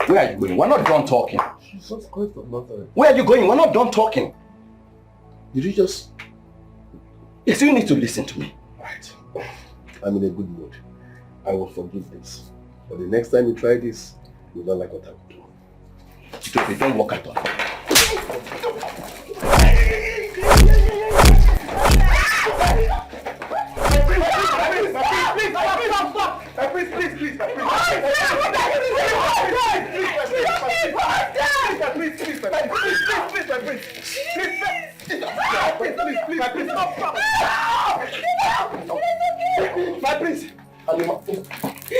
Where are you going? We're not done talking. She's just going for nothing. Where are you going? We're not done talking. Did you just... Yes, you need to listen to me. Right. I'm in a good mood. I will forgive this. But the next time you try this, you don't like what I will do. Zubby, don't walk at all.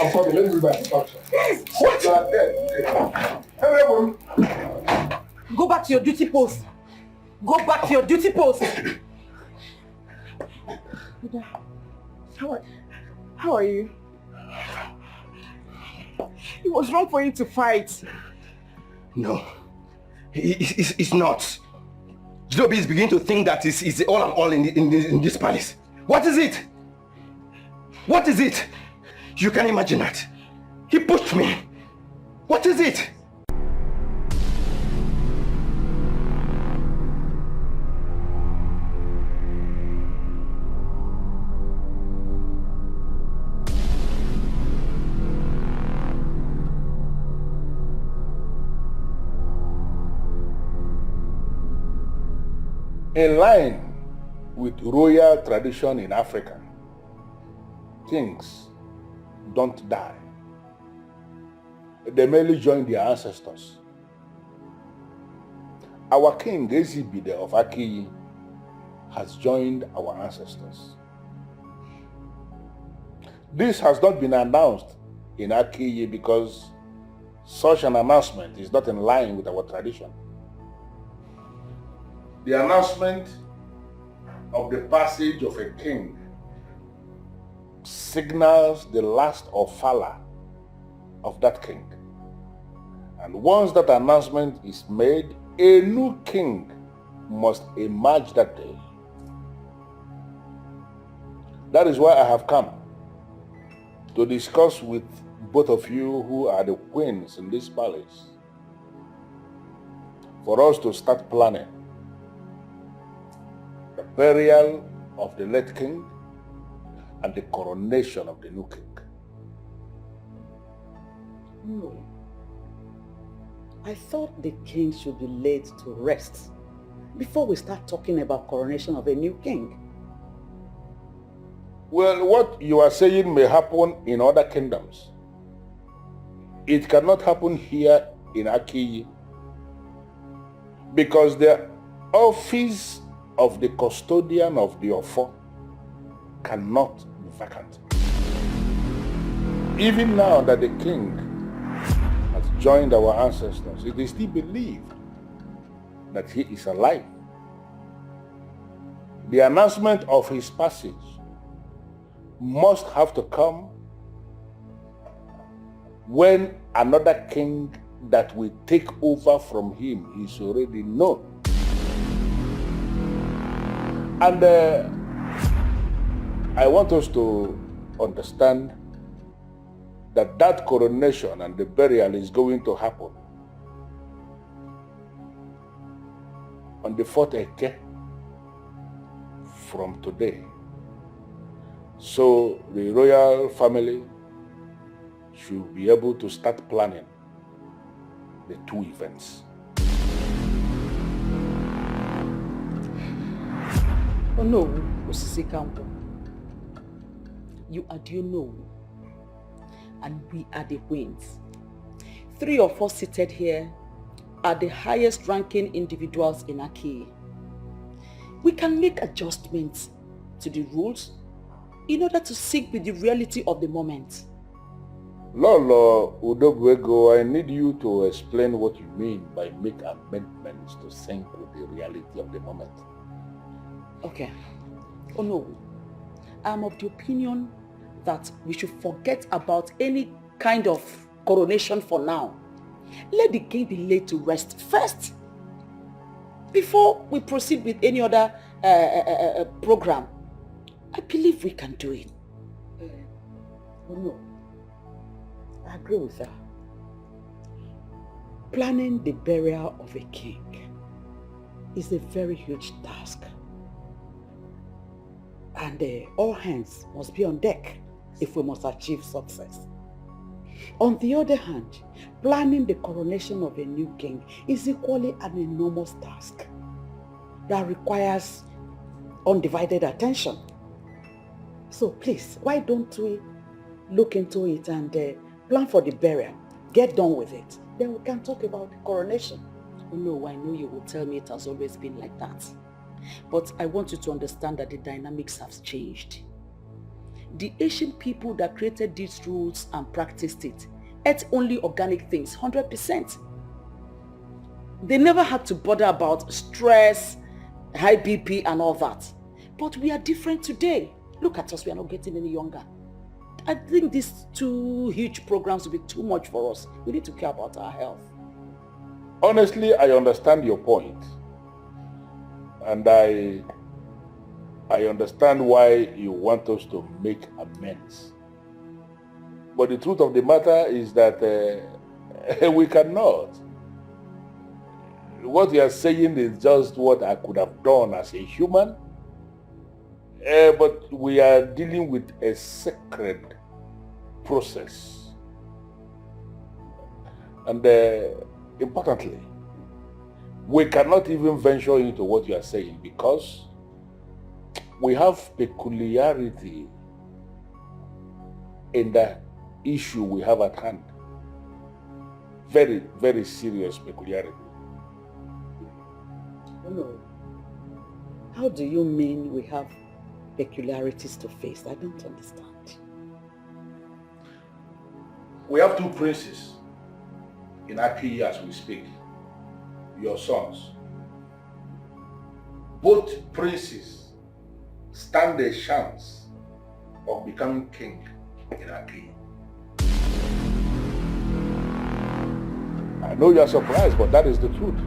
I'm coming, let me read my instruction. What? Everyone. Go back to your duty post. Go back to your duty post. How are you? It was wrong for you to fight. No, it's not. Zubby is beginning to think that it's all and all in this palace. What is it? What is it? You can imagine that. He pushed me. What is it? In line with royal tradition in Africa, kings don't die. They merely join their ancestors. Our king, Ezibide of Akiyi, has joined our ancestors. This has not been announced in Akiyi because such an announcement is not in line with our tradition. The announcement of the passage of a king signals the last ofala of that king. And once that announcement is made, a new king must emerge that day. That is why I have come to discuss with both of you who are the queens in this palace, for us to start planning the burial of the late king and the coronation of the new king. No. I thought the king should be laid to rest before we start talking about coronation of a new king. Well, what you are saying may happen in other kingdoms. It cannot happen here in Akiyi because the office of the custodian of the Ofo cannot be vacant. Even now that the king has joined our ancestors, it is still believed that he is alive. The announcement of his passage must have to come when another king that will take over from him is already known. And I want us to understand that that coronation and the burial is going to happen on the 4th Eke from today. So the royal family should be able to start planning the two events. Oh no, Osisi Kampo. You are the know, and we are the queens. 3 of us seated here are the highest ranking individuals in Akiyi. We can make adjustments to the rules in order to sync with the reality of the moment. Lolo Udogwego, I need you to explain what you mean by make amendments to sync with the reality of the moment. Okay. Oh no. I'm of the opinion that we should forget about any kind of coronation for now. Let the king be laid to rest first before we proceed with any other program. I believe we can do it. Oh no. I agree with her. Planning the burial of a king is a very huge task. And all hands must be on deck if we must achieve success. On the other hand, planning the coronation of a new king is equally an enormous task that requires undivided attention. So please, why don't we look into it and plan for the burial, get done with it, then we can talk about the coronation. Oh no, I know you will tell me it has always been like that. But I want you to understand that the dynamics have changed. The ancient people that created these rules and practiced it ate only organic things, 100%. They never had to bother about stress, high BP and all that. But we are different today. Look at us, we are not getting any younger. I think these two huge programs will be too much for us. We need to care about our health. Honestly, I understand your point. And I understand why you want us to make amends. But the truth of the matter is that we cannot. What you are saying is just what I could have done as a human. But we are dealing with a sacred process. And importantly, we cannot even venture into what you are saying because we have peculiarity in the issue we have at hand. Very, very serious peculiarity. Oh no. How do you mean we have peculiarities to face? I don't understand. We have two princes in Aki as we speak, your sons. Both princes stand a chance of becoming king in Aki. I know you are surprised, but that is the truth.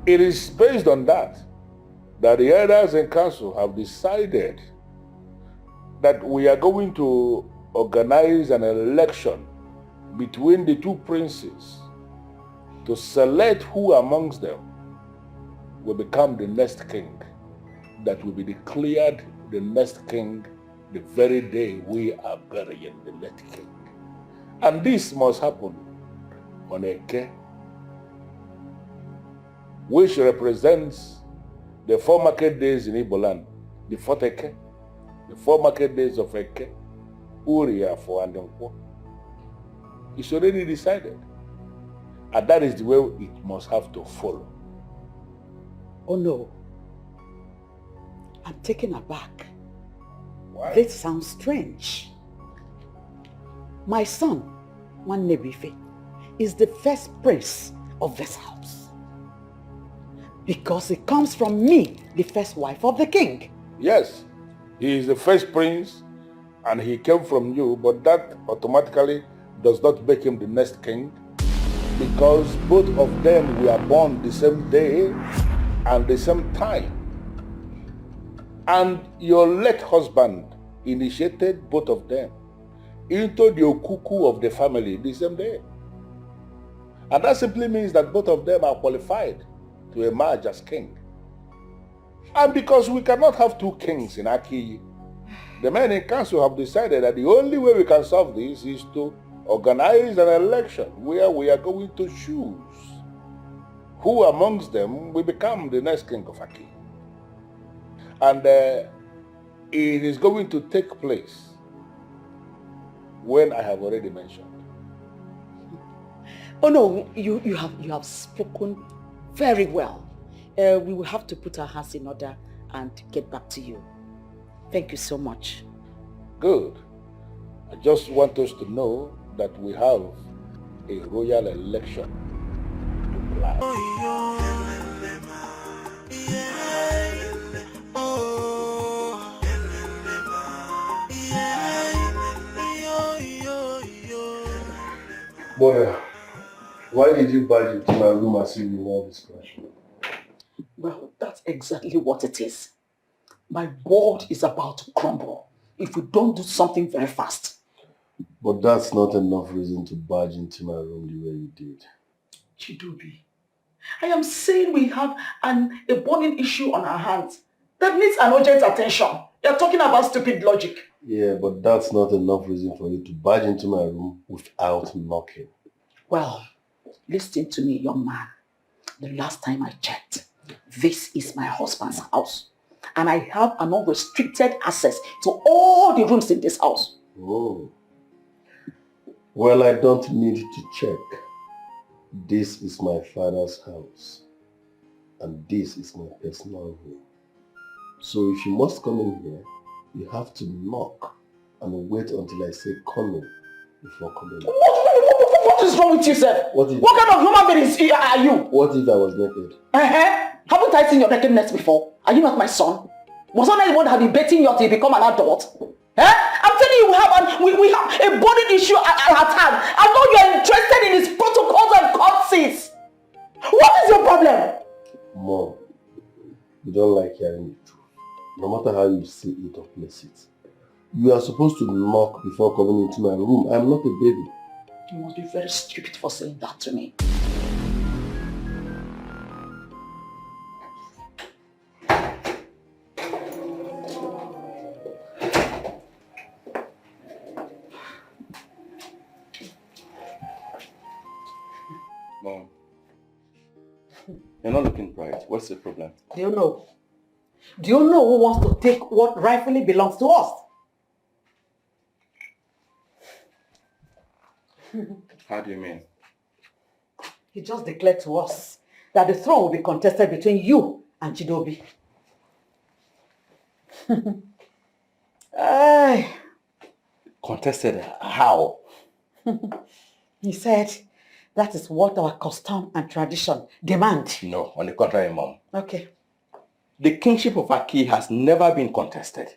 It is based on that the elders in council have decided that we are going to organize an election between the two princes to select who amongst them will become the next king, that will be declared the next king the very day we are burying the next king. And this must happen on Eke, which represents the 4 market days in Igbo land, the 4th Eke, the 4 market days of Eke, Uriafo and Nkwo. It's already decided. And that is the way it must have to follow. Oh no. I'm taken aback. Why? This sounds strange. My son, Nwannebife, is the first prince of this house. Because it comes from me, the first wife of the king. Yes, he is the first prince and he came from you, but that automatically does not make him the next king because both of them were born the same day and the same time. And your late husband initiated both of them into the okuku of the family the same day. And that simply means that both of them are qualified to emerge as king. And because we cannot have two kings in Aki, the men in council have decided that the only way we can solve this is to organize an election where we are going to choose who amongst them will become the next king of Aki. And it is going to take place when I have already mentioned. Oh no, you have spoken very well. We will have to put our hands in order and get back to you. Thank you so much. Good. I just want us to know that we have a royal election to plan. Boy, why did you barge into my room as if you were all this crash? Well, that's exactly what it is. My world is about to crumble if we don't do something very fast. But that's not enough reason to barge into my room the way you did. Chidobi, I am saying we have a burning issue on our hands that needs an urgent attention. You're talking about stupid logic. Yeah, but that's not enough reason for you to barge into my room without knocking. Well, listen to me, young man. The last time I checked, this is my husband's house. And I have an unrestricted access to all the rooms in this house. Oh. Well, I don't need to check. This is my father's house. And this is my personal room. So if you must come in here, you have to knock and wait until I say come in before coming in. What is wrong with you, sir? What kind of human being are you? What if I was naked? Haven't I seen your nakedness before? Are you not my son? Was I not the one that have been betting you till you become an adult? I'm telling you, we have a burning issue at hand. I know you are interested in his protocols and courtesies. What is your problem? Mom, you don't like hearing the truth. No matter how you say it or place it. You are supposed to knock before coming into my room. I am not a baby. You must be very stupid for saying that to me. Mom, you're not looking bright. What's the problem? Do you know? Do you know who wants to take what rightfully belongs to us? How do you mean? He just declared to us that the throne will be contested between you and Chidobi. Contested? How? He said that is what our custom and tradition demand. No, on the contrary, Mom. Okay. The kingship of Aki has never been contested.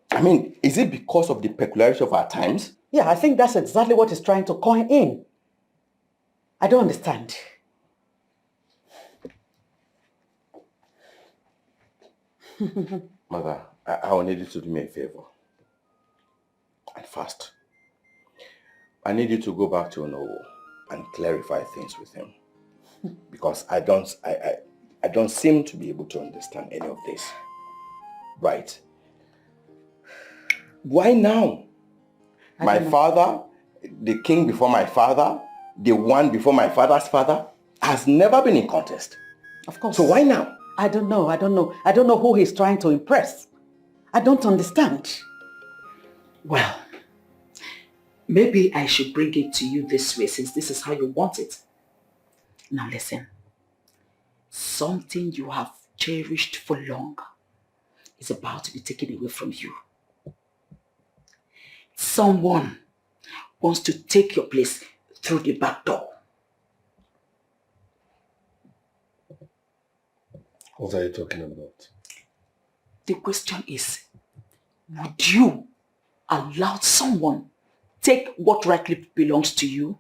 I mean, is it because of the peculiarity of our times? Yeah, I think that's exactly what he's trying to coin in. I don't understand. Mother, I will need you to do me a favor. And fast. I need you to go back to Onowo and clarify things with him. Because I don't seem to be able to understand any of this. Right? Why now? My father, the king before my father, the one before my father's father, has never been in contest. Of course. So why now? I don't know. I don't know who he's trying to impress. I don't understand. Well, maybe I should bring it to you this way since this is how you want it. Now listen. Something you have cherished for long is about to be taken away from you. Someone wants to take your place through the back door. What are you talking about? The question is, would you allow someone take what rightly belongs to you?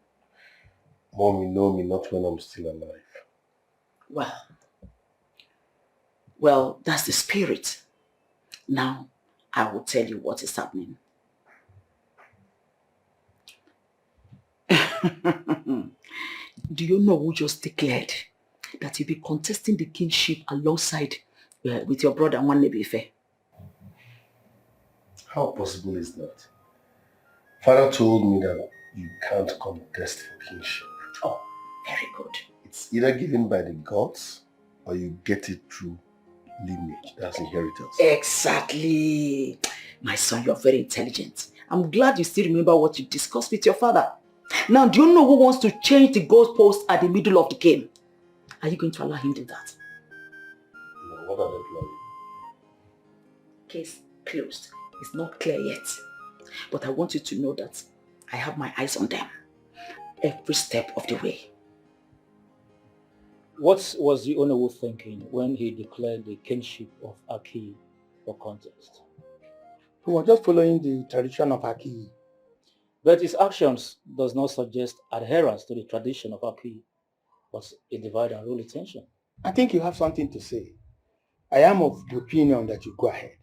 Mom, you know me not when I'm still alive. Well, that's the spirit. Now, I will tell you what is happening. Do you know who just declared that you'll be contesting the kingship alongside with your brother Nwannebefe? How possible is that? Father told me that you can't contest for kingship. Oh, very good. It's either given by the gods or you get it through lineage. That's inheritance. Exactly. My son, you're very intelligent. I'm glad you still remember what you discussed with your father. Now, do you know who wants to change the goalpost at the middle of the game? Are you going to allow him to do that? No, what are they planning? Case closed. It's not clear yet. But I want you to know that I have my eyes on them every step of the way. What was the Onowu thinking when he declared the kingship of Aki for contest? He was just following the tradition of Aki. But his actions does not suggest adherence to the tradition of Aki, but a divide and rule intention. I think you have something to say. I am of the opinion that you go ahead.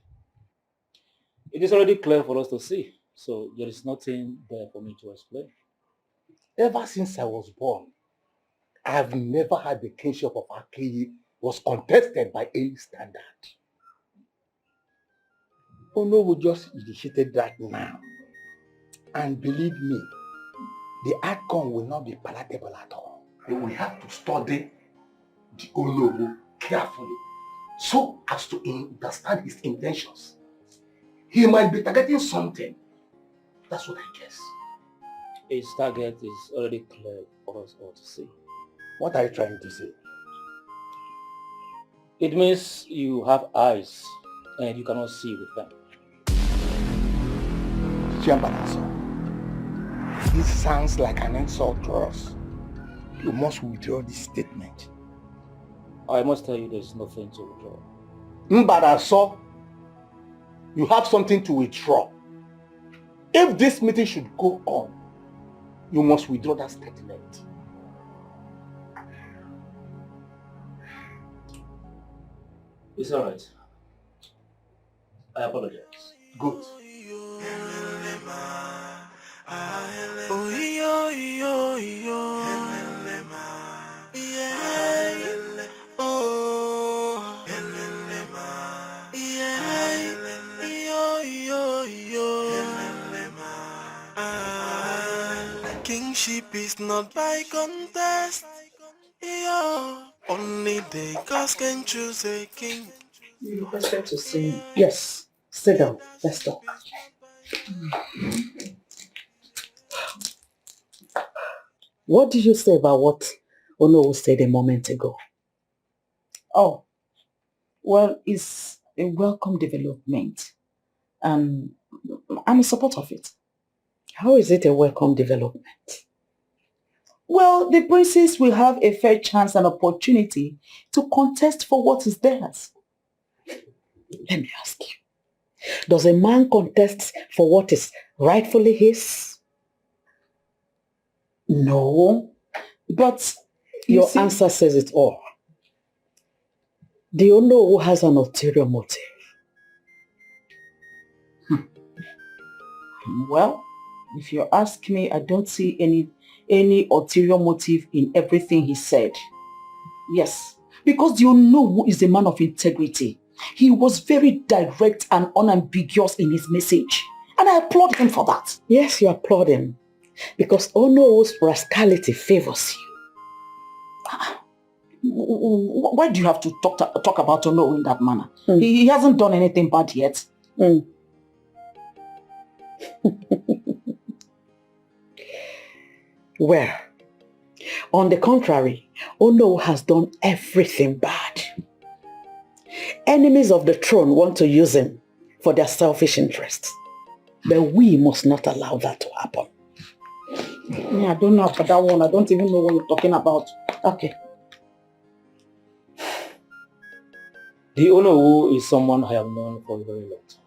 It is already clear for us to see, so there is nothing there for me to explain. Ever since I was born, I've never had the kingship of Akeyi was contested by any standard. Ono just initiated that now. And believe me, the outcome will not be palatable at all. We have to study the Ono carefully so as to understand his intentions. He might be targeting something. That's what I guess. His target is already clear for us all to see. What are you trying to say? It means you have eyes and you cannot see with them. Chiambanaso, this sounds like an insult to us. You must withdraw this statement. I must tell you there's nothing to withdraw. Mbanaso, you have something to withdraw. If this meeting should go on, you must withdraw that statement. It's alright. I apologize. Good. Kingship is not by contest. Only the gods can choose a king. You requested to sing. Yes. Sit down. Let's talk. What did you say about what Ono said a moment ago? Oh, well, it's a welcome development. And I'm in support of it. How is it a welcome development? Well, the princes will have a fair chance and opportunity to contest for what is theirs. Let me ask you, does a man contest for what is rightfully his? No, but your answer says it all. Do you know who has an ulterior motive? Well, if you ask me, I don't see any ulterior motive in everything he said. Yes, because you know who is a man of integrity. He was very direct and unambiguous in his message. And I applaud him for that. Yes, you applaud him. Because Ono's rascality favors you. Why do you have to talk about Ono in that manner? He hasn't done anything bad yet. Well, on the contrary, Ono has done everything bad. Enemies of the throne want to use him for their selfish interests. But we must not allow that to happen. I don't know about that one. I don't even know what you're talking about. Okay. The Ono is someone I have known for a very long time.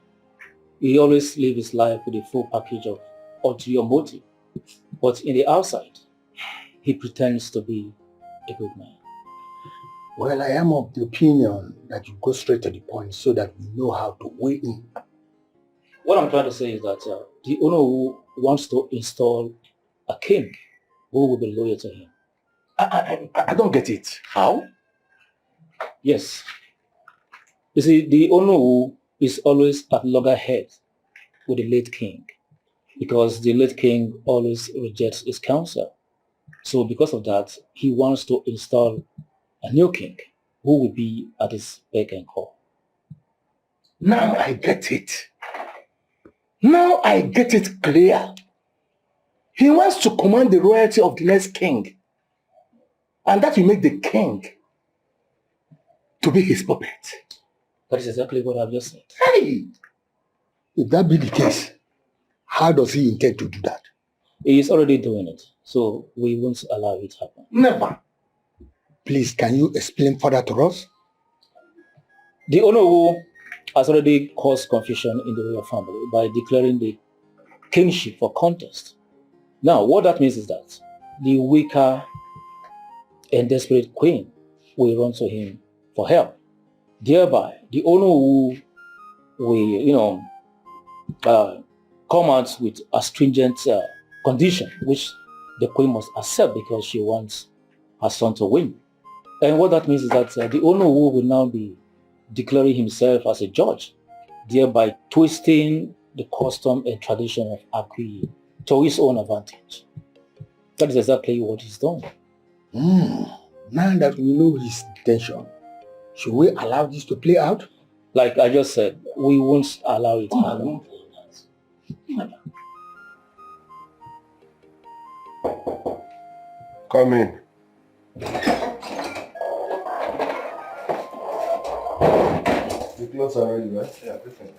He always lives his life with a full package of ulterior motive. But in the outside, he pretends to be a good man. Well, I am of the opinion that you go straight to the point so that we know how to weigh in. What I'm trying to say is that the Ono wants to install a king who will be loyal to him. I don't get it. How? Yes. You see, the Ono is always at loggerheads with the late king because the late king always rejects his counsel. So because of that, he wants to install a new king who will be at his beck and call. Now I get it. Now I get it clear. He wants to command the royalty of the next king. And that will make the king to be his puppet. That is exactly what I've just said. Hey! If that be the case, how does he intend to do that? He is already doing it, so we won't allow it to happen. Never. Please, can you explain further to us? The Ono has already caused confusion in the royal family by declaring the kingship for contest. Now, what that means is that the weaker and desperate queen will run to him for help. Thereby, the Ono will, come out with a stringent condition which the queen must accept because she wants her son to win. And what that means is that the Onowu will now be declaring himself as a judge, thereby twisting the custom and tradition of Akwi to his own advantage. That is exactly what he's done. Now that we know his intention, should we allow this to play out? Like I just said, we won't allow it to happen. Come in. The clothes are ready, right? Yeah, everything.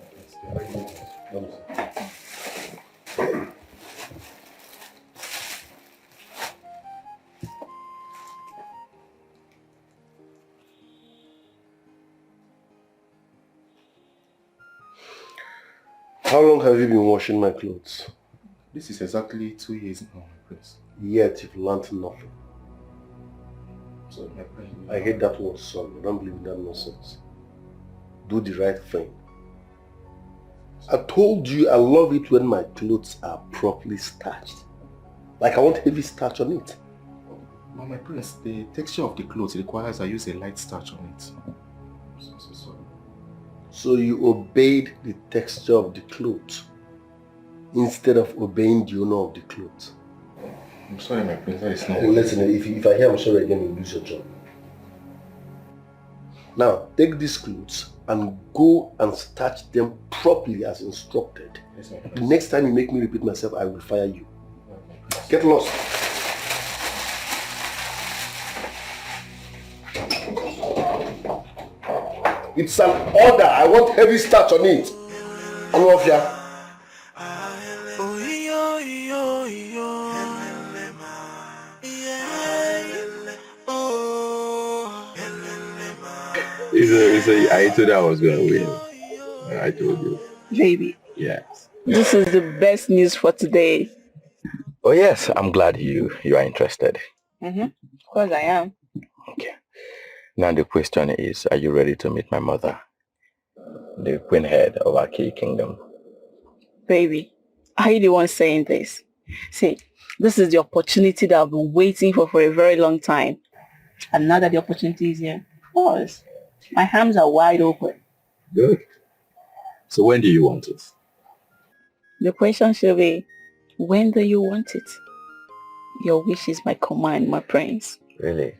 How long have you been washing my clothes? This is exactly 2 years now, my prince. Yet you've learned nothing. So, my prince, I hate that word, son. I don't believe in that nonsense. Do the right thing. I told you I love it when my clothes are properly starched. Like I want heavy starch on it. But my prince, the texture of the clothes requires I use a light starch on it. So sorry. So you obeyed the texture of the clothes instead of obeying the owner of the clothes. I'm sorry, my prince, that is not. Listen, if I hear I'm sorry again, you'll lose your job. Now, take these clothes and go and starch them properly as instructed. Yes, my The prince. next time you make me repeat myself, I will fire you. Get lost. It's an order. I want heavy starch on it. All of ya. I told you I was going to win. I told you. Baby, Yes. this is the best news for today. Oh yes, I'm glad you are interested. Of course I am. Okay. Now the question is, are you ready to meet my mother? The queen head of our key kingdom. Baby, are you the one saying this? See, this is the opportunity that I've been waiting for a very long time. And now that the opportunity is here, of course, my hands are wide open. Good. So when do you want it? The question should be, when do you want it? Your wish is my command, my prince. Really?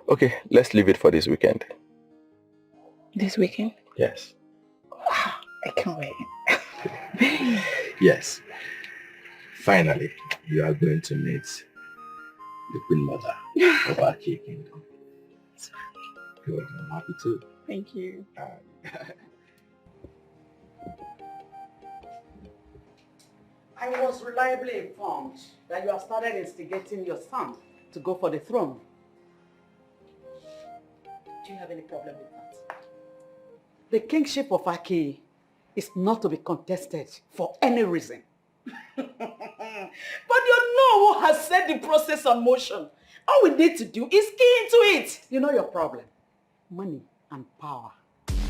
Okay, let's leave it for this weekend. This weekend? Yes. I can't wait. Yes. Finally, you are going to meet the Queen Mother of our key kingdom. Good, I'm happy too. Thank you. I was reliably informed that you have started instigating your son to go for the throne. Do you have any problem with that? The kingship of Aki is not to be contested for any reason. But you know who has set the process on motion. All we need to do is key into it. You know your problem. Money and power.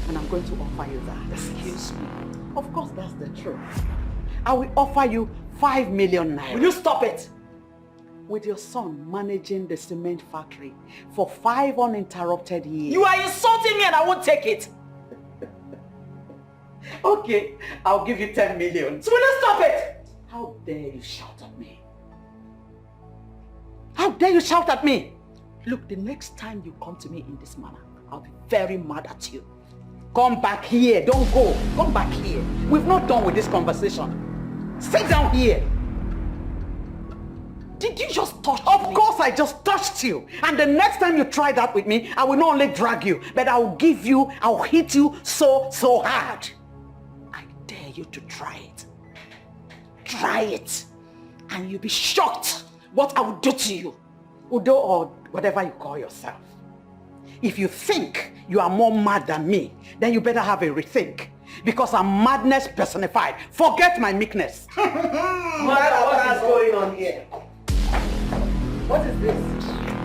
And I'm going to offer you that. Excuse me. Of course, that's the truth. I will offer you 5 million naira. Will you stop it? With your son managing the cement factory for 5 uninterrupted years. You are insulting me and I won't take it. Okay, I'll give you 10 million. So will you stop it? How dare you shout at me? How dare you shout at me? Look, the next time you come to me in this manner, I'll be very mad at you. Come back here, don't go. Come back here. We've not done with this conversation. Sit down here. Did you just touch me? Of course I just touched you. And the next time you try that with me, I will not only drag you, but I'll hit you so hard. I dare you to try it. Try it. And you'll be shocked what I will do to you. Udo or whatever you call yourself. If you think you are more mad than me, then you better have a rethink. Because I'm madness personified. Forget my meekness. What is going on here? What is this?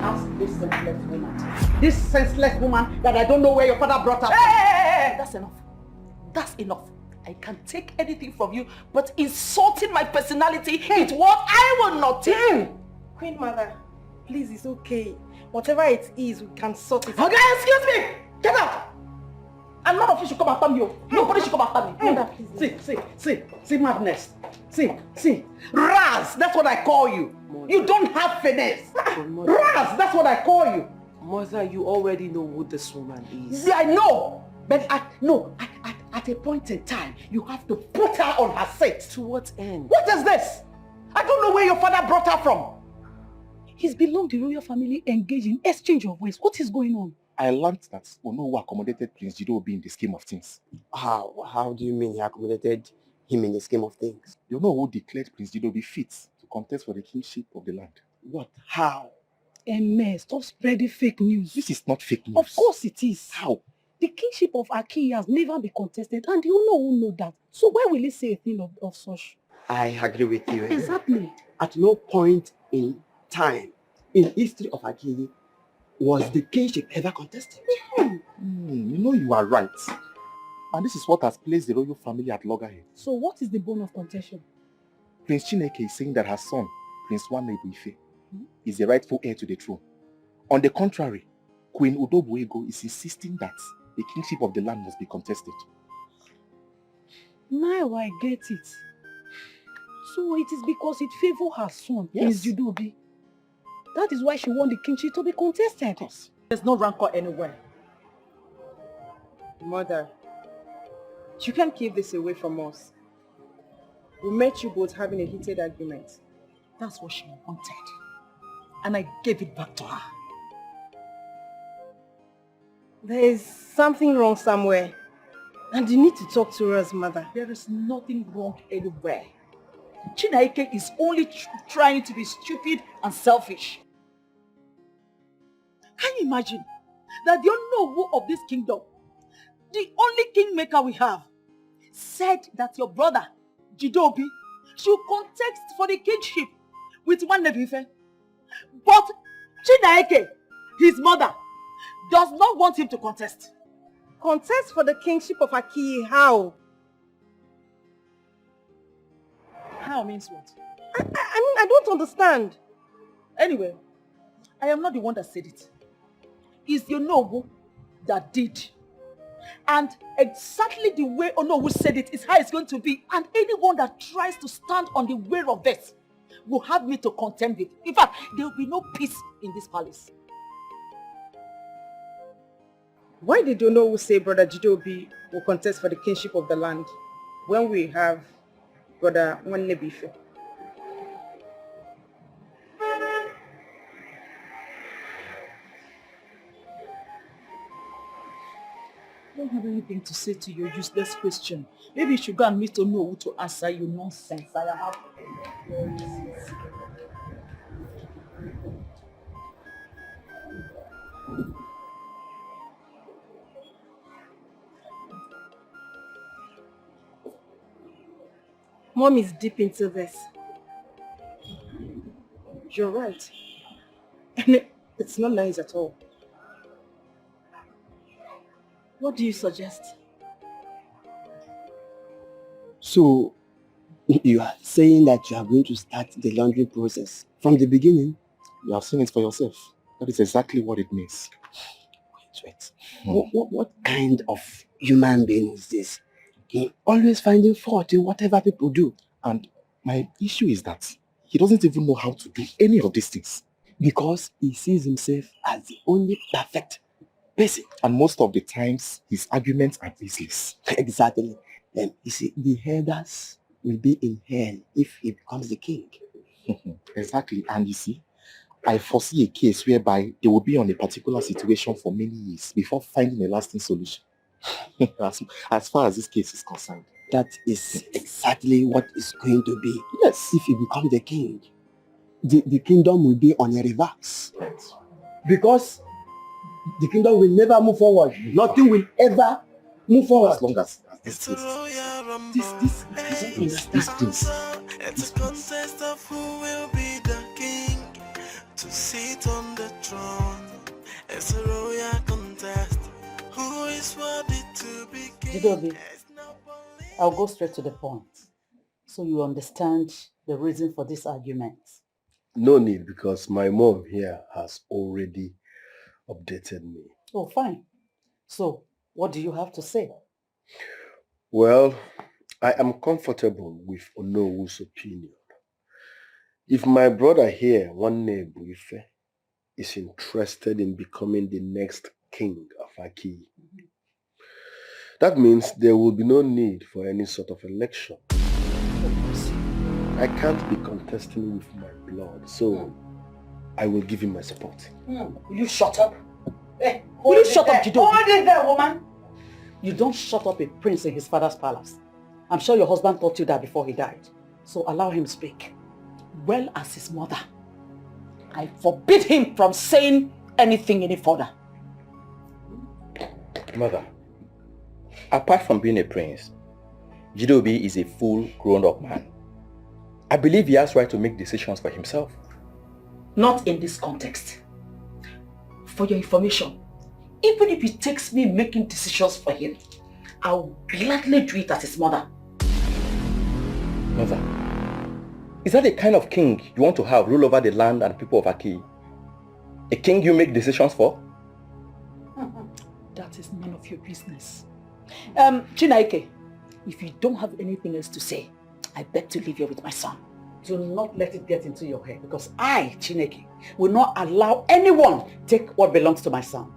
Ask this senseless woman. This senseless woman that I don't know where your father brought up. Hey! That's enough. That's enough. I can take anything from you, but insulting my personality is what I will not take. Queen Mother, please, it's okay. Whatever it is, we can sort it out. Okay, excuse me! Get out! And none of you should come after me. Nobody should come after me. Mother, please. See madness. See. Raz, that's what I call you. Mother. You don't have finesse. Raz, that's what I call you. Mother, you already know who this woman is. Yeah, I know. But at a point in time, you have to put her on her seat. To what end? What is this? I don't know where your father brought her from. He's belonged to the royal family engaged in exchange of ways. What is going on? I learned that Onowu accommodated Prince Jidobi in the scheme of things. How do you mean he accommodated him in the scheme of things? Onowu declared Prince Jidobi fit to contest for the kingship of the land. What? How? Stop spreading fake news. This is not fake news. Of course it is. How? The kingship of Aki has never been contested, and you know that. So why will he say a thing of such? I agree with you. Exactly. At no point in time in history of Aki was the kingship ever contested. You are right. And this is what has placed the royal family at loggerheads. So what is the bone of contention? Prince Chineke is saying that her son, Prince Nwanne is the rightful heir to the throne. On the contrary, Queen Udobuego is insisting that the kingship of the land must be contested. Now I get it. So it is because it favors her son, Yes. Prince Jidobi. That is why she want the kingship to be contested. There's no rancor anywhere. Mother, you can't keep this away from us. We met you both having a heated argument. That's what she wanted. And I gave it back to her. There is something wrong somewhere. And you need to talk to us, Mother. There is nothing wrong anywhere. Chineke is only trying to be stupid and selfish. Can you imagine that the Onowu of this kingdom, the only kingmaker we have, said that your brother, Jidobi, should contest for the kingship with one Nebife? But Chineke, his mother, does not want him to contest. Contest for the kingship of Aki, how? How means what? I mean, I don't understand. Anyway, I am not the one that said it. It's the Onowu that did. And exactly the way Onowu said it is how it's going to be. And anyone that tries to stand on the way of this will have me to contend with. In fact, there will be no peace in this palace. Why did Onowu say Brother Jidobi will contest for the kingship of the land when we have Brother Nwannebife? I don't have anything to say to your useless question. Maybe you should go and meet Onowu to answer you nonsense. I have. Mom is deep into this. You're right. And it's not nice at all. What do you suggest? So, you are saying that you are going to start the laundry process from the beginning? You have seen it for yourself. That is exactly what it means. Wait. What kind of human being is this? He always finding fault in whatever people do. And my issue is that he doesn't even know how to do any of these things. Because he sees himself as the only perfect person. And most of the times, his arguments are baseless. Exactly. And you see, the herders will be in hell if he becomes the king. Exactly. And you see, I foresee a case whereby they will be on a particular situation for many years before finding a lasting solution. as far as this case is concerned. That is exactly what is going to be. Yes. If he becomes the king, the kingdom will be on a reverse. Right. Because the kingdom will never move forward. Nothing will ever move forward. As long as It's a royal rumble. this It's a contest of who will be the king to sit on the throne. It's a royal contest. Who is worthy to be king? Jidobi, I'll go straight to the point. So you understand the reason for this argument. No need, because my mom here has already updated me. Oh, fine. So, what do you have to say? Well, I am comfortable with Onowu's opinion. If my brother here, Nwanne Buife, is interested in becoming the next king of Aki, that means there will be no need for any sort of election. I can't be contesting with my blood, so I will give him my support. Will you shut up? Hey, will you shut up, Jido? Hold it there, woman. You don't shut up a prince in his father's palace. I'm sure your husband taught you that before he died. So allow him speak. Well, as his mother, I forbid him from saying anything any further. Mother, apart from being a prince, Jidobi is a full grown-up man. I believe he has right to make decisions for himself. Not in this context. For your information, even if it takes me making decisions for him, I'll gladly do it as his mother. Mother, is that the kind of king you want to have rule over the land and people of Aki? A king you make decisions for? That is none of your business. Chinaike, if you don't have anything else to say, I beg to leave here with my son. Do not let it get into your head, because I, Chineke, will not allow anyone take what belongs to my son.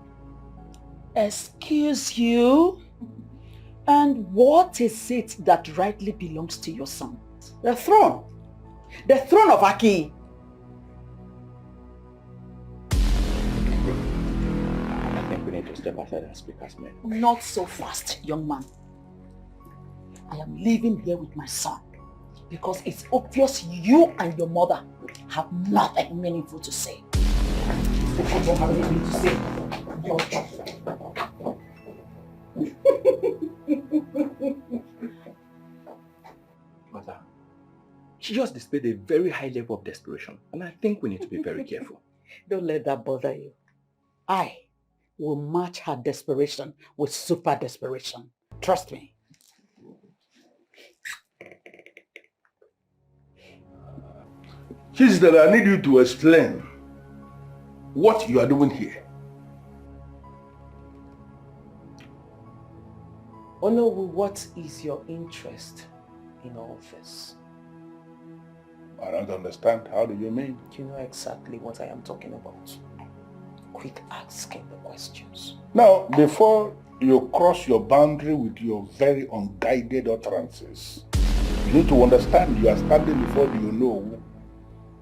Excuse you? And what is it that rightly belongs to your son? The throne. The throne of Aki. I think we need to step aside and speak as men. Not so fast, young man. I am leaving here with my son because it's obvious you and your mother have nothing meaningful to say. If you don't have anything to say, your choice. Mother, she just displayed a very high level of desperation, and I think we need to be very careful. Don't let that bother you. I will match her desperation with super desperation. Trust me. Sister, I need you to explain what you are doing here. Onowu, what is your interest in all this? I don't understand. How do you mean? You know exactly what I am talking about. Quit asking the questions. Now, before you cross your boundary with your very unguided utterances, you need to understand you are standing before the Onowu,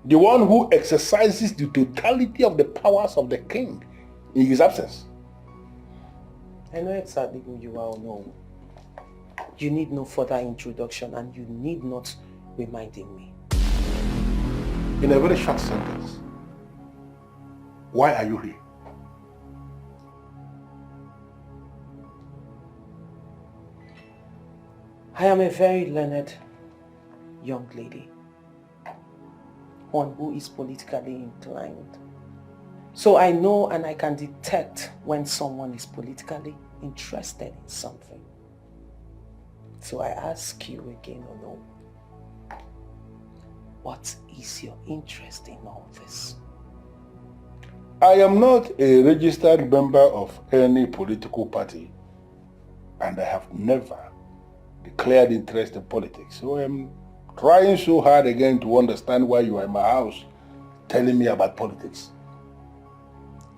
the one who exercises the totality of the powers of the king in his absence. I know exactly who you are, Onowu. You need no further introduction, and you need not reminding me. In a very short sentence, why are you here? I am a very learned young lady, one who is politically inclined. So I know and I can detect when someone is politically interested in something. So I ask you again, Ono, what is your interest in all this? I am not a registered member of any political party, and I have never declared interest in politics. So I'm trying so hard again to understand why you are in my house telling me about politics.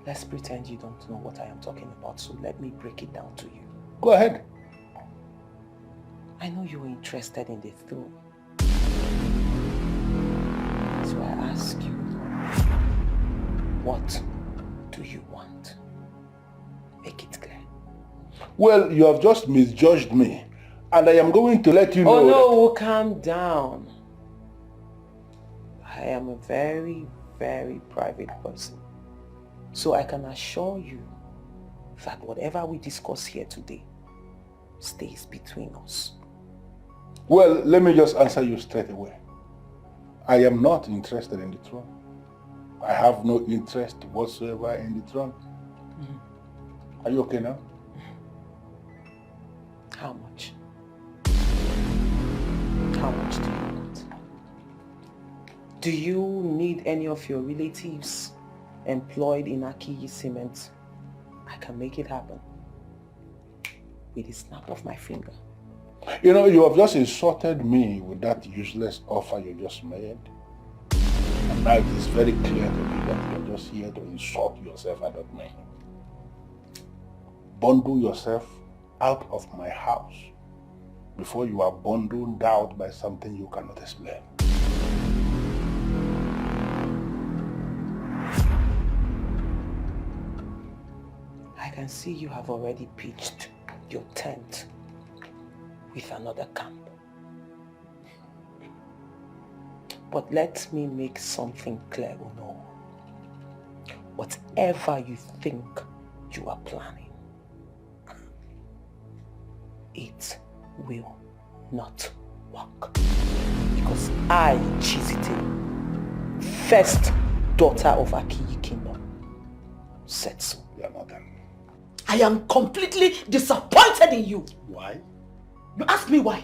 Let's pretend you don't know what I am talking about, so let me break it down to you. Go ahead. I know you are interested in the throne. So I ask you, what do you want? Make it clear. Well, you have just misjudged me, and I am going to let you know. Oh no, calm down. I am a very, very private person. So I can assure you that whatever we discuss here today stays between us. Well, let me just answer you straight away. I am not interested in the throne. I have no interest whatsoever in the throne. Are you okay now? How much? How much do you want? Do you need any of your relatives employed in Akiyi Cement? I can make it happen with the snap of my finger. You know, you have just insulted me with that useless offer you just made. And now it is very clear to me that you are just here to insult yourself out of me. Bundle yourself out of my house before you are bundled out by something you cannot explain. I can see you have already pitched your tent with another camp. But let me make something clear, Uno. Whatever you think you are planning, it will not work. Because I, Chizite, first daughter of Akiyi Kingdom, said so. You are not done. I am completely disappointed in you. Why? You ask me why.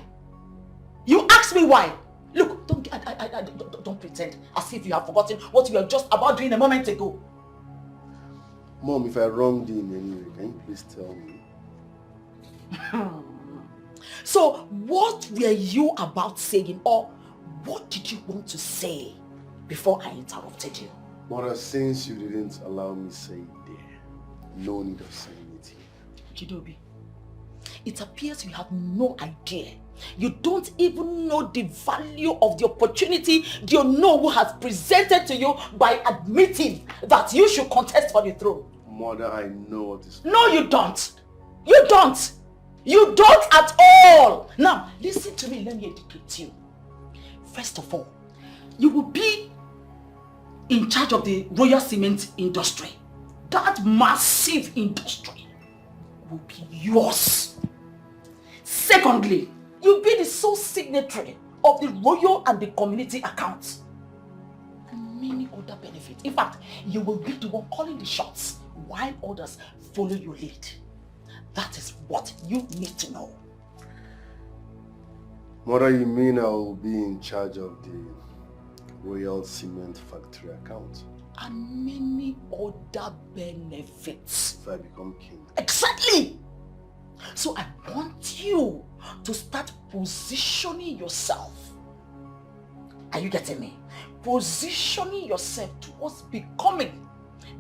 You ask me why. Look, don't pretend as if you have forgotten what you were just about doing a moment ago. Mom, if I wronged you in any way, can you please tell me? So, what were you about saying, or what did you want to say before I interrupted you? Mother, since you didn't allow me to say it there, no need of saying it here. Jidobi, it appears you have no idea. You don't even know the value of the opportunity the Onowu has presented to you by admitting that you should contest for the throne. Mother, I know what is... No, you don't. You don't. You don't at all. Now, listen to me. Let me educate you. First of all, you will be in charge of the royal cement industry. That massive industry will be yours. Secondly, you'll be the sole signatory of the royal and the community accounts. And many other benefits. In fact, you will be the one calling the shots while others follow your lead. That is what you need to know. Mother, you mean I will be in charge of the Royal Cement Factory account? And many other benefits. If I become king? Exactly! So I want you to start positioning yourself. Are you getting me? Positioning yourself towards becoming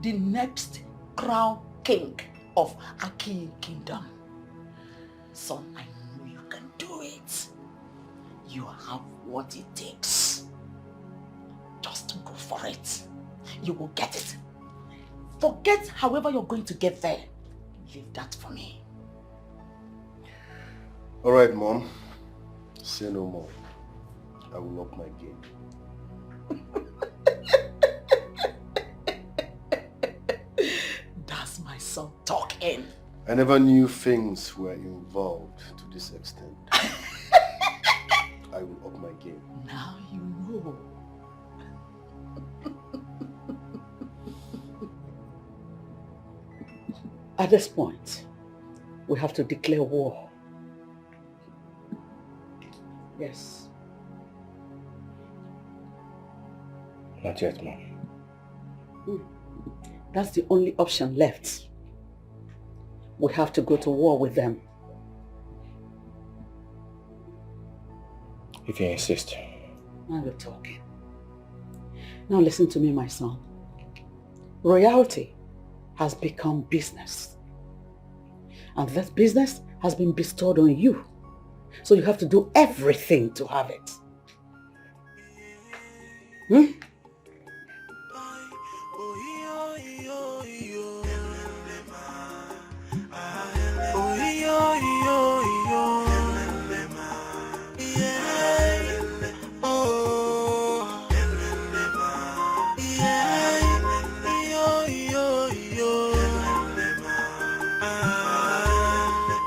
the next crown king of Akiyi Kingdom. Son, I know you can do it. You have what it takes. Just go for it. You will get it. Forget however you're going to get there. Leave that for me. Alright, Mom. Say no more. I will up my game. That's my son talking. I never knew things were involved to this extent. I will up my game. Now you know. At this point, we have to declare war. Yes. Not yet, Mom. That's the only option left. We have to go to war with them. If you insist. Now you're talking. Now listen to me, my son. Royalty has become business. And that business has been bestowed on you. So you have to do everything to have it.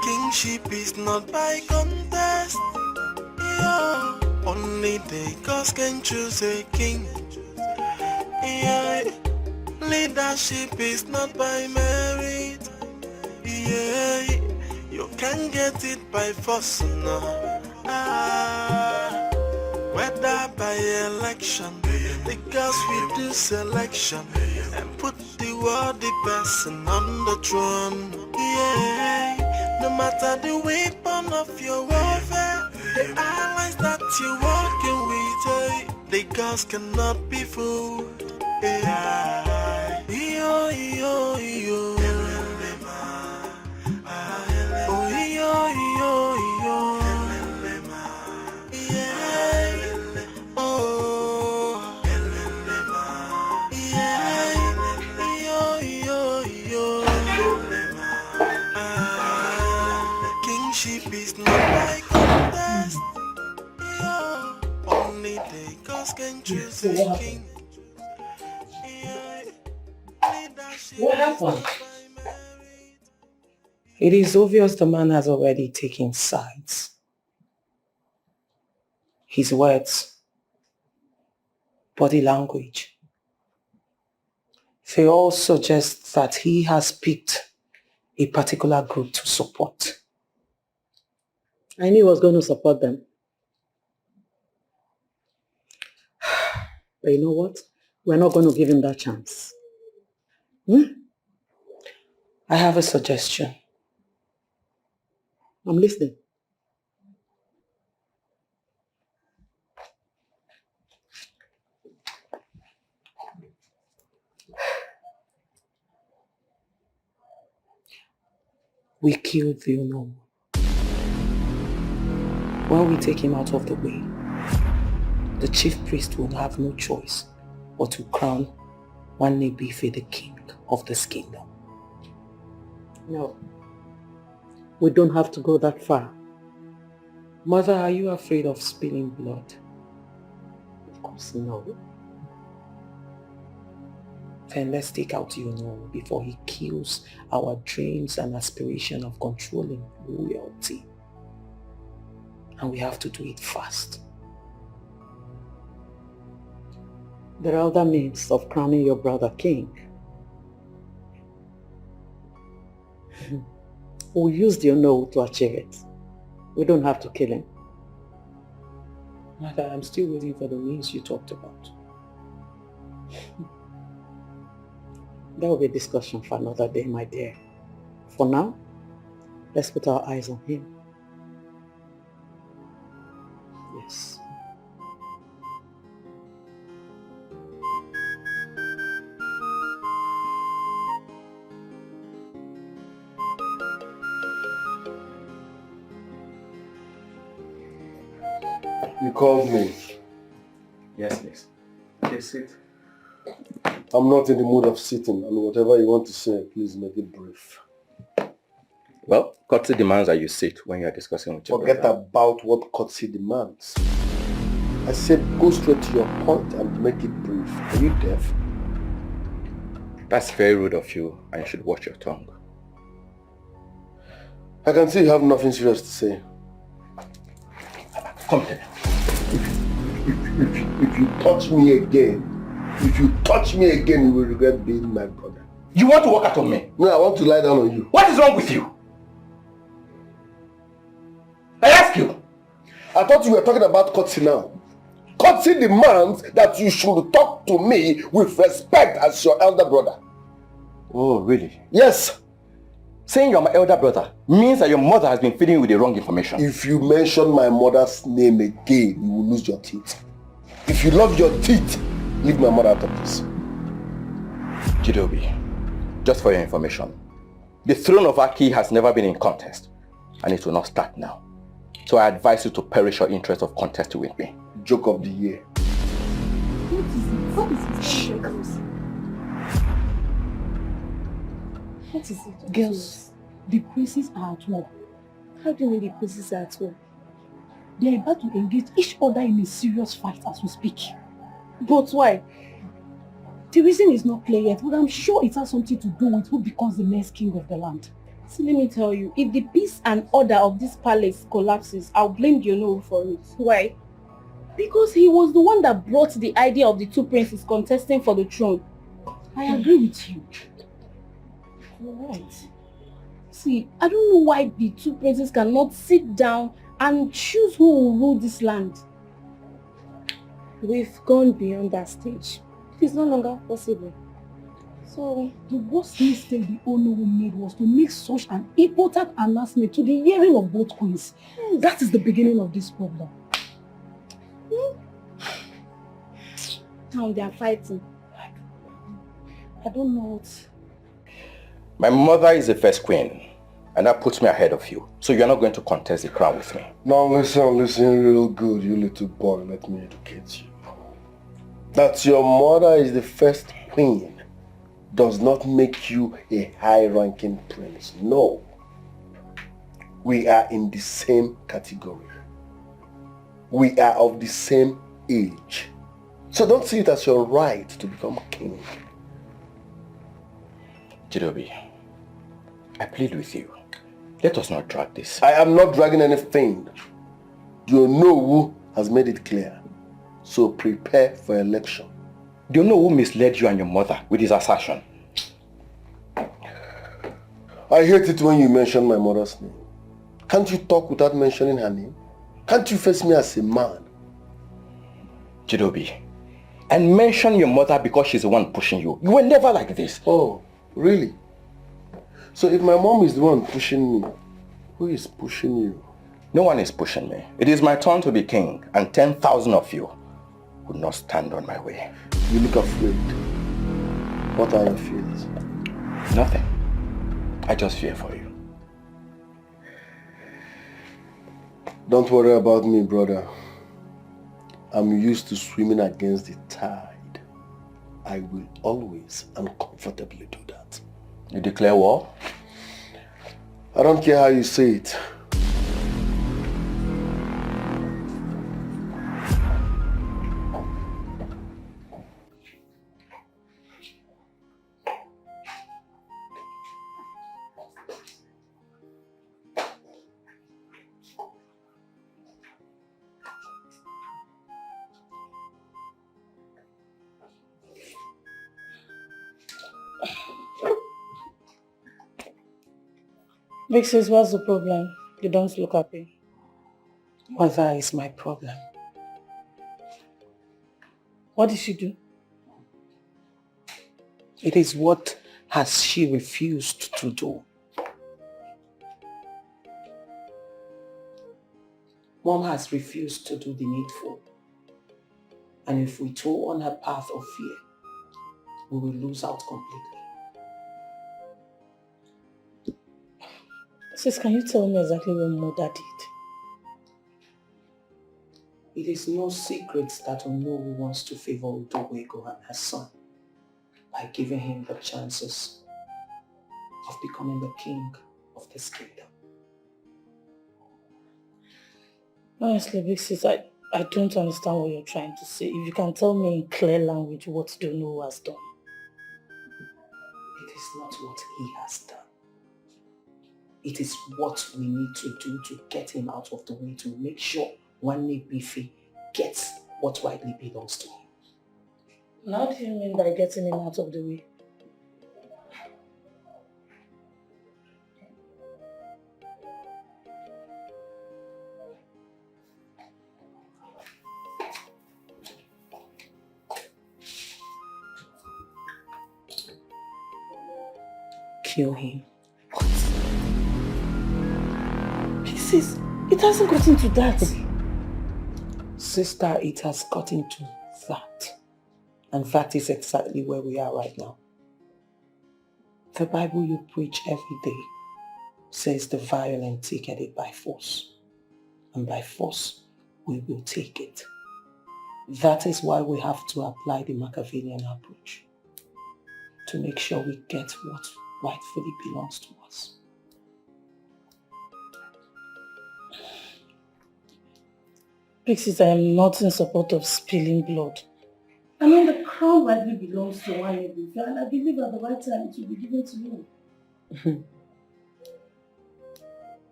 Kingship is not by contest. Yeah. Only the gods can choose a king. Yeah. Leadership is not by merit. Yeah. You can get it by force now. leader by election. Because we do selection and put the worthy person on the throne. Yeah, no matter the weapon of your warfare, the allies that you're working with, the gods cannot be fooled. Yeah, yo, yo, yo. Oh, yo, yo, yo. Yeah, oh. Kingship is not by contest. Only the gods can choose a king. What happened? It is obvious the man has already taken sides. His words, body language, they all suggest that he has picked a particular group to support. I knew he was going to support them. But you know what? We're not going to give him that chance. I have a suggestion. I'm listening. We killed the unknown. When we take him out of the way, the chief priest will have no choice but to crown Nwanne Bife the king of this kingdom. No. We don't have to go that far. Mother, are you afraid of spilling blood? Of course no. Then let's take out Yuno before he kills our dreams and aspiration of controlling royalty. And we have to do it fast. There are other means of crowning your brother king. We'll use the Yuno to achieve it. We don't have to kill him. Mother, I'm still waiting for the means you talked about. That will be a discussion for another day, my dear. For now, let's put our eyes on him. Yes. You called me. Yes, please. Please sit. I'm not in the mood of sitting, and whatever you want to say, please make it brief. Well, courtesy demands that you sit when you are discussing with your Forget brother. about what courtesy demands. I said go straight to your point and make it brief. Are you deaf? That's very rude of you, and you should watch your tongue. I can see you have nothing serious to say. Come here. If you touch me again, you will regret being my brother. You want to walk out on me? No, I want to lie down on you. What is wrong with you? I ask you. I thought you were talking about courtesy now. Courtesy demands that you should talk to me with respect as your elder brother. Oh, really? Yes. Saying you're my elder brother means that your mother has been feeding you with the wrong information. If you mention my mother's name again, you will lose your teeth. If you love your teeth, leave my mother out of this. Jidobi, just for your information, the throne of Aki has never been in contest, and it will not start now. So I advise you to perish your interest of contesting with me. Joke of the year. What is it? What is it? Girls, the princes are at war. How do you mean the princes are at war? They are about to engage each other in a serious fight as we speak. But why? The reason is not clear yet, but I'm sure it has something to do with who becomes the next king of the land. So let me tell you, if the peace and order of this palace collapses, I'll blame Yono for it. Why? Because he was the one that brought the idea of the two princes contesting for the throne. I agree with you. You're right. See, I don't know why the two princes cannot sit down and choose who will rule this land. We've gone beyond that stage. It is no longer possible. So, the worst mistake the Onowu made was to make such an important announcement to the hearing of both queens. Yes. That is the beginning of this problem. Now they are fighting. I don't know what... My mother is the first queen, and that puts me ahead of you. So you're not going to contest the crown with me. Now listen real good, you little boy. Let me educate you. That your mother is the first queen does not make you a high-ranking prince. No. We are in the same category. We are of the same age. So don't see it as your right to become king. Jidobi, I plead with you. Let us not drag this. I am not dragging anything. The Onowu has made it clear. So prepare for election. Do you know who misled you and your mother with his assertion? I hate it when you mention my mother's name. Can't you talk without mentioning her name? Can't you face me as a man? Jidobi, and mention your mother because she's the one pushing you. You were never like this. Oh, really? So if my mom is the one pushing me, who is pushing you? No one is pushing me. It is my turn to be king, and 10,000 of you would not stand on my way. You look afraid. What are your fears? Nothing. I just fear for you. Don't worry about me, brother. I'm used to swimming against the tide. I will always and comfortably do that. You declare war? I don't care how you say it. Big sis, what's the problem? You don't look happy. Mother is my problem. What did she do? It is what has she refused to do. Mom has refused to do the needful. And if we tow on her path of fear, we will lose out completely. Sis, can you tell me exactly what Mother did? It is no secret that Onowu wants to favor Udoego and her son by giving him the chances of becoming the king of this kingdom. Honestly, big sis, I don't understand what you're trying to say. If you can tell me in clear language what Onowu has done. It is not what he has done. It is what we need to do to get him out of the way, to make sure Nwanne Bife gets what rightly belongs to him. How do you mean by getting him out of the way? Kill him. Sis, it hasn't gotten to that. Sister, it has gotten to that. And that is exactly where we are right now. The Bible you preach every day says the violent taketh it by force. And by force, we will take it. That is why we have to apply the Machiavellian approach to make sure we get what rightfully belongs to us. Pixis, I am not in support of spilling blood. I mean, the crown rightly belongs to Nwanne Bife, and I believe at the right time it will be given to you.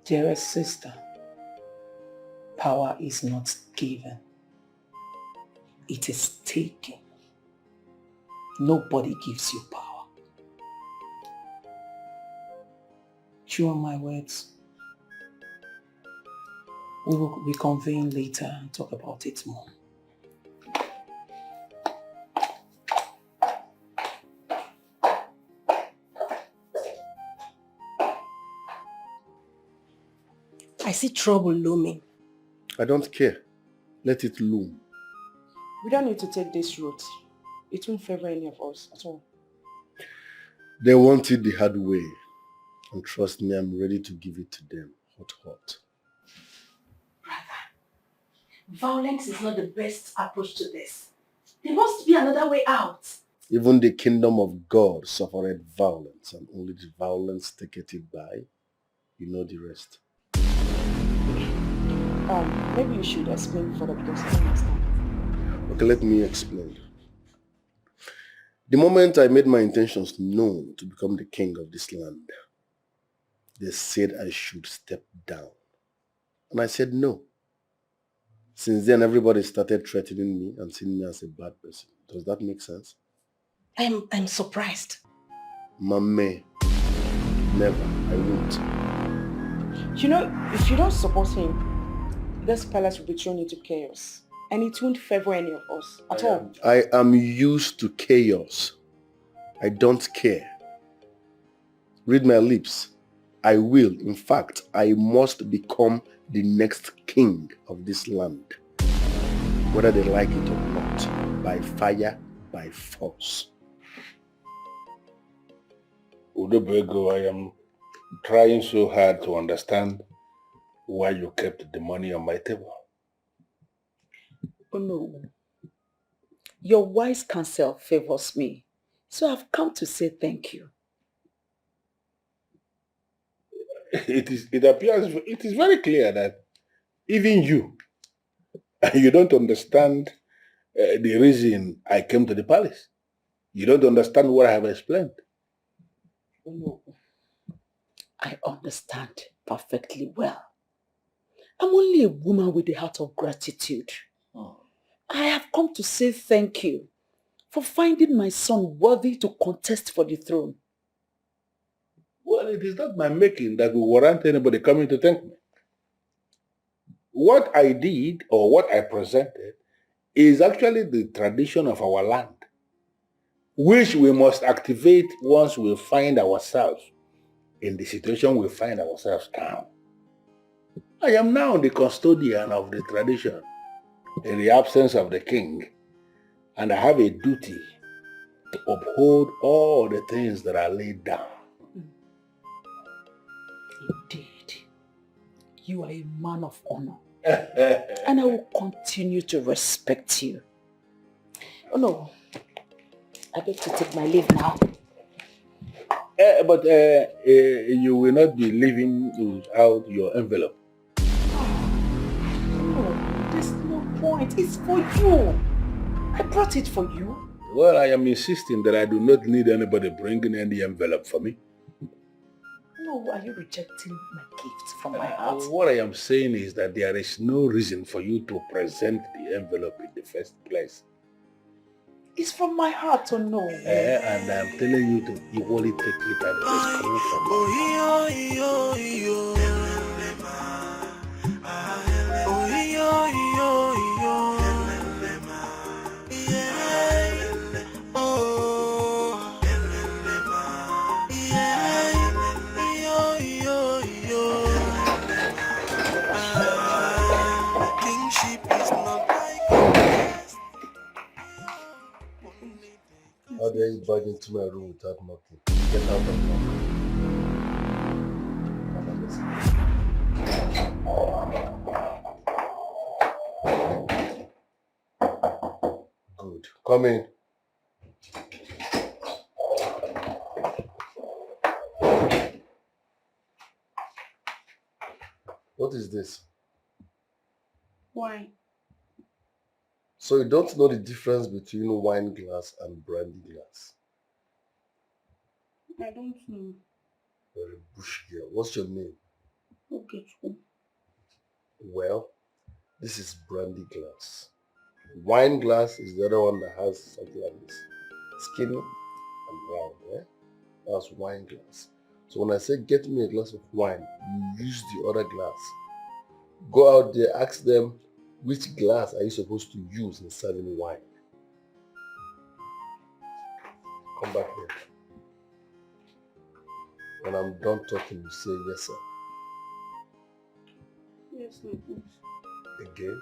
Dearest sister, power is not given. It is taken. Nobody gives you power. Chew on my words. We will reconvene later and talk about it more. I see trouble looming. I don't care. Let it loom. We don't need to take this route. It won't favor any of us at all. They want it the hard way. And trust me, I'm ready to give it to them. Hot, hot. Violence is not the best approach to this. There must be another way out. Even the kingdom of God suffered violence, and only the violence taketh it by. You know the rest. Maybe you should explain further because I don't understand. Okay, let me explain. The moment I made my intentions known to become the king of this land, they said I should step down. And I said no. Since then, everybody started threatening me and seeing me as a bad person. Does that make sense? I'm surprised. Mame, never. I won't. You know, if you don't support him, this palace will be thrown into chaos. And it won't favor any of us at all. I am used to chaos. I don't care. Read my lips. I will. In fact, I must become the next king of this land. Whether they like it or not. By fire, by force. Udobego, I am trying so hard to understand why you kept the money on my table. Oh no. Your wise counsel favors me. So I've come to say thank you. It appears, it is very clear that even you don't understand the reason I came to the palace. You don't understand what I have explained. Oh no. I understand perfectly well. I'm only a woman with a heart of gratitude. I have come to say thank you for finding my son worthy to contest for the throne. Well, it is not my making that will warrant anybody coming to thank me. What I did or what I presented is actually the tradition of our land, which we must activate once we find ourselves in the situation we find ourselves now. I am now the custodian of the tradition in the absence of the king, and I have a duty to uphold all the things that are laid down. Indeed, you are a man of honor, and I will continue to respect you. Oh no, I beg to take my leave now. But you will not be leaving without your envelope. No, there's no point. It's for you. I brought it for you. Well, I am insisting that I do not need anybody bringing any envelope for me. No, are you rejecting my gift from my heart? What I am saying is that there is no reason for you to present the envelope in the first place. It's from my heart, or no? And I'm telling you to equally take it as it's coming from my heart. How dare you barge into my room without knocking? Get out of my Good. Come in. What is this? Why? So you don't know the difference between wine glass and brandy glass? I don't know. You're a bush girl. What's your name? Okay, cool. Well, this is brandy glass. Wine glass is the other one that has something like this. Skinny and round, yeah? That's wine glass. So when I say get me a glass of wine, you use the other glass. Go out there, ask them, which glass are you supposed to use in serving wine? Come back here. When I'm done talking, you say yes, sir. Yes, my prince. Again?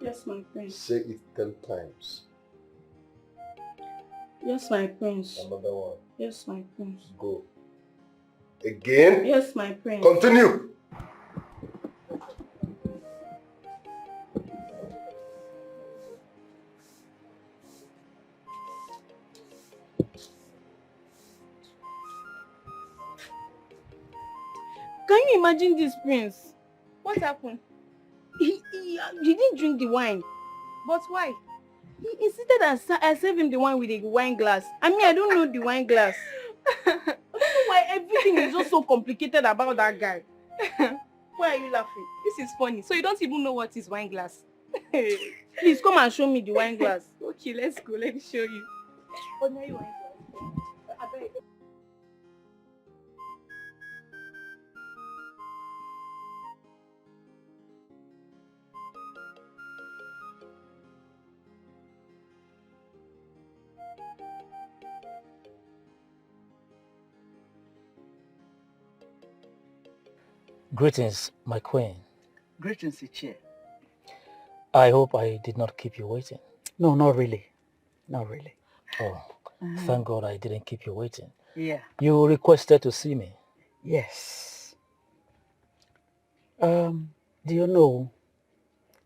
Yes, my prince. Say it 10 times. Yes, my prince. Another one. Yes, my prince. Go. Again? Yes, my prince. Continue. Can you imagine this, prince? What happened? He didn't drink the wine. But why? He insisted I serve him the wine with a wine glass. I mean, I don't know the wine glass. I don't know why everything is just so complicated about that guy. Why are you laughing? This is funny. So you don't even know what is wine glass? Please come and show me the wine glass. Okay, let's go. Let me show you. Ordinary wine glass. I beg. Greetings, my queen. Greetings, Ichie. I hope I did not keep you waiting. No, not really. Not really. Oh, thank God I didn't keep you waiting. Yeah. You requested to see me. Yes. Do you know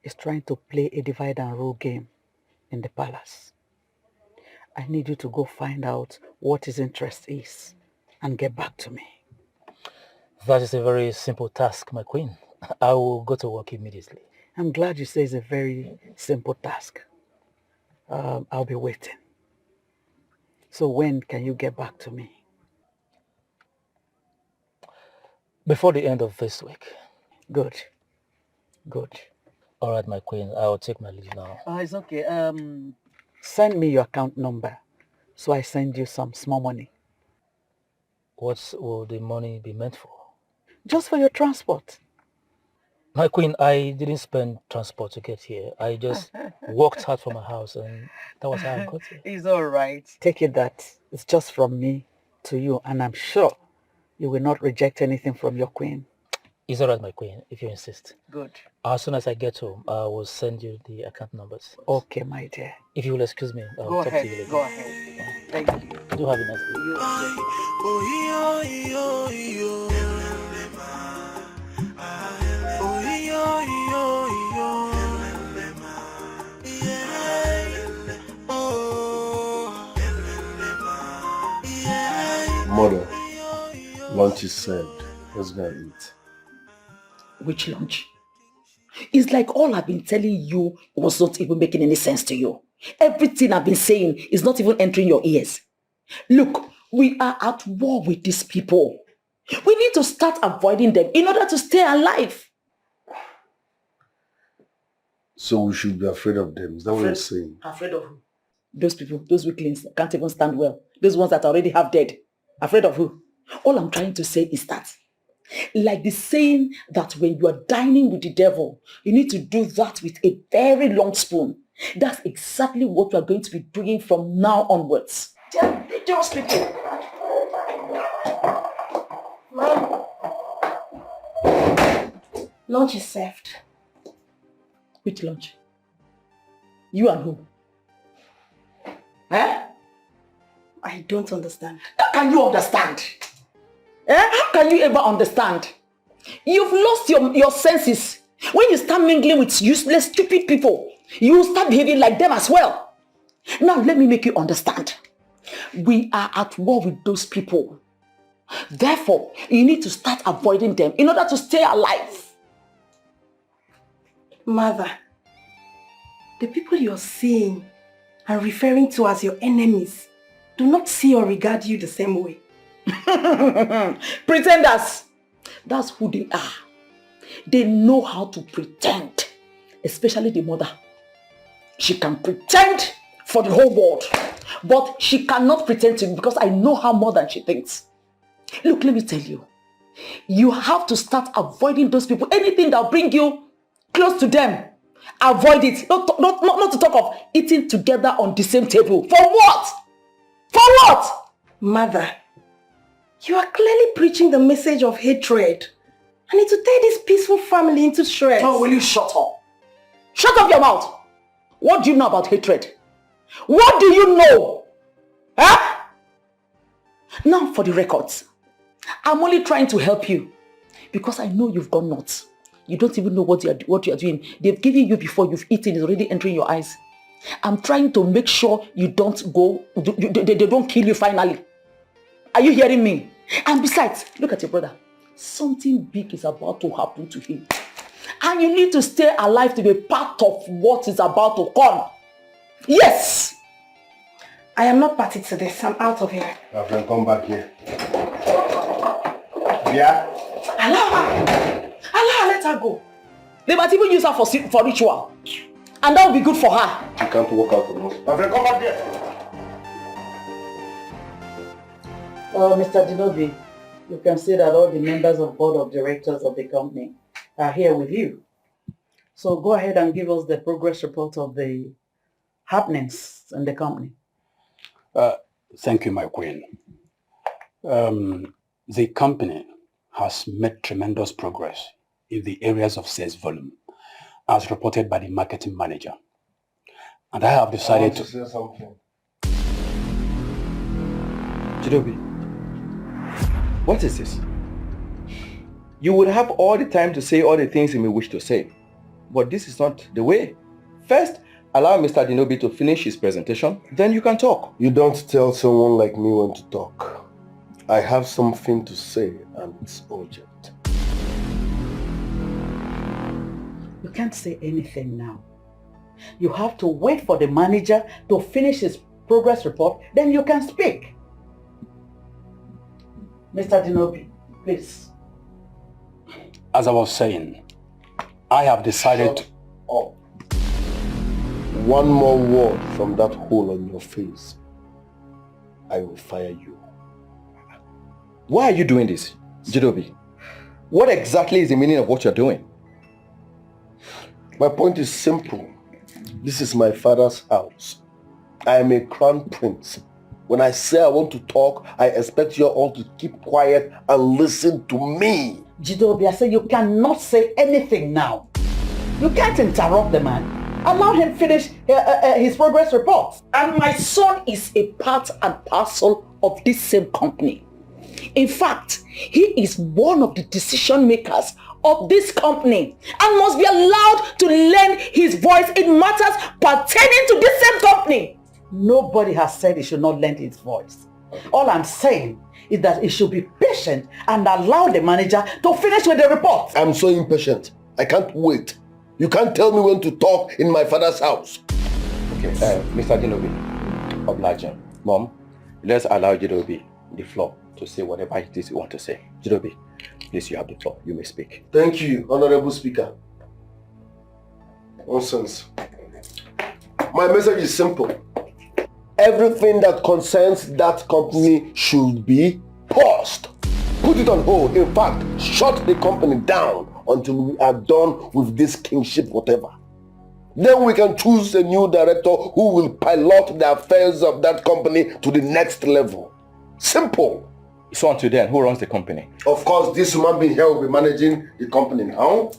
he's trying to play a divide and rule game in the palace? I need you to go find out what his interest is and get back to me. That is a very simple task, my queen. I will go to work immediately. I'm glad you say it's a very simple task. I'll be waiting. So when can you get back to me? Before the end of this week. Good. Good. All right, my queen. I'll take my leave now. It's okay. Send me your account number so I send you some small money. What will the money be meant for? Just for your transport. My queen, I didn't spend transport to get here. I just walked out from my house and that was how I got here. It's all right. Take it that it's just from me to you, and I'm sure you will not reject anything from your queen. It's all right, my queen, if you insist. Good. As soon as I get home, I will send you the account numbers. Okay, my dear. If you will excuse me, I'll Go talk ahead. to you later. Go ahead. Thank you. Do have a nice day. Mother, lunch is served. Let's go and eat. Which lunch? It's like all I've been telling you was not even making any sense to you. Everything I've been saying is not even entering your ears. Look, we are at war with these people. We need to start avoiding them in order to stay alive. So we should be afraid of them. Is that what you're saying? Afraid of who? Those people, those weaklings that can't even stand well. Those ones that already have dead. Afraid of who? All I'm trying to say is that, like the saying that when you are dining with the devil, you need to do that with a very long spoon. That's exactly what we are going to be doing from now onwards. They're dangerous people. Mom. Lunch is served. Which lunch? You and who? Eh? I don't understand. How can you understand? How can you ever understand? You've lost your senses. When you start mingling with useless, stupid people, you will start behaving like them as well. Now let me make you understand. We are at war with those people. Therefore, you need to start avoiding them in order to stay alive. Mother, the people you're seeing and referring to as your enemies do not see or regard you the same way. Pretenders. That's who they are. They know how to pretend. Especially the mother. She can pretend for the whole world. But she cannot pretend to me because I know her more than she thinks. Look, let me tell you. You have to start avoiding those people. Anything that will bring you close to them. Avoid it. Not to talk of eating together on the same table. For what? For what? Mother, you are clearly preaching the message of hatred. I need to tear this peaceful family into shreds. Oh, will you shut up? Shut up your mouth! What do you know about hatred? What do you know? Huh? Now for the records. I'm only trying to help you because I know you've gone nuts. You don't even know what you are doing. They've given you before you've eaten. It's already entering your eyes. I'm trying to make sure you don't go, they don't kill you finally. Are you hearing me? And besides, look at your brother. Something big is about to happen to him. And you need to stay alive to be part of what is about to come. Yes! I am not party to this. I'm out of here. My friend, come back here. Yeah? Allow her, let her go. They might even use her for ritual. And that will be good for her. You can't walk out of us. My friend, come back here. Mr. Dinobi, you can see that all the members of board of directors of the company are here with you. So go ahead and give us the progress report of the happenings in the company. Thank you, my queen. The company has made tremendous progress in the areas of sales volume, as reported by the marketing manager. And I have decided to say something. Jidobi, what is this? You would have all the time to say all the things you may wish to say, but this is not the way. First, allow Mr. Dinobi to finish his presentation, then you can talk. You don't tell someone like me when to talk. I have something to say and it's urgent. You can't say anything now. You have to wait for the manager to finish his progress report, then you can speak. Mr. Dinobi, please. As I was saying, I have decided Shut up. One more word from that hole on your face, I will fire you. Why are you doing this, Jidobi? What exactly is the meaning of what you're doing? My point is simple. This is my father's house. I am a crown prince. When I say I want to talk, I expect you all to keep quiet and listen to me. Jidobi, I say you cannot say anything now. You can't interrupt the man. Allow him finish his progress report. And my son is a part and parcel of this same company. In fact, he is one of the decision makers of this company and must be allowed to lend his voice in matters pertaining to this same company. Nobody has said he should not lend his voice. All I'm saying is that he should be patient and allow the manager to finish with the report. I'm so impatient. I can't wait. You can't tell me when to talk in my father's house. Okay, Mr. Dinobi, obliging. Mom, let's allow Jidobi the floor to say whatever it is you want to say. Jidobi, please, you have the floor. You may speak. Thank you, Honorable Speaker. Nonsense. My message is simple. Everything that concerns that company should be paused. Put it on hold. In fact, shut the company down until we are done with this kingship whatever. Then we can choose a new director who will pilot the affairs of that company to the next level. Simple. So until then, who runs the company? Of course, this human being here will be managing the company now.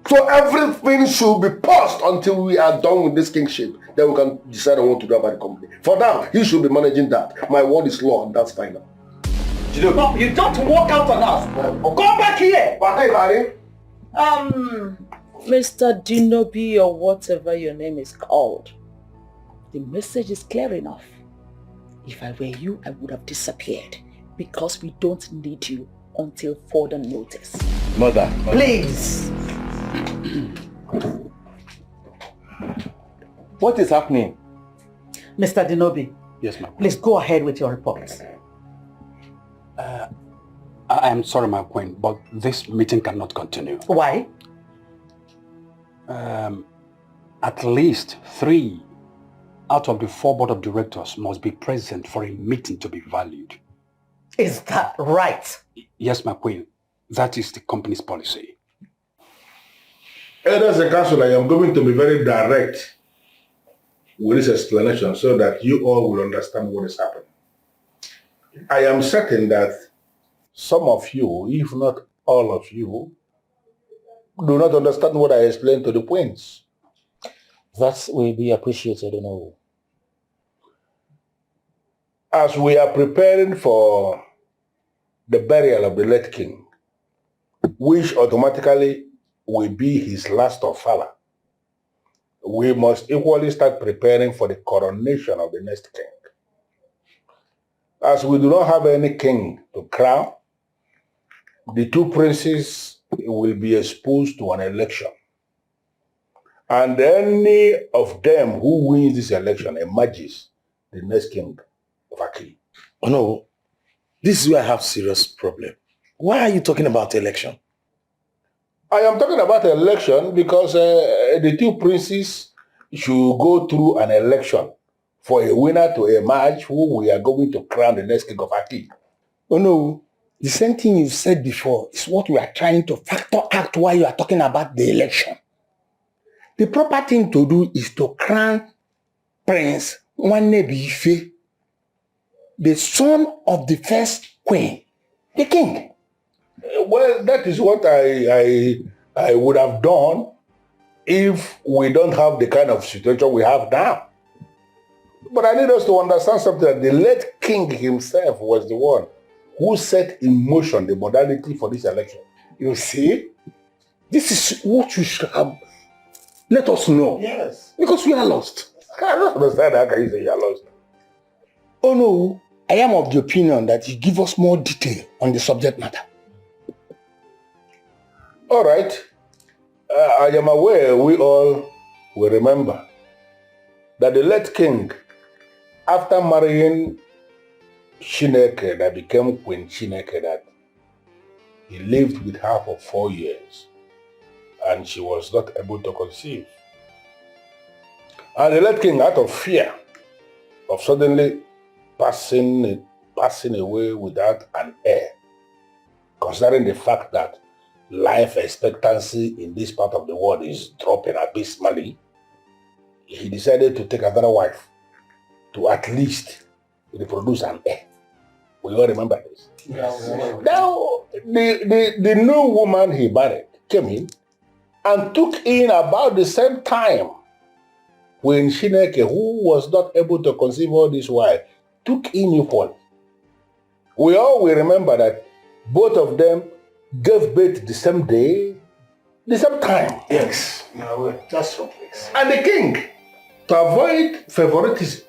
So everything should be paused until we are done with this kingship. Then we can decide on what to do about the company. For now, he should be managing that. My word is law and that's final. No, you don't walk out on us. Come back here. Mr. Dinobi or whatever your name is called. The message is clear enough. If I were you, I would have disappeared because we don't need you until further notice. Mother. Please. What is happening? Mr. Dinobi. Yes, ma'am. Please go ahead with your reports. I am sorry, my queen, but this meeting cannot continue. Why? At least 3 out of the 4 board of directors must be present for a meeting to be valued. Is that right? Yes, my queen. That is the company's policy. Elders and council, I am going to be very direct with this explanation so that you all will understand what is happening. I am certain that some of you, if not all of you do not understand what I explained to the queens. That will be appreciated, Onowu. As we are preparing for the burial of the late king, which automatically will be his last of father, we must equally start preparing for the coronation of the next king. As we do not have any king to crown, the two princes will be exposed to an election. And any of them who wins this election emerges the next king of Aki. Oh no, this is where I have serious problem. Why are you talking about election? I am talking about election because the two princes should go through an election for a winner to emerge who we are going to crown the next king of Aki. Oh no, the same thing you said before is what we are trying to factor out while you are talking about the election. The proper thing to do is to crown Prince Nwannebiife, the son of the first queen, the king. Well, that is what I would have done if we don't have the kind of situation we have now. But I need us to understand something, that the late king himself was the one who set in motion the modality for this election. You see, this is what you should have let us know. Yes. Because we are lost. I don't understand how can you say you are lost. Oh no, I am of the opinion that you give us more detail on the subject matter. All right. I am aware we all will remember that the late king, after marrying Chineke that became Queen Chineke, that he lived with her for 4 years and she was not able to conceive. And the late king, out of fear of suddenly passing away without an heir, considering the fact that life expectancy in this part of the world is dropping abysmally, he decided to take another wife to at least reproduce an heir. We all remember this. Yes. Now, the new woman he married came in and took in about the same time when Chineke, who was not able to conceive all this while, took in equally. We all will remember that both of them gave birth the same day, the same time. Yes. No, that's so please. And the king, to avoid favoritism,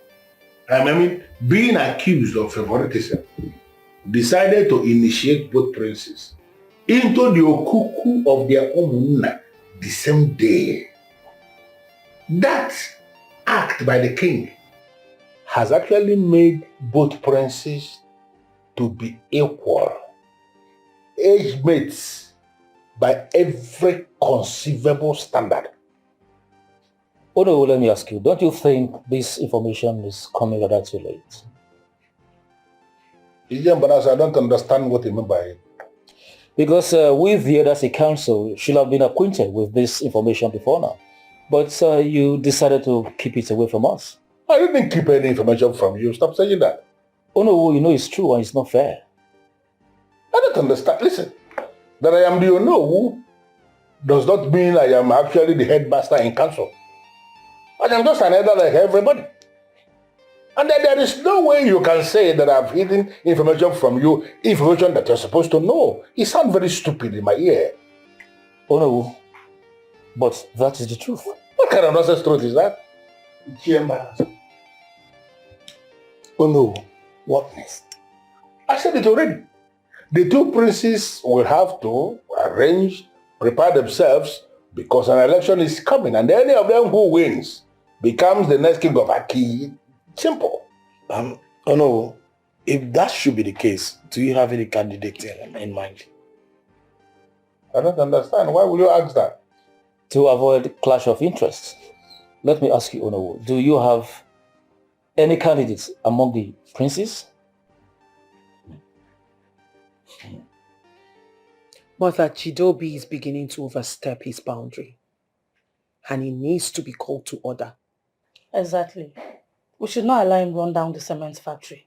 I mean, being accused of favoritism, decided to initiate both princes into the okuku of their own the same day. That act by the king has actually made both princes to be equal, age mates by every conceivable standard. Oh no, let me ask you, don't you think this information is coming rather too late? But I don't understand what you mean by it. Because we, the Edasi Council, should have been acquainted with this information before now. But you decided to keep it away from us. I didn't keep any information from you. Stop saying that. Oh no, you know it's true and it's not fair. I don't understand. Listen, that I am the Onowu does not mean I am actually the headmaster in council. I am just an elder like everybody. And there is no way you can say that I've hidden information from you, information that you're supposed to know. It sounds very stupid in my ear. Oh no, but that is the truth. What kind of nonsense truth is that? Oh no, what next? I said it already. The two princes will have to prepare themselves because an election is coming and any of them who wins becomes the next king of Aki. Simple. Oh no, if that should be the case, do you have any candidate in mind? I don't understand. Why will you ask that? To avoid clash of interests. Let me ask you, Onowu, do you have any candidates among the princes? Mother, Chidobi is beginning to overstep his boundary. And he needs to be called to order. Exactly. We should not allow him run down the cement factory.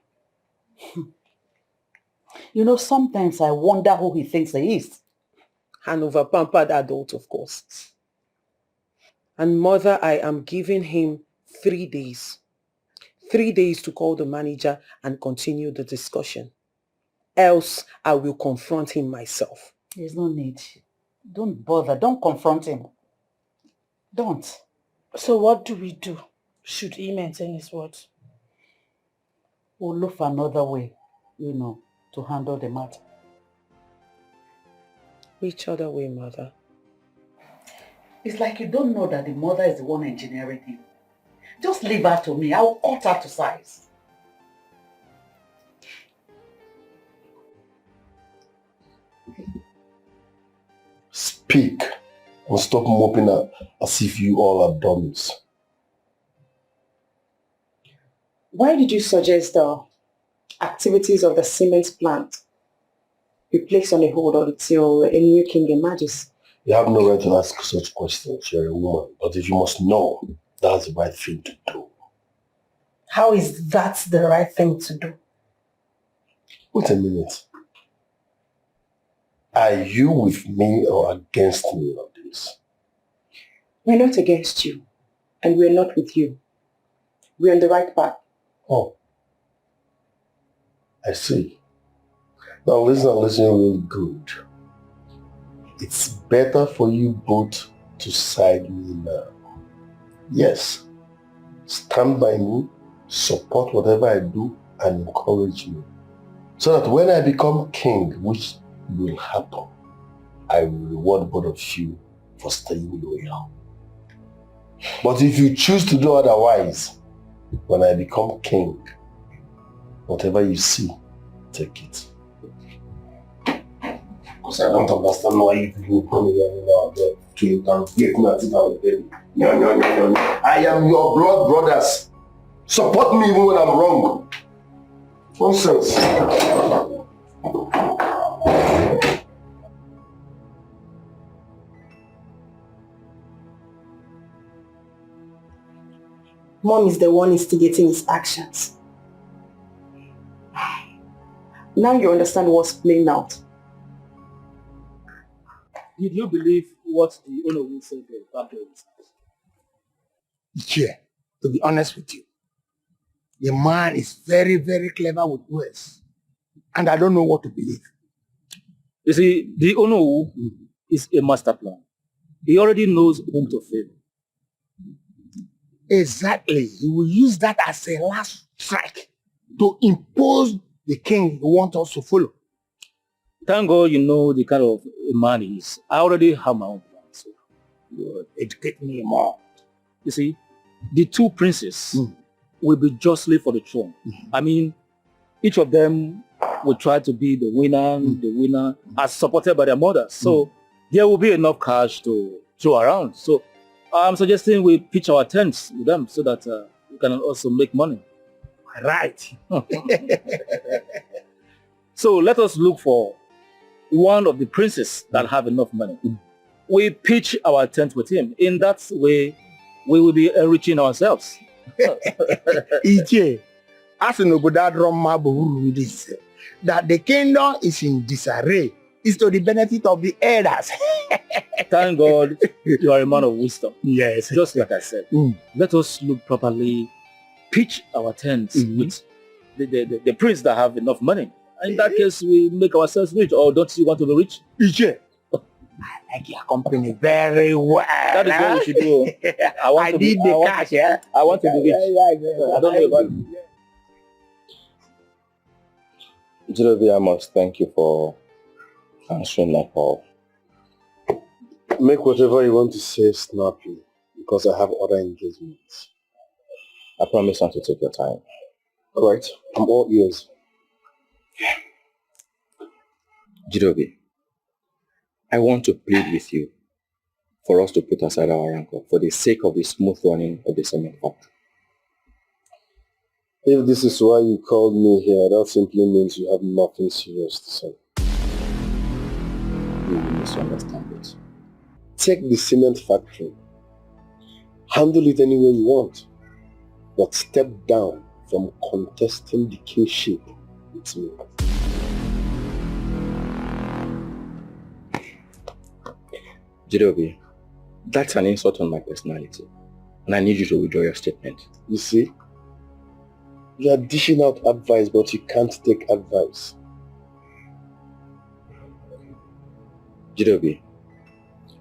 You know, sometimes I wonder who he thinks he is. An over-pampered adult, of course. And mother, I am giving him 3 days. 3 days to call the manager and continue the discussion. Else, I will confront him myself. There's no need. Don't bother. Don't confront him. Don't. So what do we do? Should he maintain his words? We'll look for another way, to handle the matter. Which other way, mother? It's like you don't know that the mother is the one engineering him. Just leave her to me. I'll cut her to size. Speak and stop moping as if you all are dummies. Why did you suggest the activities of the cement plant be placed on a hold until a new king emerges? You have no right to ask such questions. You're a woman. But if you must know, that's the right thing to do. How is that the right thing to do? Wait a minute. Are you with me or against me on this? We're not against you, and we're not with you. We're on the right path. Oh, I see. Now listen really good. It's better for you both to side me now. Yes, stand by me, support whatever I do, and encourage me. So that when I become king, which will happen, I will reward both of you for staying loyal. But if you choose to do otherwise, when I become king, whatever you see, take it. Because I don't understand why you people come here now to interrogate me as if I was baby. No. I am your blood brothers. Support me even when I'm wrong. Nonsense. Mom is the one instigating his actions. Now you understand what's playing out. Did you believe what the owner will say back there? Yeah, to be honest with you, the man is very, very clever with words. And I don't know what to believe. You see, the owner is a master plan. He already knows whom to favor. Exactly. He will use that as a last strike to impose the king he wants us to follow. Thank God you know the kind of a man he is. I already have my own plan. So you educate me more. You see, the two princes will be justly for the throne. I mean, each of them will try to be the winner as supported by their mothers. So there will be enough cash to throw around. So I'm suggesting we pitch our tents with them so that we can also make money. Right. So let us look for one of the princes that have enough money. We pitch our tent with him. In that way, we will be enriching ourselves. Ije, as an with this, that the kingdom is in disarray is to the benefit of the elders. Thank God you are a man of wisdom. Yes. Just like I said, let us look properly, pitch our tents with the prince that have enough money. In that case, we make ourselves rich. Or don't you want to be rich? Ije, I like your company very well. That is what we should do. I need the cash, yeah? I want to be rich. I don't know about it. Zubby, I must thank you for answering my call. Make whatever you want to say snappy, because I have other engagements. I promise not to take your time. All right, I'm all ears. Zubby, I want to plead with you for us to put aside our rancor for the sake of the smooth running of the cement factory. If this is why you called me here, that simply means you have nothing serious to say. You will misunderstand it. Take the cement factory. Handle it any way you want. But step down from contesting the kingship with me. Jidobi, that's an insult on my personality. And I need you to withdraw your statement. You see? You are dishing out advice, but you can't take advice. Jidobi,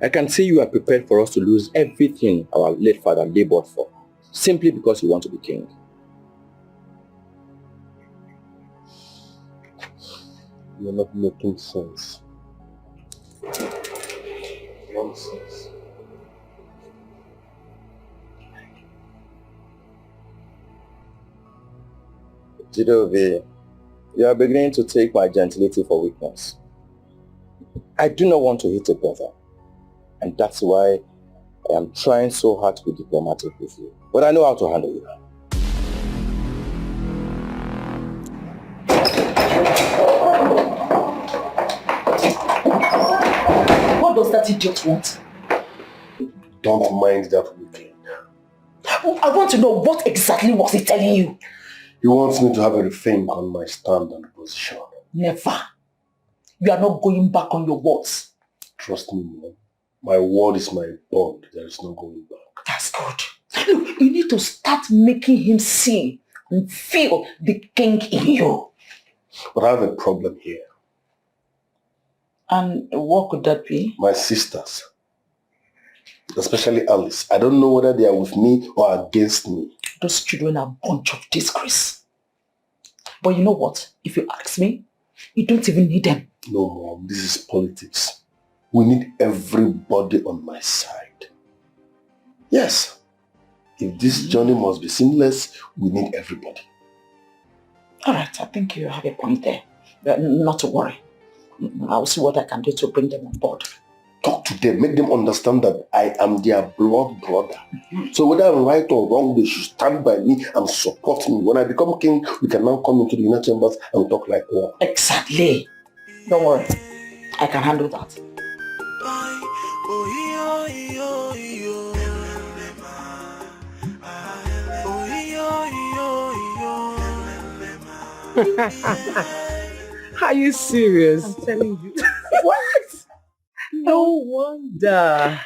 I can see you are prepared for us to lose everything our late father labored for, simply because you want to be king. You're not making sense. Nonsense. Jidobi, you are beginning to take my gentility for weakness. I do not want to hit a brother, and that's why I am trying so hard to be diplomatic with you. But I know how to handle you. What does that idiot want? Don't mind that weakling. I want to know, what exactly was he telling you? He wants me to have a rethink on my stand and position. Never. You are not going back on your words. Trust me, Mom. My word is my bond. There is no going back. That's good. Look, you need to start making him see and feel the king in you. But I have a problem here. And what could that be? My sisters. Especially Alice. I don't know whether they are with me or against me. Those children are a bunch of disgrace. But you know what? If you ask me, you don't even need them. No, Mom. This is politics. We need everybody on my side. Yes. If this journey must be seamless, we need everybody. Alright, I think you have a point there. Not to worry. I'll see what I can do to bring them on board. Talk to them. Make them understand that I am their blood brother. So whether I'm right or wrong, they should stand by me and support me. When I become king, we can now come into the inner chambers and talk like one. Exactly. Don't worry. I can handle that. Are you serious? I'm telling you. What? No wonder.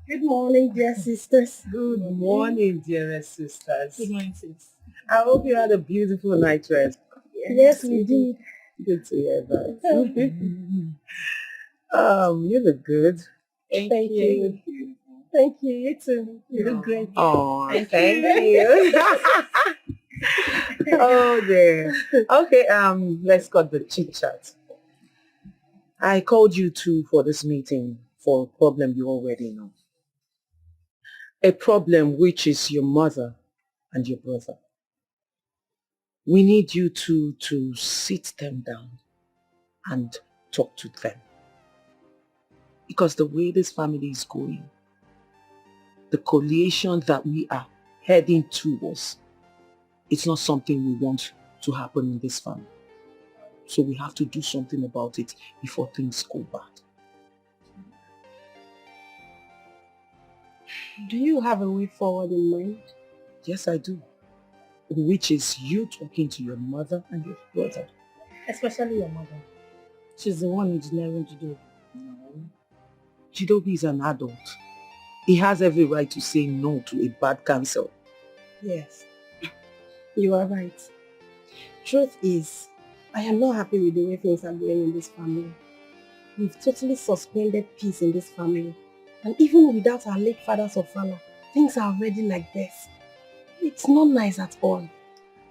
Good morning, dear sisters. Good morning, dearest sisters. Good morning, sis. I hope you had a beautiful night rest. Yes, we did. Good to hear that. You look good. Thank you. Thank you. You too. You look great. Oh, Thank you. Oh dear. Okay, let's cut the chit chat. I called you two for this meeting for a problem you already know. A problem which is your mother and your brother. We need you two to sit them down and talk to them. Because the way this family is going, the coalition that we are heading towards, it's not something we want to happen in this family. So we have to do something about it before things go bad. Do you have a way forward in mind? Yes, I do. Which is you talking to your mother and your brother. Especially your mother. She's the one engineering Jidobi. No. Jidobi is an adult. He has every right to say no to a bad counsel. Yes, you are right. Truth is, I am not happy with the way things are going in this family. We've totally suspended peace in this family. And even without our late father's ofala, things are already like this. It's not nice at all.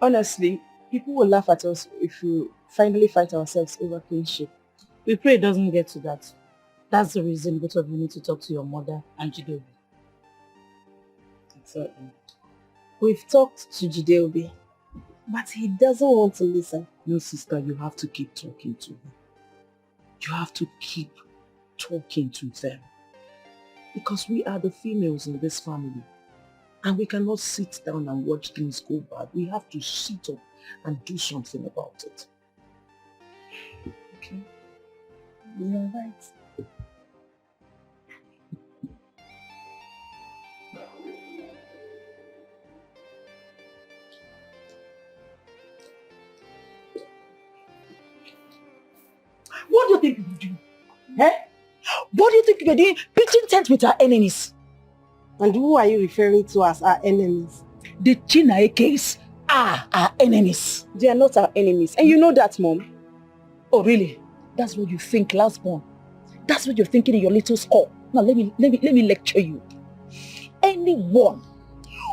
Honestly, people will laugh at us if we finally fight ourselves over kinship. We pray it doesn't get to that. That's the reason both of you need to talk to your mother and Jidobi. Exactly. We've talked to Jidobi, but he doesn't want to listen. No, sister, you have to keep talking to him. You have to keep talking to them. Because we are the females in this family. And we cannot sit down and watch things go bad. We have to sit up and do something about it. Okay. You are right. What do you think you will do? Eh? What do you think you're doing? Pitching tent with our enemies. And who are you referring to as our enemies? The Chinaekes are our enemies. They are not our enemies. And you know that, Mom. Oh, really? That's what you think, last born. That's what you're thinking in your little skull. Now, let me lecture you. Anyone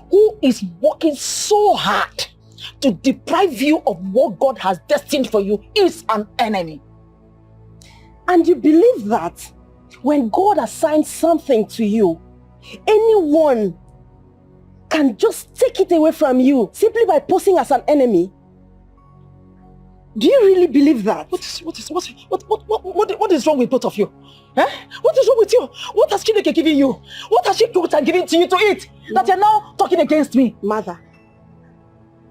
who is working so hard to deprive you of what God has destined for you is an enemy. And you believe that when God assigns something to you, anyone can just take it away from you simply by posing as an enemy? Do you really believe that? What is wrong with both of you? Eh? What is wrong with you? What has Chineke given you? What has she cooked and given to you to eat? That you're now talking against me? Mother,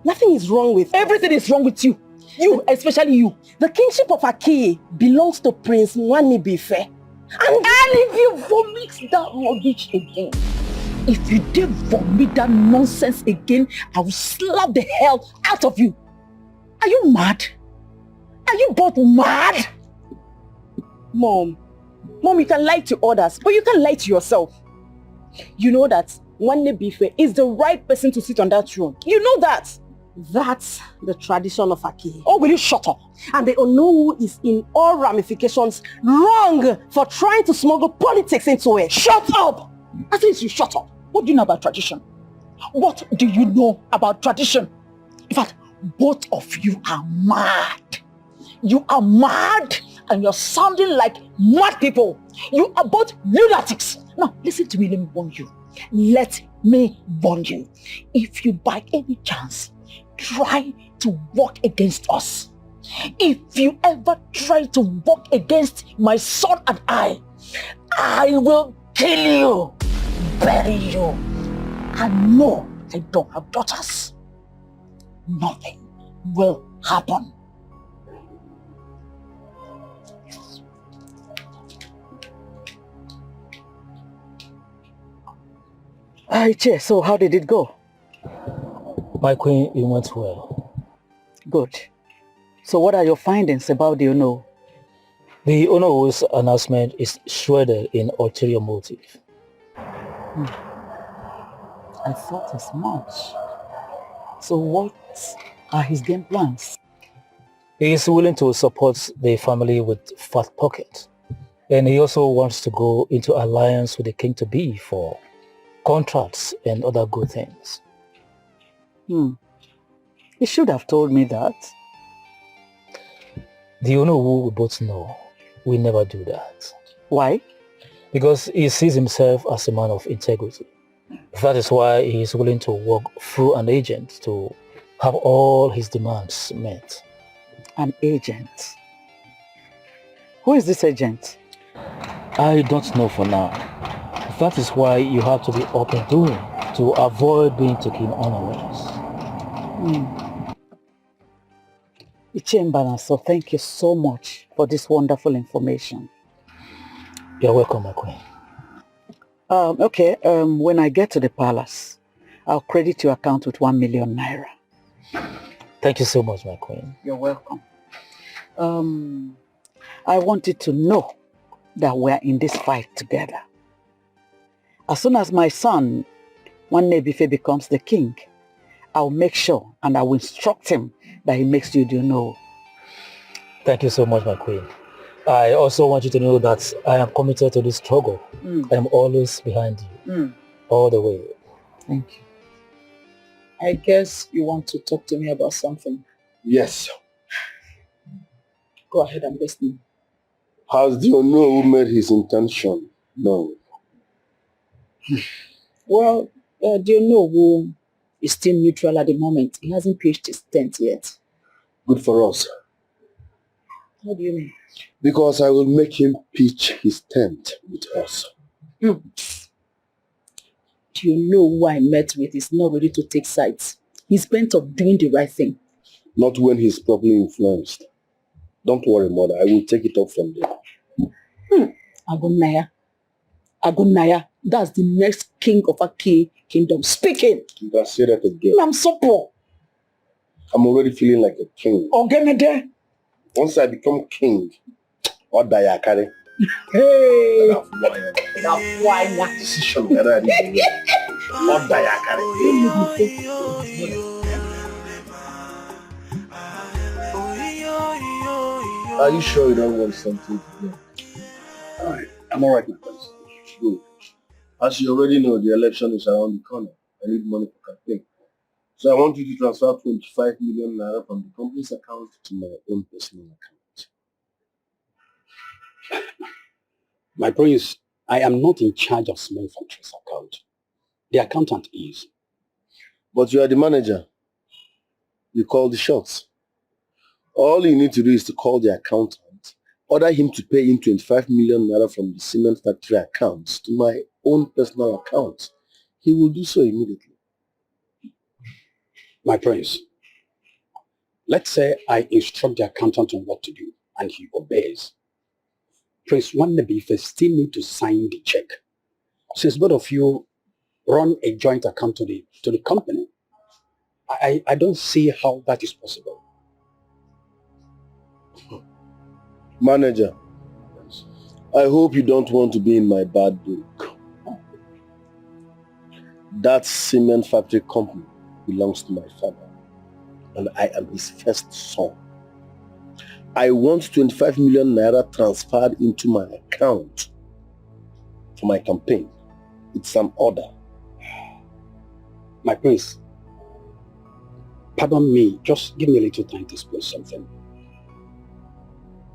nothing is wrong with everything is wrong with you. You, especially you. The kingship of Aki belongs to Prince Nwanibife. And if you vomit that rubbish again, if you dare vomit that nonsense again, I will slap the hell out of you. Are you mad? Are you both mad? Mom, you can lie to others, but you can't lie to yourself. You know that Nwanibife is the right person to sit on that throne. You know that. That's the tradition of Aki. Oh, will you shut up? And the Onowu is in all ramifications wrong for trying to smuggle politics into it. Shut up! At least you shut up. What do you know about tradition? What do you know about tradition? In fact, both of you are mad. You are mad and you're sounding like mad people. You are both lunatics. Now, listen to me, let me warn you. Let me warn you. If you by any chance try to work against us, if you ever try to work against my son and I will kill you, bury you. And no, I don't have daughters. Nothing will happen. Che, so how did it go? My queen, it went well. Good. So what are your findings about the Ono? The Ono's announcement is shrouded in ulterior motive. I thought as much. So what are his game plans? He is willing to support the family with fat pockets. And he also wants to go into alliance with the king-to-be for contracts and other good things. He should have told me that. The Ono we both know, we never do that. Why? Because he sees himself as a man of integrity. That is why he is willing to work through an agent to have all his demands met. An agent? Who is this agent? I don't know for now. That is why you have to be open to him, to avoid being taken unawares. Ichembana, so thank you so much for this wonderful information. You're welcome, my queen. Okay, when I get to the palace, I'll credit your account with 1 million naira. Thank you so much, my queen. You're welcome. I want you to know that we're in this fight together. As soon as my son, Nwanibife, becomes the king, I'll make sure and I will instruct him that he makes you do know. Thank you so much, my queen. I also want you to know that I am committed to this struggle. I am always behind you, all the way. Thank you. I guess you want to talk to me about something. Yes. Go ahead, I'm listening. Has the Ono who made his intention known? Well, the Ono who is still neutral at the moment. He hasn't pitched his tent yet. Good for us. How do you mean? Because I will make him pitch his tent with us. Do you know who I met with is not ready to take sides? He's bent on doing the right thing. Not when he's properly influenced. Don't worry, mother. I will take it up from there. Agunaya. That's the next king of a kingdom. Speaking. You can say that again. I'm so poor. I'm already feeling like a king. Ongenede. Once I become king, or Dayakare, Hey! Decision that I did. Are you sure you don't want something to drink? Alright, I'm alright, my friends. Good. As you already know, the election is around the corner. I need money for campaign. So I want you to transfer 25 million naira from the company's account to my own personal account. My prince, I am not in charge of cement factory's account. The accountant is. But you are the manager. You call the shots. All you need to do is to call the accountant, order him to pay in 25 million naira from the cement factory account to my own personal account. He will do so immediately. My prince, let's say I instruct the accountant on what to do and he obeys. Prince Nwannebife still need to sign the check. Since both of you run a joint account to the company, I don't see how that is possible. Manager, I hope you don't want to be in my bad book. That cement factory company belongs to my father, and I am his first son. I want 25 million naira transferred into my account for my campaign. It's an order. My prince, pardon me, just give me a little time to explain something.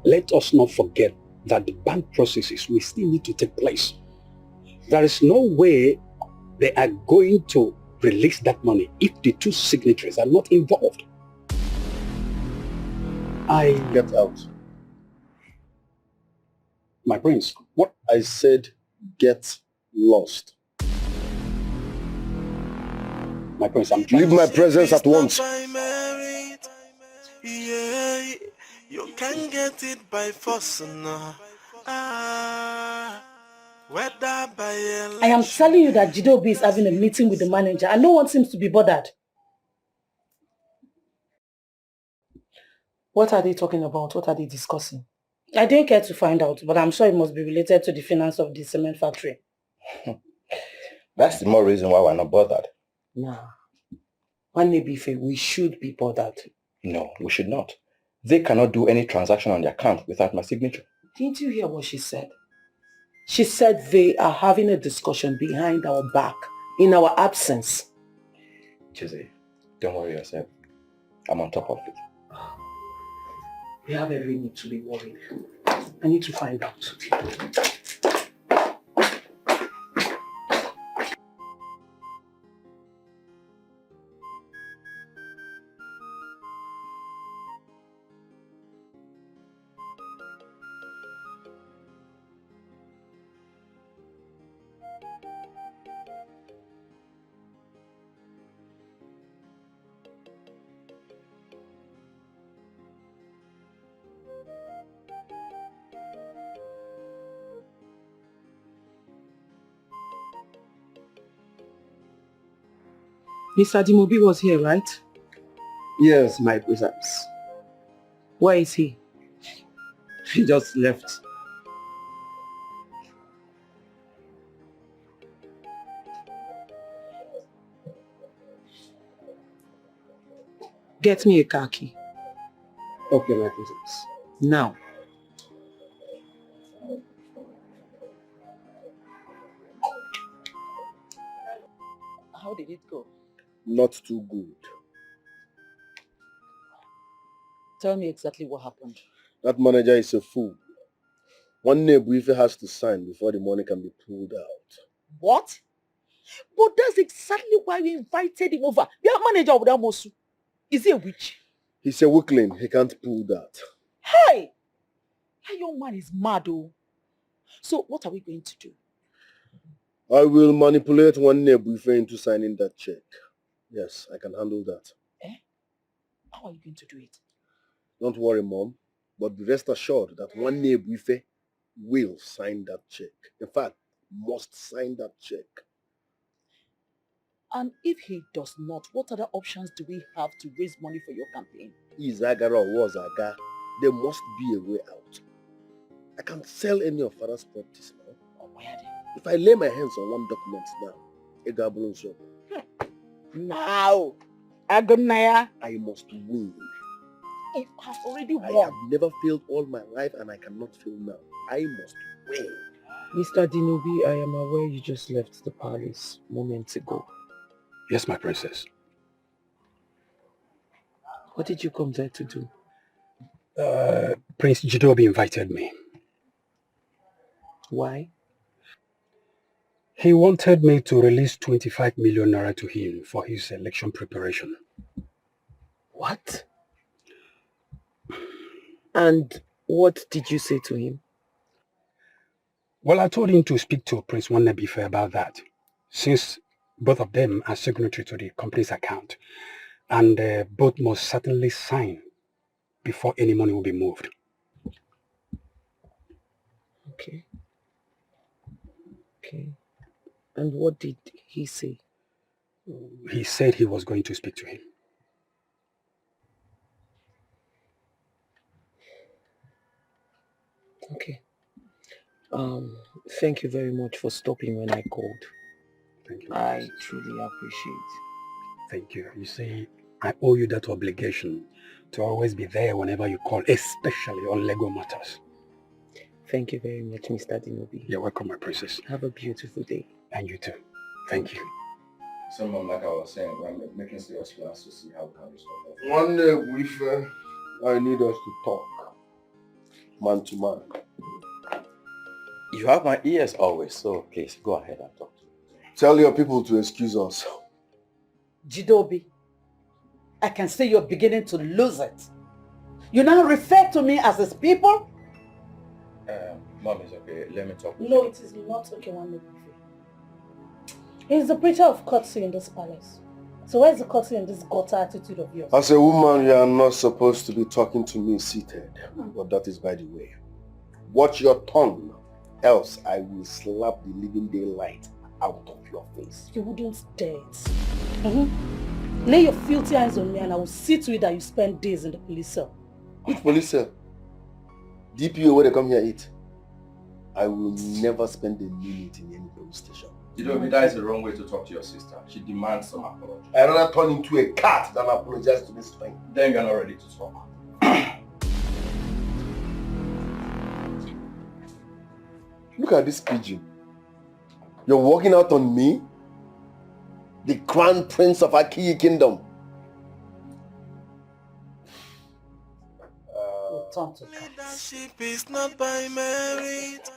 Let us not forget that the bank processes will still need to take place. There is no way they are going to release that money if the two signatories are not involved. I get out. My prince, what I said, get lost. My prince, I'm trying. Leave my presence at once. Yeah, you can get it by force now. Whether by I am telling you that Jidobi is having a meeting with the manager and no one seems to be bothered. What are they talking about? What are they discussing? I didn't care to find out, but I'm sure it must be related to the finance of the cement factory. That's the more reason why we're not bothered. Nah. Nwannebife, we should be bothered. No, we should not. They cannot do any transaction on their account without my signature. Didn't you hear what she said? She said they are having a discussion behind our back, in our absence. Chizzy, don't worry yourself. I'm on top of it. We have every need to be worried. I need to find out. Mr. Dimobi was here, right? Yes, my presence. Where is he? He just left. Get me a car key. Okay, my presence. Now. How did it go? Not too good. Tell me exactly what happened. That manager is a fool. Nwannebife has to sign before the money can be pulled out. What? But that's exactly why we invited him over. Your manager of Damosu. Is he a witch? He's a weakling. He can't pull that. Hey! That young man is mad, oh. So what are we going to do? I will manipulate Nwannebife into signing that check. Yes, I can handle that. How are you going to do it? Don't worry, Mom. But be rest assured that Nwannebife will sign that check. In fact, must sign that check. And if he does not, what other options do we have to raise money for your campaign? Izagara or Wazaga, there must be a way out. I can sell any of father's properties now. If I lay my hands on one document now, Now, Agonaya, I must win. if I've already I won. have never failed all my life and I cannot fail now. I must win. Mr. Dinobi, I am aware you just left the palace moments ago. Yes, my princess. What did you come there to do? Prince Jidobi invited me. Why? He wanted me to release 25 million naira to him for his election preparation. What? And what did you say to him? Well, I told him to speak to Prince Wannabife about that, since both of them are signatory to the company's account, and both must certainly sign before any money will be moved. Okay. Okay. And what did he say? He said he was going to speak to him. Okay. Thank you very much for stopping when I called. Thank you. I truly appreciate. Thank you. You see, I owe you that obligation to always be there whenever you call, especially on legal matters. Thank you very much, Mr. Dinobi. You're welcome, my princess. Have a beautiful day. And you too. Thank you. So, Mom, like I was saying, we're making serious plans to see how we can resolve that. One day, I need us to talk. Man to man. You have my ears always, so please go ahead and talk to me. Tell your people to excuse us. Jidobi, I can see you're beginning to lose it. You now refer to me as his people? Mom, it's okay. Let me talk. No, it is not okay, Wannabife. He's the preacher of courtesy in this palace. So where's the courtesy in this gutter attitude of yours? As a woman, you are not supposed to be talking to me seated. But that is by the way. Watch your tongue, else I will slap the living daylight out of your face. You wouldn't dare it. Lay your filthy eyes on me and I will see to it that you spend days in the police cell. Which police cell? DPO where they come here eat. I will never spend a minute in any police station. You know, that is the wrong way to talk to your sister. She demands some apology. I'd rather turn into a cat than apologize to this thing. Then you're not ready to talk. Look at this pigeon. You're walking out on me? The crown prince of Akiyi kingdom. Leadership is not by merit.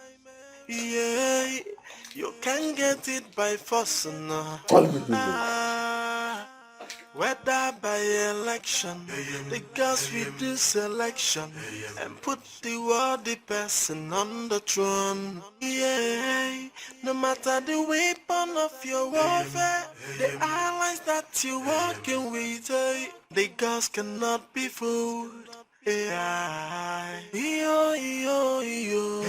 Yeah, you can get it by force. No. Whether by election, because we do selection and put the worthy person on the throne. Yeah, no matter the weapon of your warfare, the allies that you're working with, the gods cannot be fooled. Yeah, yo, yo, yo.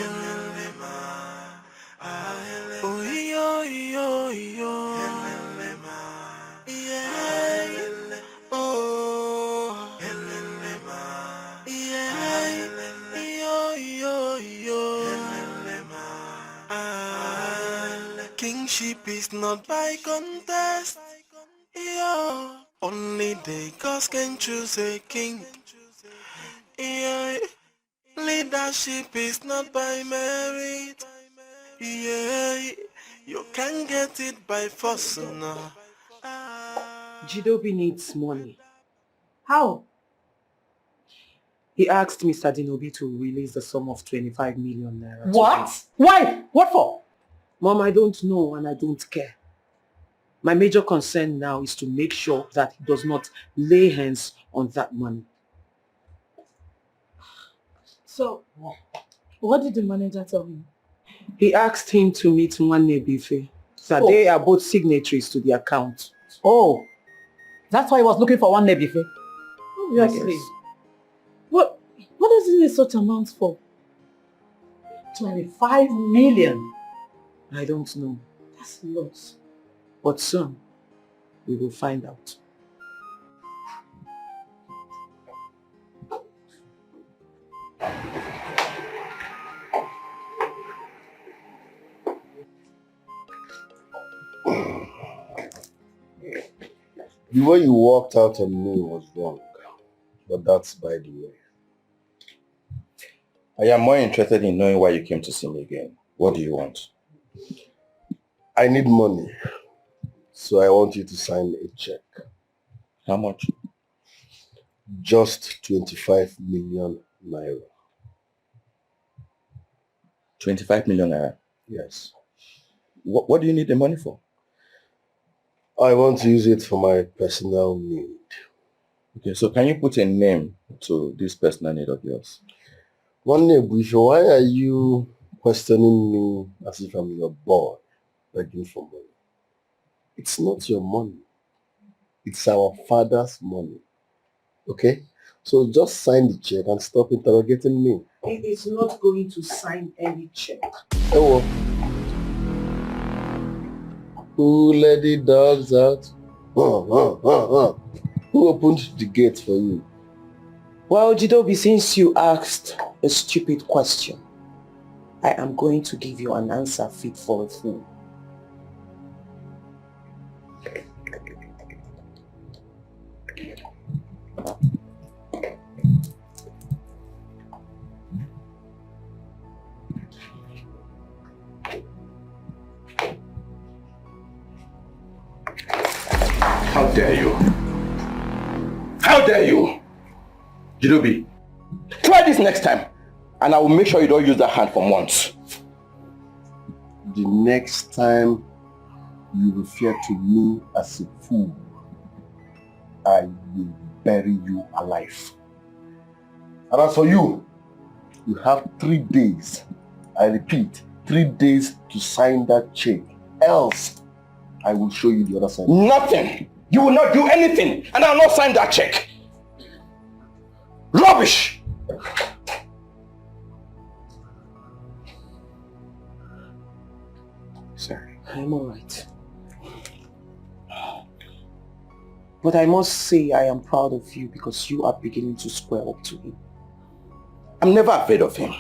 Oh, yo, yo, yo. Yeah. Oh. Yeah. Yo, yo, yo. Kingship is not by contest. Yo. Only the gods can choose a king. Yeah. Leadership is not by merit. Yeah. You can get it by force now. Jidobi needs money. How? He asked Mr. Dinobi to release the sum of 25 million naira. What? Why? What for? Mom, I don't know and I don't care. My major concern now is to make sure that he does not lay hands on that money. So, what did the manager tell him? He asked him to meet Wannabife. That they are both signatories to the account. Oh, that's why he was looking for Wannabife. Obviously. Yes. What does he need such amounts for? 25 million. I don't know. That's lots. But soon, we will find out. The way you walked out on me was wrong, but that's by the way. I am more interested in knowing why you came to see me again. What do you want? I need money, so I want you to sign a check. How much? Just 25 million naira. 25 million naira? Yes. What do you need the money for? I want to use it for my personal need. Okay, so can you put a name to this personal need of yours? One name, why are you questioning me as if I'm your boy begging for money? It's not your money. It's our father's money. Okay? So just sign the check and stop interrogating me. He is not going to sign any check. Oh. Who let the dogs out? Who opened the gate for you? Well, Jidobi, since you asked a stupid question, I am going to give you an answer fit for a fool. How dare you? How dare you? Jidobi, try this next time and I will make sure you don't use that hand for months. The next time you refer to me as a fool, I will bury you alive. And as for you, you have 3 days. I repeat, 3 days to sign that check. Else, I will show you the other side. Nothing! You will not do anything and I will not sign that check. Rubbish! Sorry. I'm alright. But I must say I am proud of you because you are beginning to square up to him. I'm never afraid of him.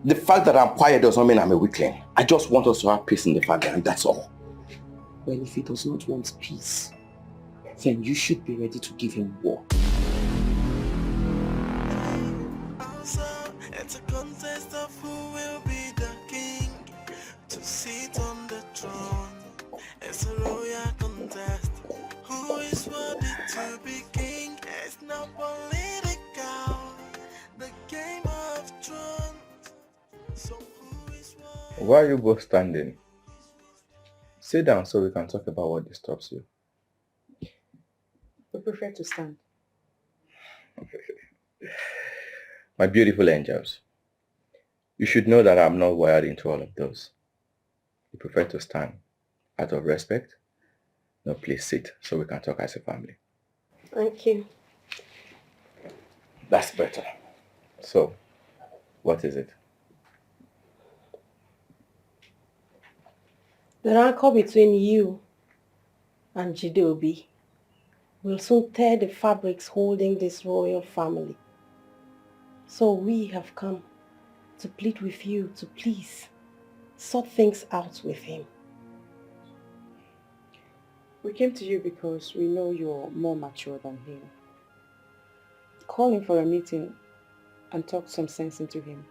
The fact that I'm quiet does not mean I'm a weakling. I just want us to have peace in the family and that's all. Well, if he does not want peace, then you should be ready to give him war. It's a contest of who will be the king to sit on the throne. It's a royal contest. Who is worthy to be king? It's not political. The game of thrones. So who is worthy? Why are you both standing? Sit down so we can talk about what disturbs you. We prefer to stand. My beautiful angels, you should know that I'm not wired into all of those. You prefer to stand out of respect? No, please sit so we can talk as a family. Thank you. That's better. So, what is it? The rancor between you and Jidobi will soon tear the fabrics holding this royal family. So we have come to plead with you to please sort things out with him. We came to you because we know you're more mature than him. Call him for a meeting and talk some sense into him.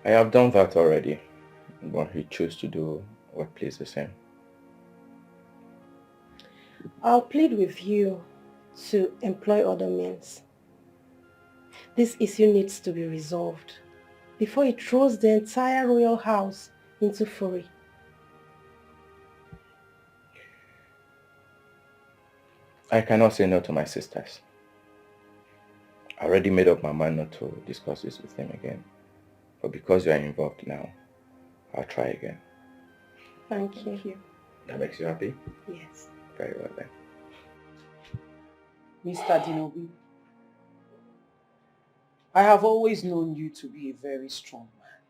I have done that already, but he chose to do what pleases him. I'll plead with you to employ other means. This issue needs to be resolved before it throws the entire royal house into fury. I cannot say no to my sisters. I already made up my mind not to discuss this with him again. But because you are involved now, I'll try again. Thank you. That makes you happy? Yes. Very well then. Mr. Dinobi, I have always known you to be a very strong man.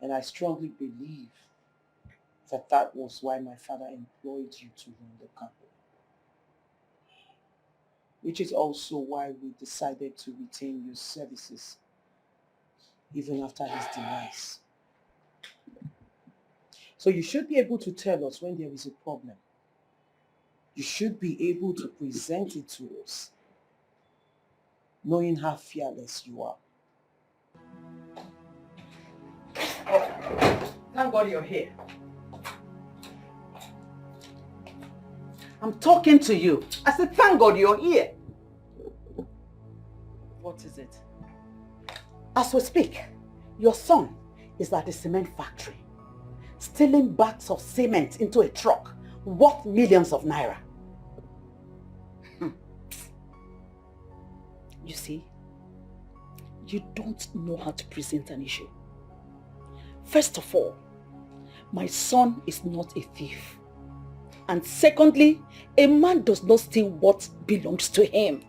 And I strongly believe that was why my father employed you to run the company. Which is also why we decided to retain your services even after his demise. So you should be able to tell us when there is a problem. You should be able to present it to us, knowing how fearless you are. Oh, thank God you're here. I'm talking to you. I said, thank God you're here. What is it? As we speak, your son is at the cement factory, stealing bags of cement into a truck worth millions of naira. You see, you don't know how to present an issue. First of all, my son is not a thief. And secondly, a man does not steal what belongs to him.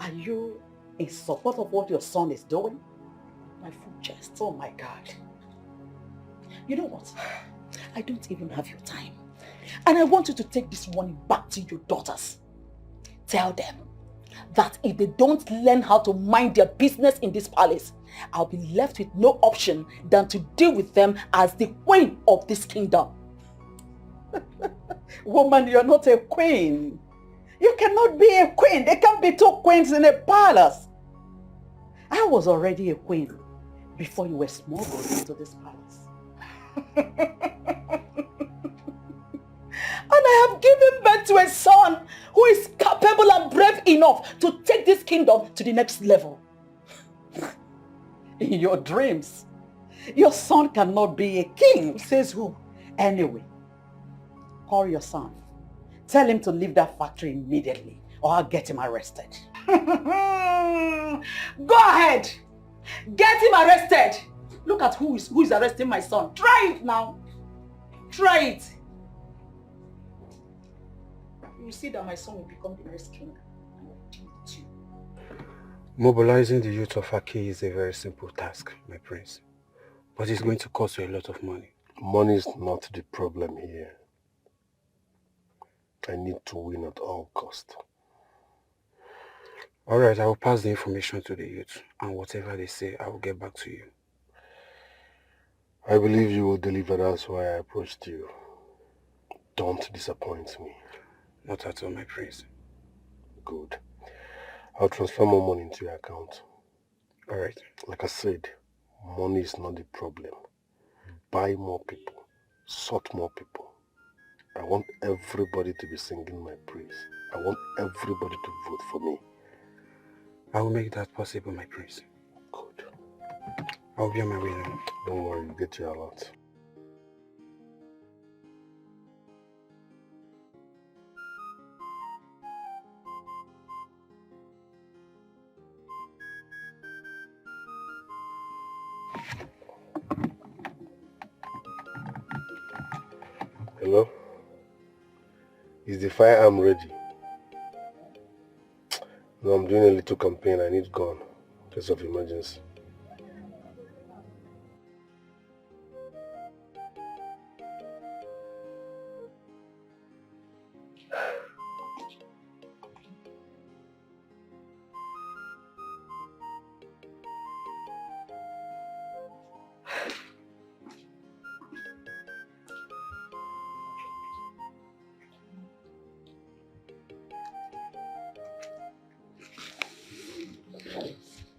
Are you in support of what your son is doing? My fool chest. Oh my God. You know what? I don't even have your time. And I want you to take this warning back to your daughters. Tell them that if they don't learn how to mind their business in this palace, I'll be left with no option than to deal with them as the queen of this kingdom. Woman, you're not a queen. You cannot be a queen. There can't be two queens in a palace. I was already a queen before you were smuggled into this palace. And I have given birth to a son who is capable and brave enough to take this kingdom to the next level. In your dreams, your son cannot be a king, says who? Anyway, call your son. Tell him to leave that factory immediately or I'll get him arrested. Go ahead. Get him arrested. Look at who is arresting my son. Try it now. Try it. You will see that my son will become the next king. And I'll deal with you. Mobilizing the youth of Ake is a very simple task, my prince. But it's going to cost you a lot of money. Money is not the problem here. I need to win at all cost. Alright, I will pass the information to the youth, and whatever they say, I will get back to you. I believe you will deliver. That's why I approached you. Don't disappoint me. Not at all, my prince. Good. I'll transfer more money into your account. Alright. Like I said, money is not the problem. Buy more people. Sort more people. I want everybody to be singing my praise. I want everybody to vote for me. I will make that possible, my prince. Good. I'll be on my way now. Don't worry, you'll get your allowance. Hello? Is the firearm ready? No, I'm doing a little campaign. I need gun. In case of emergency.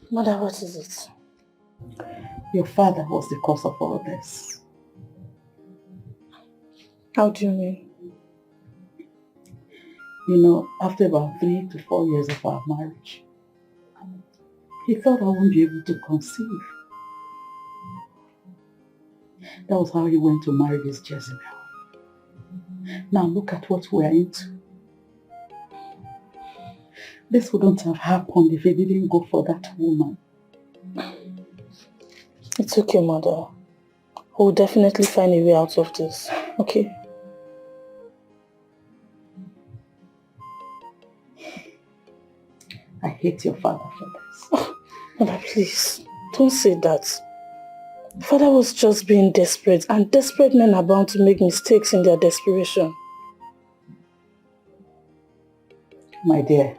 Mother, what is it? Your father was the cause of all this. How do you mean? You know, after about 3 to 4 years of our marriage, he thought I wouldn't be able to conceive. That was how he went to marry this Jezebel. Now look at what we're into. This wouldn't have happened if he didn't go for that woman. It's okay, Mother. We'll definitely find a way out of this, okay? I hate your father for this. Oh, Mother, please, don't say that. Father was just being desperate, and desperate men are bound to make mistakes in their desperation. My dear,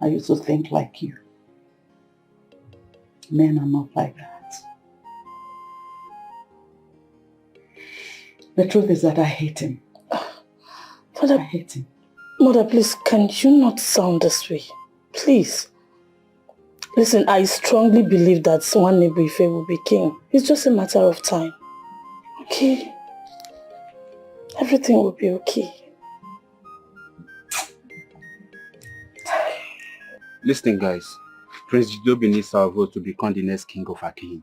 I used to think like you. Men are not like that. The truth is that I hate him. Father, I hate him. Mother, please, can you not sound this way? Please. Listen, I strongly believe that Nwanne Ife will be king. It's just a matter of time. Okay? Everything will be okay. Listen, guys. Prince Zubby needs our vote to become the next king of Aki.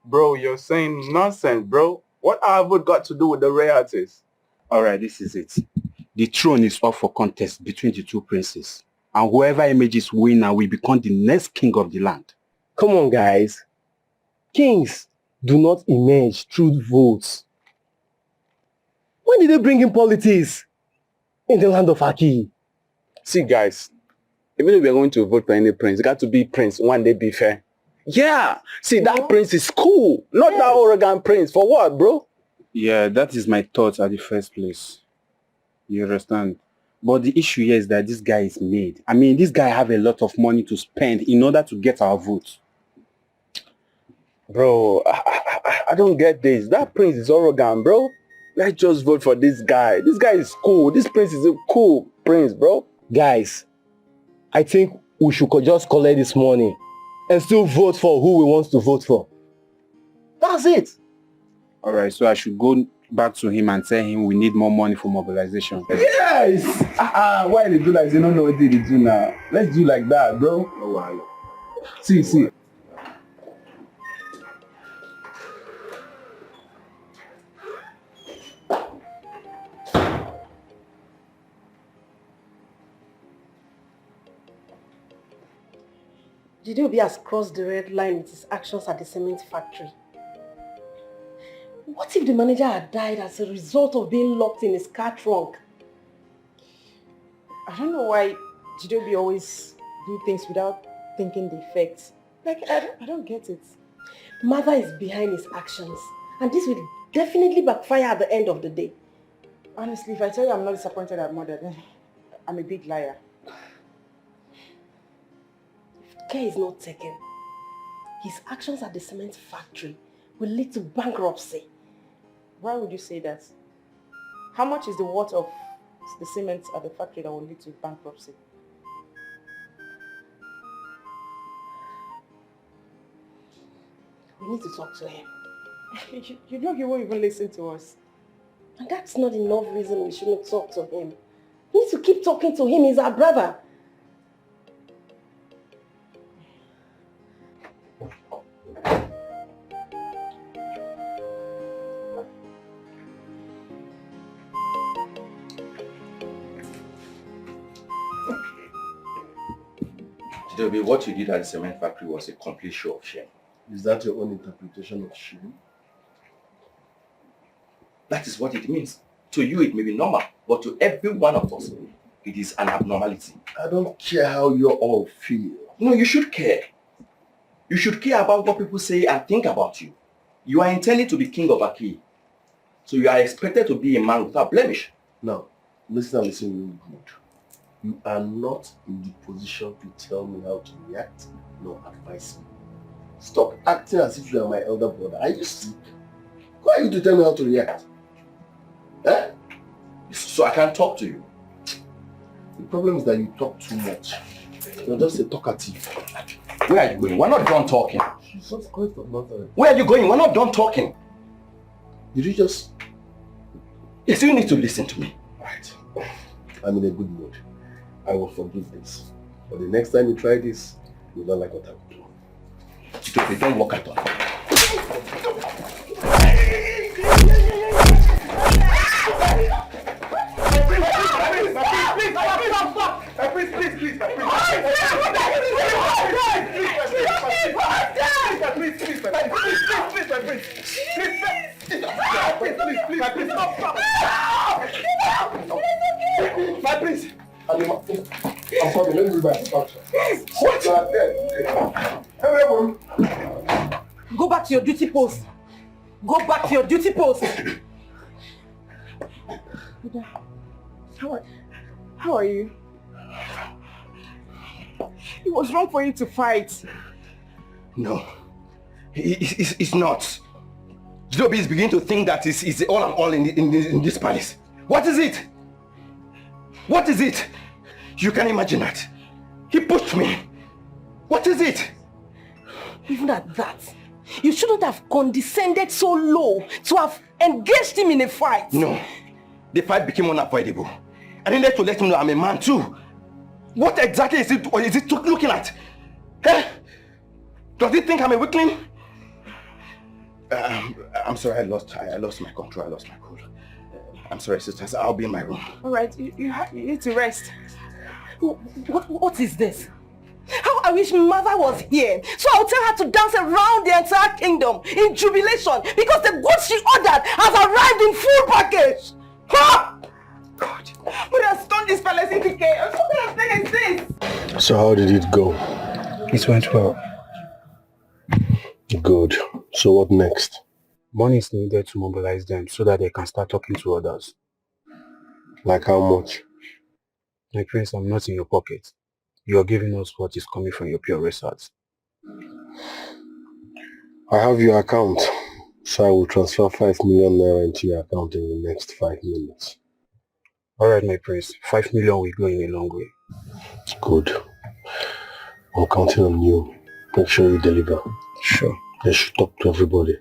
Bro, you're saying nonsense, bro. What our vote got to do with the royalties? Alright, this is it. The throne is up for contest between the two princes. And whoever emerges winner will become the next king of the land. Come on, guys. Kings do not emerge through votes. When did they bring in politics in the land of Aki? See, guys, even if we're going to vote for any prince, it got to be Prince Nwanne Ife. Yeah. See, that prince is cool. Not that arrogant prince. For what, bro? Yeah, that is my thoughts at the first place. You understand? But the issue here is that this guy is made. I mean, this guy have a lot of money to spend in order to get our vote. Bro, I don't get this. That prince is arrogant, bro. Let's just vote for this guy. This guy is cool. This prince is a cool prince, bro. Guys, I think we should just collect this money and still vote for who we want to vote for. That's it. Alright, so I should go back to him and tell him we need more money for mobilization. Yes! Why they do like they don't know what they do now? Let's do like that, bro. Oh, wow. See. Jideobi has crossed the red line with his actions at the cement factory. What if the manager had died as a result of being locked in his car trunk? I don't know why Jideobi always do things without thinking the effects. Like, I don't get it. Mother is behind his actions, and this will definitely backfire at the end of the day. Honestly, if I tell you I'm not disappointed at Mother, then I'm a big liar. If care is not taken, his actions at the cement factory will lead to bankruptcy. Why would you say that? How much is the worth of the cement at the factory that will lead to bankruptcy? We need to talk to him. You know he won't even listen to us. And that's not enough reason we shouldn't talk to him. We need to keep talking to him. He's our brother. Jideobi, what you did at the cement factory was a complete show of shame. Is that your own interpretation of shame? That is what it means. To you it may be normal, but to every one of us, it is an abnormality. I don't care how you all feel. No, you should care. You should care about what people say and think about you. You are intending to be king of Aki. So you are expected to be a man without blemish. Now, listen really good. You are not in the position to tell me how to react, nor advise me. Stop acting as if you are my elder brother. Are you sick? Who are you to tell me how to react? Eh? So I can't talk to you. The problem is that you talk too much. You're just a talkative. Where are you going? We're not done talking. Jesus Christ of Nazareth. Where are you going? We're not done talking. Did you just... Yes, you need to listen to me. Right. I'm in a good mood. I will forgive this. But the next time you try this, you don't like what I will do. They don't work at all. My prince! I'm coming, let me read my instruction. What? Everyone! Go back to your duty post. Go back to your duty post. How are you? It was wrong for you to fight. No, it's not. Zubby is beginning to think that is all and all in this palace. What is it? What is it? You can imagine that. He pushed me. What is it? Even at that, you shouldn't have condescended so low to have engaged him in a fight. No. The fight became unavoidable. I needed to let him know I'm a man too. What exactly is it looking at? Eh? Does he think I'm a weakling? I'm sorry, I lost my control, I lost my cool. I'm sorry, sisters, I'll be in my room. Alright, you need to rest. What is this? How I wish mother was here, so I'll tell her to dance around the entire kingdom in jubilation because the goods she ordered has arrived in full package. Huh? God, but I stunned this palace into chaos. What kind of thing is this? So how did it go? It went well. Good. So what next? Money is needed to mobilize them so that they can start talking to others. Like how much? My prince, I'm not in your pocket. You are giving us what is coming from your pure research. I have your account, so I will transfer 5 million naira into your account in the next 5 minutes. Alright, my prince. 5 million will go in a long way. Good. I'm counting on you. Make sure you deliver. Sure. You should talk to everybody.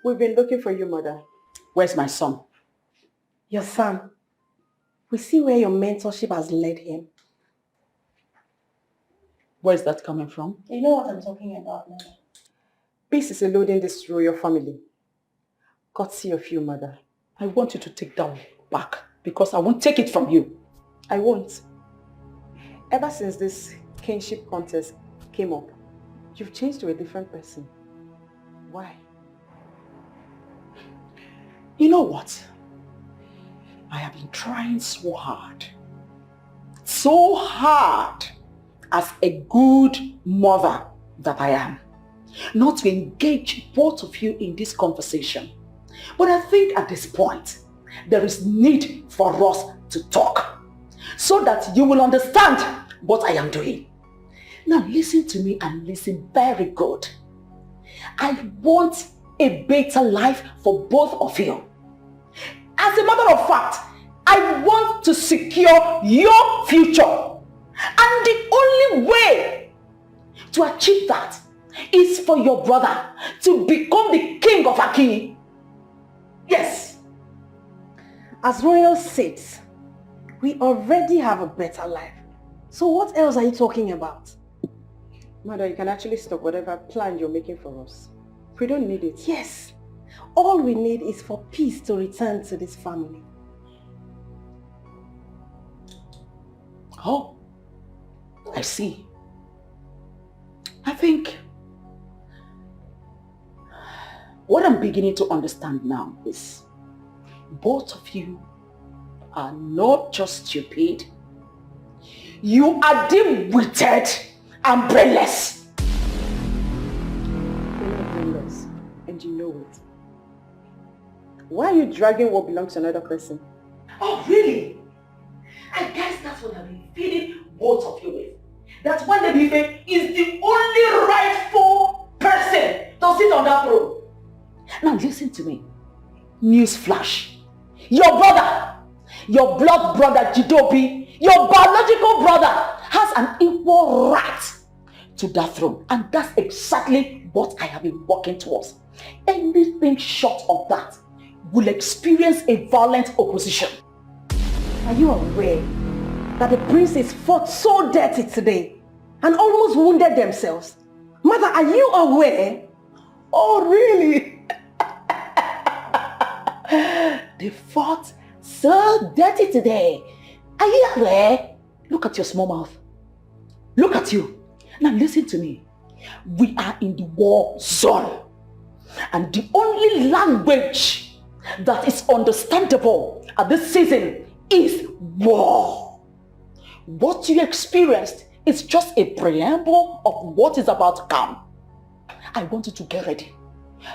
We've been looking for you, mother. Where's my son? Your son. We see where your mentorship has led him. Where's that coming from? You know what I'm talking about now. Peace is eluding this royal family. Courtesy of you, mother. I want you to take that back because I won't take it from you. I won't. Ever since this kinship contest came up, you've changed to a different person. Why? You know what? I have been trying so hard as a good mother that I am, not to engage both of you in this conversation. But I think at this point, there is need for us to talk so that you will understand what I am doing. Now listen to me and listen very good. I want a better life for both of you. As a matter of fact, I want to secure your future. And the only way to achieve that is for your brother to become the king of Aki. Yes. As royal saints, we already have a better life. So what else are you talking about? Mother, you can actually stop whatever plan you're making for us. We don't need it. Yes. All we need is for peace to return to this family. Oh, I see. I think what I'm beginning to understand now is both of you are not just stupid, you are dim-witted and brainless. You're not brainless, and you know it. Why are you dragging what belongs to another person? Oh, really? I guess that's what I've been feeding both of you with. That Nwannebife is the only rightful person to sit on that throne. Now listen to me. Newsflash. Your brother, your blood brother Jidobi, your biological brother has an equal right to that throne. And that's exactly what I have been working towards. Anything short of that will experience a violent opposition. Are you aware that the princes fought so dirty today and almost wounded themselves? Mother, are you aware? Oh, really? They fought so dirty today. Are you aware? Look at your small mouth. Look at you. Now listen to me. We are in the war zone. And the only language that is understandable at this season is war. What you experienced is just a preamble of what is about to come. I want you to get ready.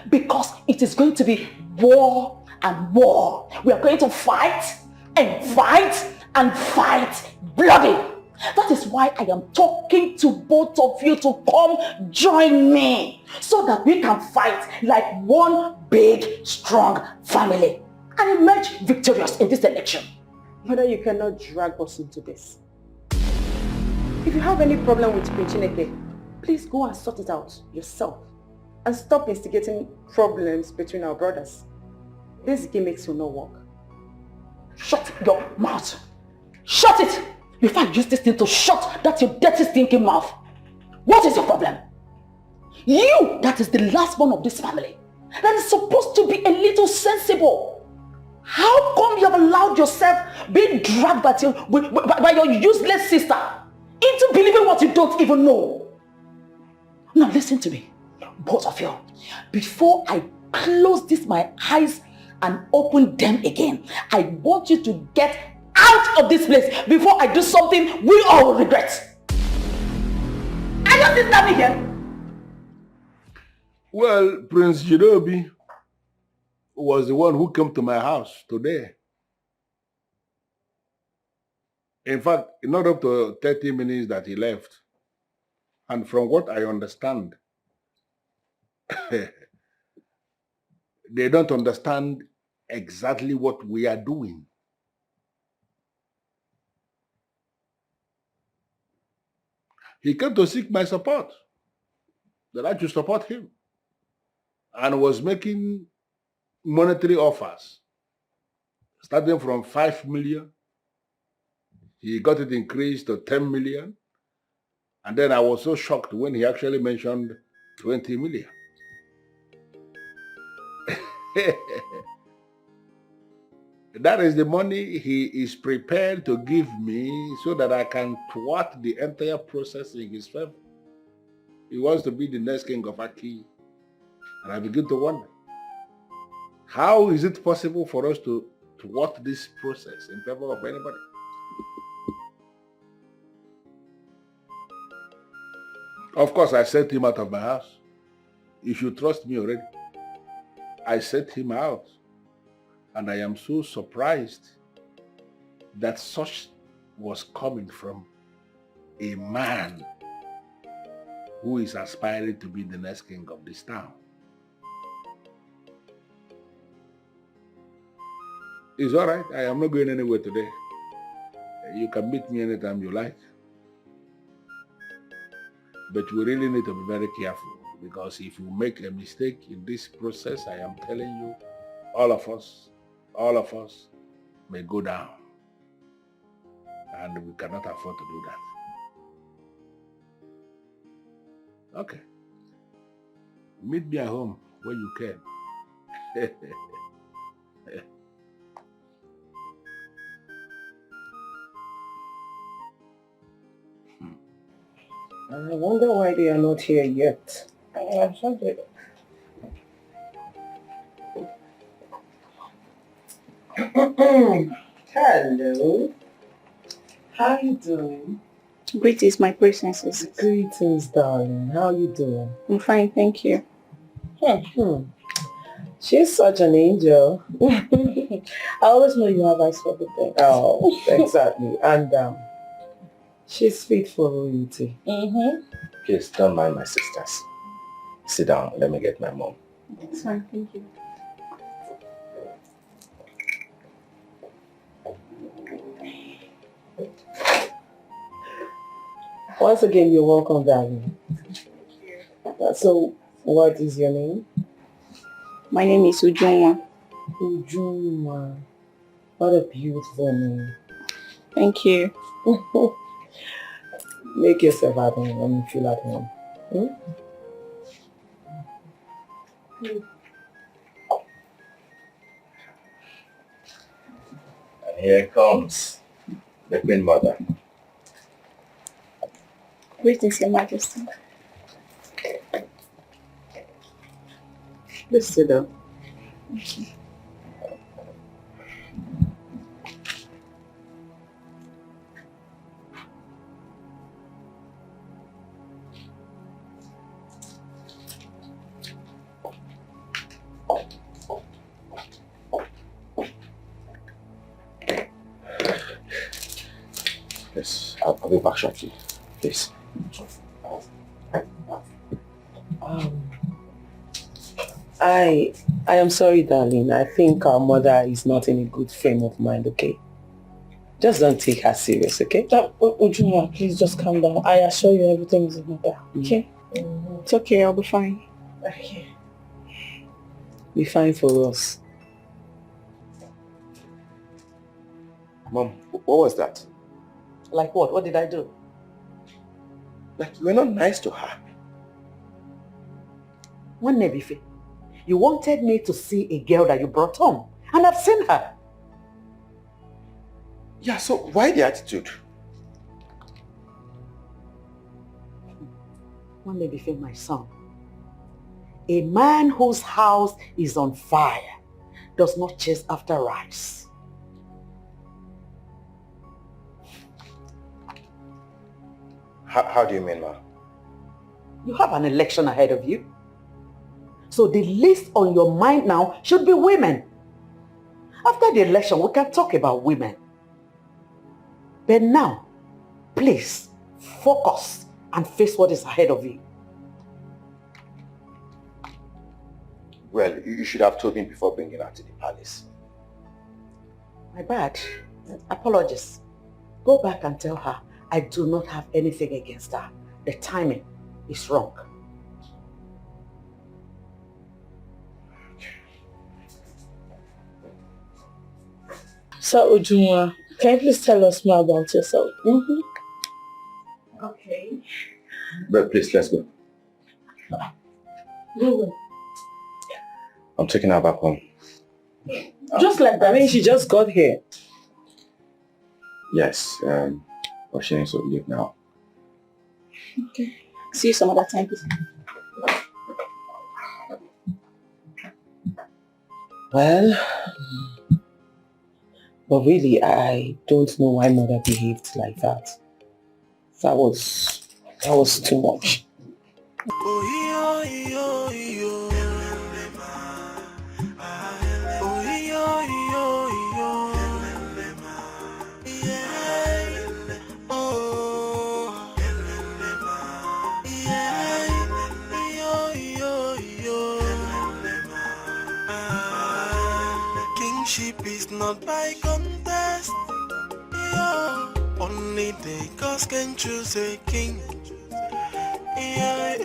Because it is going to be war and war. We are going to fight and fight and fight bloody. That is why I am talking to both of you to come join me so that we can fight like one big, strong family and emerge victorious in this election. Mother, you cannot drag us into this. If you have any problem with Queen Chineke, please go and sort it out yourself and stop instigating problems between our brothers. This gimmicks will not work. Shut your mouth. Shut it! Before I use this thing to shut that your dirty stinking mouth. What is your problem? You, that is the last one of this family, that is supposed to be a little sensible. How come you have allowed yourself being dragged by your useless sister into believing what you don't even know? Now listen to me, both of you. Before I close my eyes and open them again, I want you to get out of this place before I do something we all will regret. Are you understanding here? Well, Prince Jirobi was the one who came to my house today. In fact, not up to 30 minutes that he left. And from what I understand, they don't understand exactly what we are doing. He came to seek my support, that I should support him, and was making monetary offers, starting from 5 million. He got it increased to 10 million. And then I was so shocked when he actually mentioned 20 million. That is the money he is prepared to give me so that I can thwart the entire process in his favor. He wants to be the next king of Aki. And I begin to wonder, how is it possible for us to thwart this process in favor of anybody? Of course, I sent him out of my house. You should trust me already. I sent him out. And I am so surprised that such was coming from a man who is aspiring to be the next king of this town. It's all right. I am not going anywhere today. You can meet me anytime you like. But we really need to be very careful, because if you make a mistake in this process, I am telling you, all of us may go down. And we cannot afford to do that. Okay. Meet me at home when you can. I wonder why they are not here yet. Hello. How are you doing? Greetings, my princesses. Greetings, darling. How are you doing? I'm fine, thank you. She's such an angel. I always know you have eyes for good things. Oh, exactly. And she's fit for royalty. Please don't mind my sisters. Sit down. Let me get my mom. It's fine, thank you. Once again, you're welcome, darling. So, what is your name? My name is Ujuma. Ujuma. What a beautiful name. Thank you. Make yourself at home when you feel at home. And here comes the Queen Mother. Greetings, Your Majesty. Please sit down. Okay. Yes, I'll be back shortly. Please. I am sorry, darling. I think our mother is not in a good frame of mind, okay? Just don't take her serious, okay? Ujunwa, please just calm down. I assure you everything is in order, okay? It's okay, I'll be fine. Okay. Be fine for us. Mom, what was that? Like what? What did I do? Like, you were not nice to her. One Nebife, you wanted me to see a girl that you brought home, and I've seen her. Yeah, so why the attitude? One Nebife, my son. A man whose house is on fire does not chase after rice. How do you mean, ma? You have an election ahead of you. So the list on your mind now should be women. After the election, we can talk about women. But now, please, focus and face what is ahead of you. Well, you should have told me before bringing her to the palace. My bad. Apologies. Go back and tell her I do not have anything against her. The timing is wrong. So Ujunwa, can you please tell us more about yourself? Okay. But please, let's go. I'm taking her back home. Just like that. I mean, she just got here. Yes, but she needs to leave now. Okay. See you some other time, please. Well, but really, I don't know why mother behaved like that. That was too much. Kingship is not by contest. Yeah. Only the gods can choose a king. Yeah.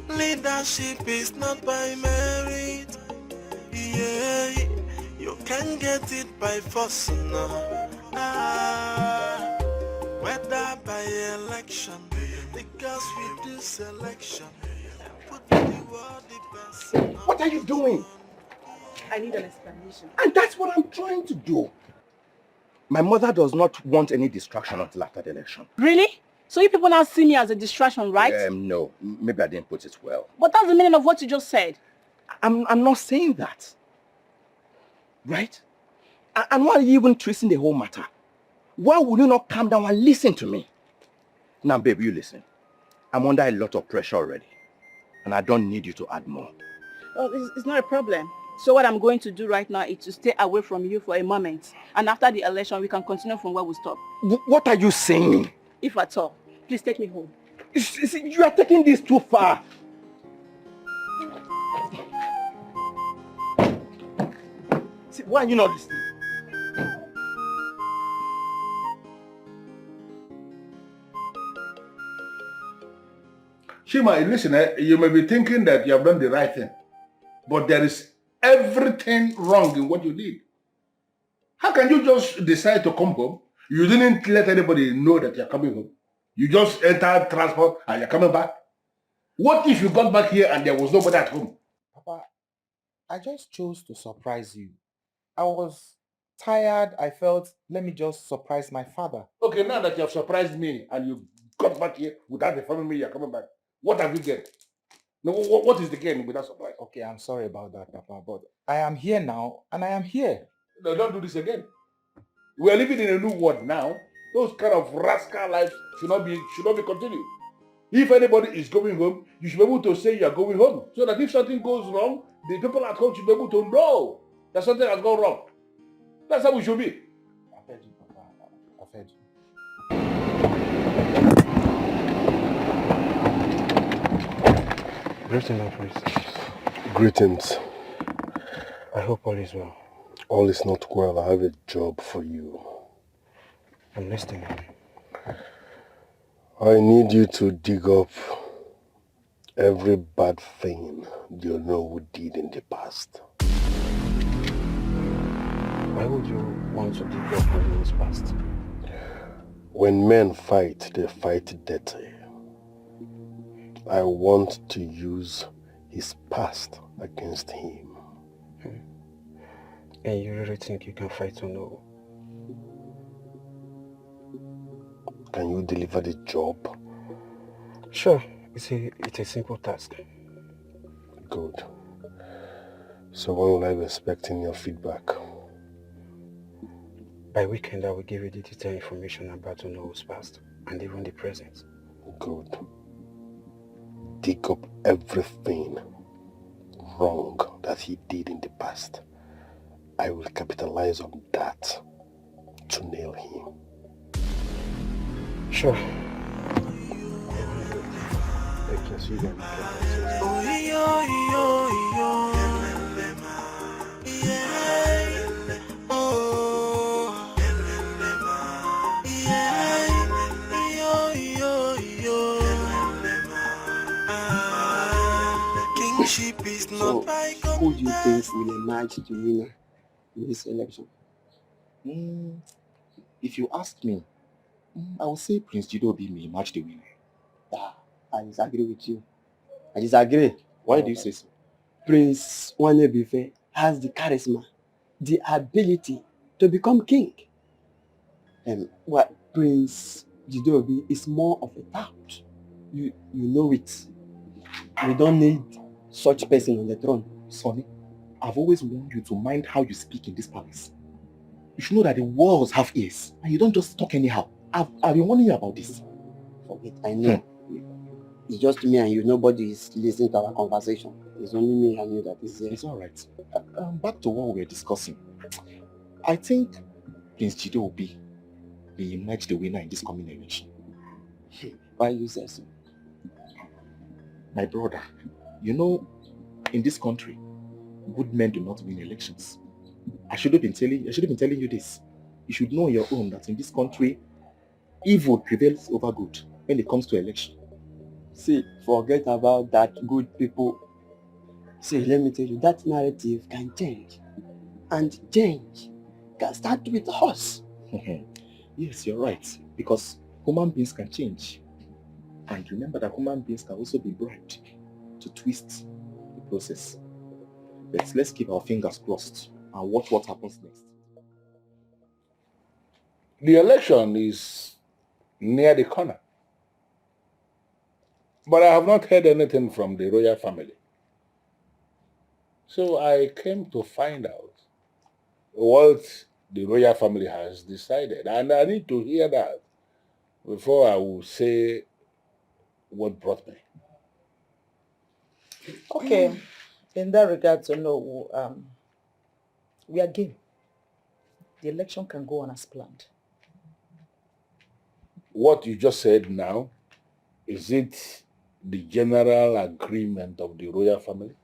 Leadership is not by merit. Yeah. You can get it by force now. Whether by election, the gods will do selection. Put the world depends. What are you doing? I need an explanation. And that's what I'm trying to do. My mother does not want any distraction until after the election. Really? So you people now see me as a distraction, right? No, maybe I didn't put it well. But that's the meaning of what you just said. I'm not saying that. Right? And why are you even twisting the whole matter? Why would you not calm down and listen to me? Now, babe, you listen. I'm under a lot of pressure already. And I don't need you to add more. Well, it's not a problem. So what I'm going to do right now is to stay away from you for a moment. And after the election, we can continue from where we stop. What are you saying? If at all. Please take me home. You are taking this too far. See, why are you not listening? Shima, listen, you may be thinking that you have done the right thing, but there is everything wrong in what you did. How can you just decide to come home? You didn't let anybody know that you're coming home. You just entered transport and you're coming back. What if you got back here and there was nobody at home? Papa, I just chose to surprise you. I was tired. I felt, let me just surprise my father. Okay, now that you have surprised me and you got back here without informing me you're coming back, what have you gained? No, what is the gain with that surprise? Okay, I'm sorry about that, Papa, but I am here now and I am here. No, don't do this again. We are living in a new world now. Those kind of rascal lives should not be continued. If anybody is going home, you should be able to say you are going home, so that if something goes wrong, the people at home should be able to know that something has gone wrong. That's how we should be. I've heard you, Papa. I've heard you. Greetings, priest. Greetings. I hope all is well. All is not well. I have a job for you. I'm listening. I need you to dig up every bad thing you know who did in the past. Why would you want to dig up Olin's past? When men fight, they fight dirty. I want to use his past against him. And you really think you can fight Ono? Can you deliver the job? Sure, it's a simple task. Good. So when will I be expecting your feedback? By weekend, I will give you the detailed information about Ono's past and even the present. Good. Dig up everything wrong that he did in the past. I will capitalize on that to nail him. Sure. Take care, see you again. So, who do you think will emerge the winner in this election? If you ask me, I would say Prince Jidobi may emerge the winner. I disagree with you. I disagree. Why do you say so? Prince Nwannebuife has the charisma, the ability to become king. And what Prince Jidobi is more of a tout. You know it. We don't need such person on the throne. Sonny, I've always warned you to mind how you speak in this palace. You should know that the walls have ears, and you don't just talk anyhow. I've been warning you about this. Forget, I know. It's just me and you. Nobody is listening to our conversation. It's only me and you that is here. It's all right. Back to what we were discussing. I think Prince Jidobi will emerge the winner in this coming election. Why you say so? My brother, you know, in this country, good men do not win elections. I should have been telling you this. You should know on your own that in this country, evil prevails over good when it comes to election. See, forget about that good people. See, let me tell you, that narrative can change. And change can start with us. Yes, you're right. Because human beings can change. And remember that human beings can also be bribed to twist the process. But let's keep our fingers crossed and watch what happens next. The election is near the corner. But I have not heard anything from the royal family. So I came to find out what the royal family has decided. And I need to hear that before I will say what brought me. Okay, in that regard, to know, we are game. The election can go on as planned. What you just said now, is it the general agreement of the royal family?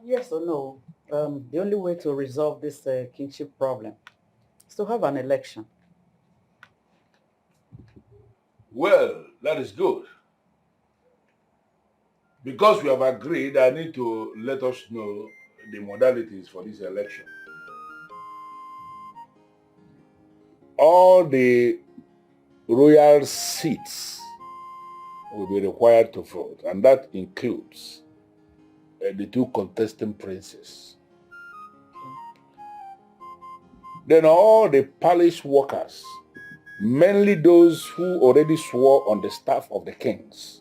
Yes or no? The only way to resolve this kingship problem is to have an election. Well, that is good. Because we have agreed, I need to let us know the modalities for this election. All the royal seats will be required to vote, and that includes the two contesting princes. Then all the palace workers, mainly those who already swore on the staff of the kings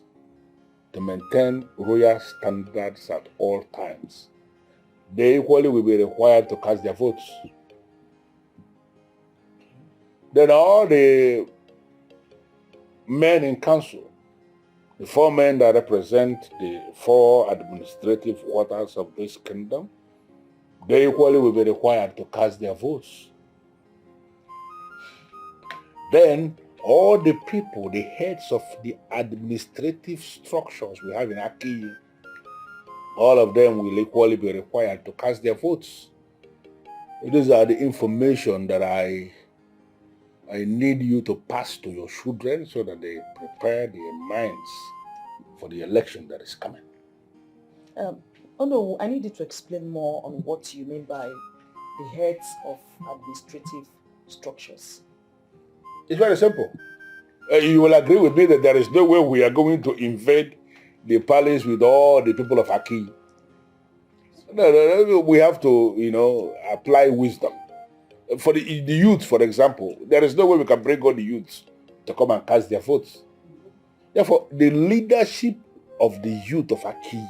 to maintain royal standards at all times, they equally will be required to cast their votes. Then all the men in council, the 4 men that represent the 4 administrative quarters of this kingdom, they equally will be required to cast their votes. Then all the people, the heads of the administrative structures we have in Aki, all of them will equally be required to cast their votes. These are the information that I need you to pass to your children so that they prepare their minds for the election that is coming. Oh no, I need you to explain more on what you mean by the heads of administrative structures. It's very simple. You will agree with me that there is no way we are going to invade the palace with all the people of Aki. No, we have to, apply wisdom. For the youth, for example, there is no way we can bring all the youths to come and cast their votes. Therefore, the leadership of the youth of Aki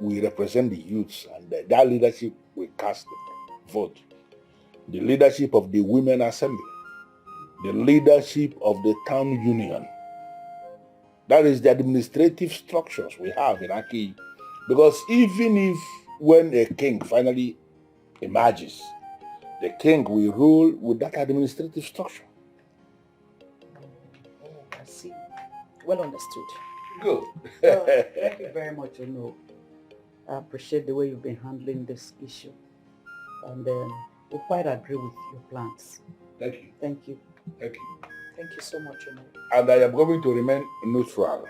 will represent the youths, and that leadership will cast the vote. The leadership of the women assembly, the leadership of the town union. That is the administrative structures we have in Aki. Because even if when a king finally emerges, the king will rule with that administrative structure. Oh, I see. Well understood. Good. Thank you very much, I appreciate the way you've been handling this issue. And we quite agree with your plans. Thank you. Thank you. Thank you. Thank you so much, And I am going to remain neutral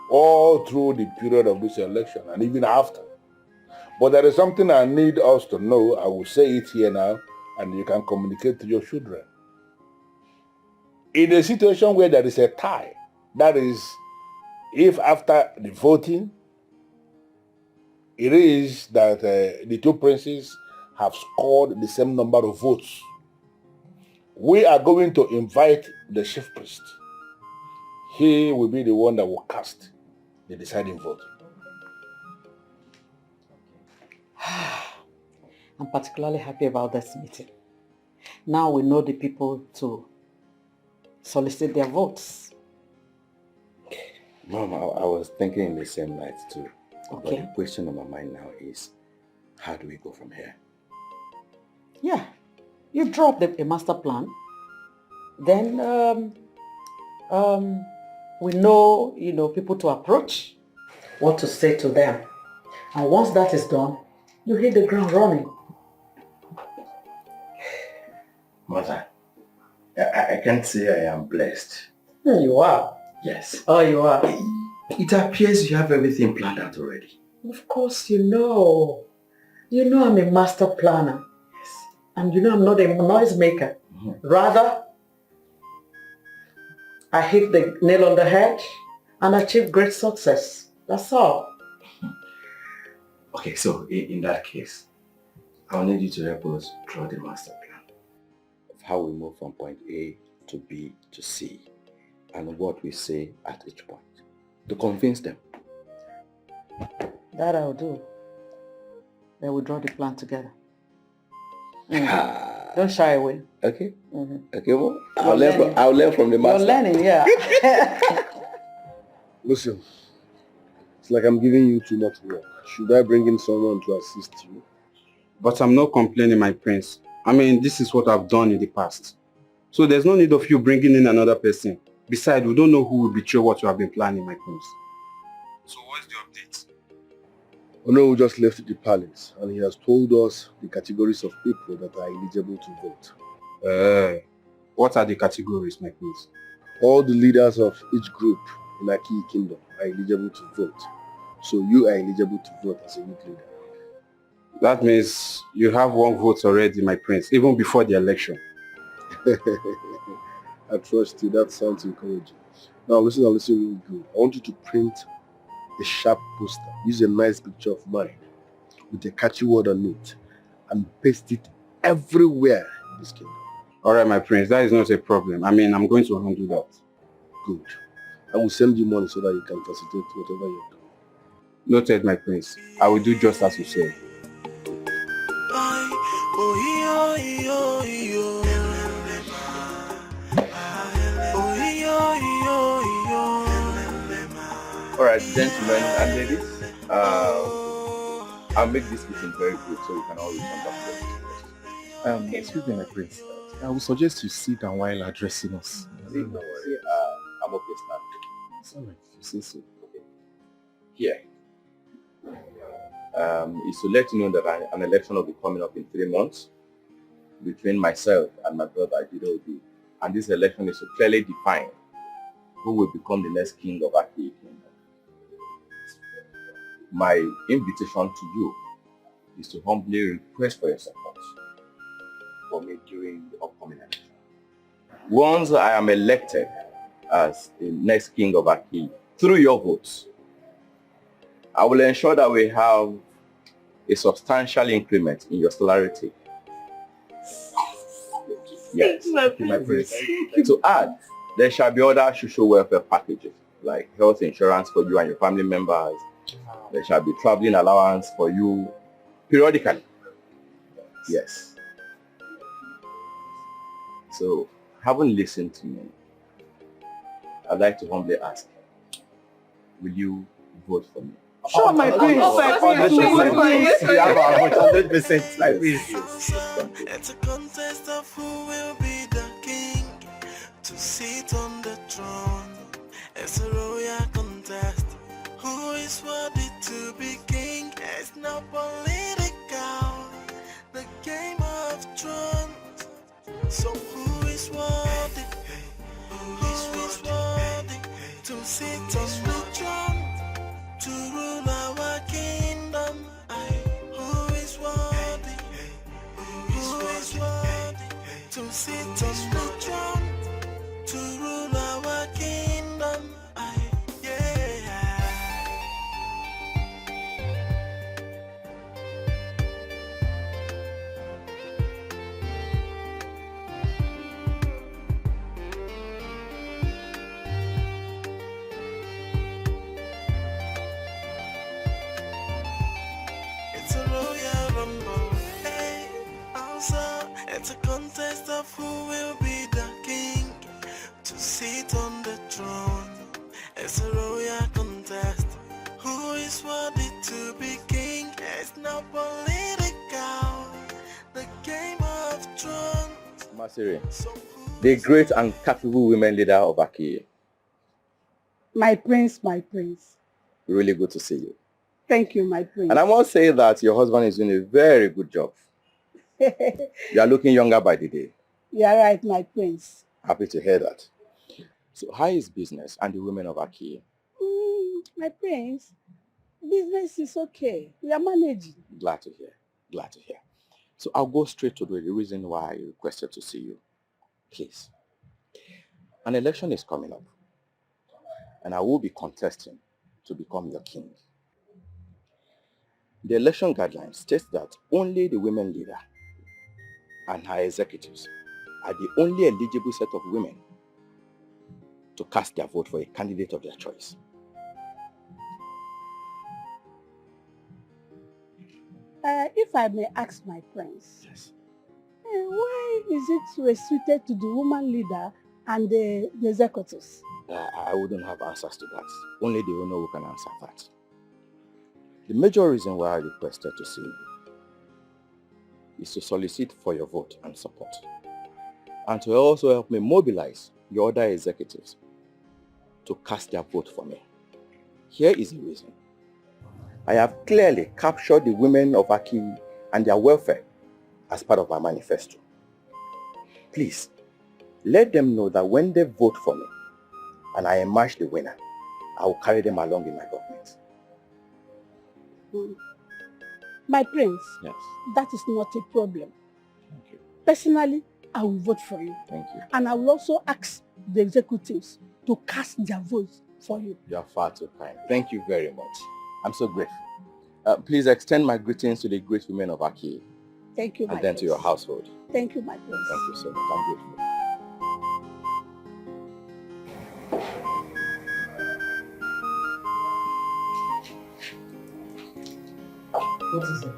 all through the period of this election and even after. But there is something I need us to know. I will say it here now, and you can communicate to your children. In a situation where there is a tie, that is, if after the voting, it is that the two princes have scored the same number of votes, we are going to invite the chief priest. He will be the one that will cast the deciding vote. I'm particularly happy about this meeting. Now we know the people to solicit their votes. Mom, I was thinking in the same light too. Okay. But the question on my mind now is, how do we go from here? Yeah, you drop a master plan. Then we know, people to approach, what to say to them. And once that is done, you hit the ground running. Mother, I can't say I am blessed. You are. Yes. Oh, you are. It appears you have everything planned out already. Of course you know. You know I'm a master planner. Yes. And you know I'm not a noise maker. Mm-hmm. Rather, I hit the nail on the head and achieve great success. That's all. Okay, so in that case, I'll need you to help us draw the master plan of how we move from point A to B to C, and what we say at each point to convince them. That I'll do. Then we'll draw the plan together. Don't shy away. Okay. Mm-hmm. Okay, well, I'll learn from the master. You're learning, yeah. Listen, it's like I'm giving you too much work. Should I bring in someone to assist you? But I'm not complaining, my prince. I mean, this is what I've done in the past. So there's no need of you bringing in another person. Besides, we don't know who will betray what you have been planning, my prince. So what's the update? Ono just left the palace and he has told us the categories of people that are eligible to vote. What are the categories, my prince? All the leaders of each group in Aki Kingdom are eligible to vote. So you are eligible to vote as a youth leader. That means you have one vote already, my prince, even before the election. I trust you. That sounds encouraging. Now listen really good. I want you to print a sharp poster. Use a nice picture of mine with a catchy word on it and paste it everywhere in this kingdom. Alright, my prince, that is not a problem. I mean, I'm going to handle that. Good. I will send you money so that you can facilitate whatever you're doing. Noted, my prince. I will do just as you say. Alright, gentlemen and ladies, I'll make this meeting very good so we can all return back to it. Excuse me, my prince. I would suggest you sit down while addressing us. See, don't worry. I'm okay, Stan. It's all right. You say so. Okay. Here. Is to let you know that an election will be coming up in 3 months between myself and my brother Jugezu-Zubby. And this election is to clearly define who will become the next king of our kingdom. My invitation to you is to humbly request for your support for me during the upcoming election. Once I am elected as the next king of Aki through your votes, I will ensure that we have a substantial increment in your salary. Yes, my prince. To add, there shall be other social welfare packages like health insurance for you and your family members. There shall be traveling allowance for you periodically. Yes. So, having listened to me, I'd like to humbly ask, will you vote for me? Sure, my prince. 100%. You have our vote, 100%. My prince. It's a contest of who will be the king to sit on the throne. It's a royal contest. Who is worthy to be king? It's not political. The game of thrones. So who is worthy? Who is worthy to sit on the throne? To rule our kingdom, who is worthy? Who is worthy to sit on the throne? To rule our kingdom, yeah. It's a royal rumble, hey. Also, it's a contest of who will be the king to sit on the throne. It's a royal contest. Who is worthy to be king? It's not political. The game of thrones. Masiri, the great and capable women leader of Aki. My prince, my prince. Really good to see you. Thank you, my prince. And I must say that your husband is doing a very good job. You are looking younger by the day. You're right, my prince. Happy to hear that. So how is business and the women of Aki? My prince, business is okay. We are managing. Glad to hear. Glad to hear. So I'll go straight to the reason why I requested to see you. Please. An election is coming up. And I will be contesting to become your king. The election guidelines states that only the women leader and her executives are the only eligible set of women to cast their vote for a candidate of their choice. If I may ask my prince, yes. Why is it restricted to the woman leader and the executives? I wouldn't have answers to that. Only the owner who can answer that. The major reason why I requested to see you is to solicit for your vote and support, and to also help me mobilize your other executives to cast their vote for me. Here is the reason. I have clearly captured the women of Aki and their welfare as part of my manifesto. Please, let them know that when they vote for me and I emerge the winner, I will carry them along in my government. My prince, yes. That is not a problem. Thank you. Personally, I will vote for you. Thank you. And I will also ask the executives to cast their votes for you. You are far too kind. Thank you very much. I'm so grateful. Please extend my greetings to the great women of Aki. Thank you, my And then prince. to your household. Thank you, my prince. Thank you so much. I'm grateful. What is it?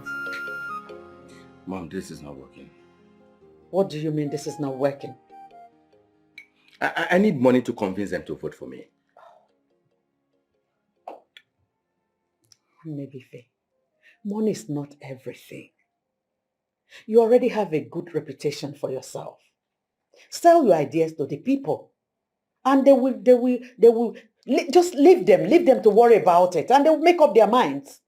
Mom, this is not working. What do you mean this is not working? I need money to convince them to vote for me. Maybe, Faye. Money is not everything. You already have a good reputation for yourself. Sell your ideas to the people. And they will just leave them to worry about it. And they will make up their minds.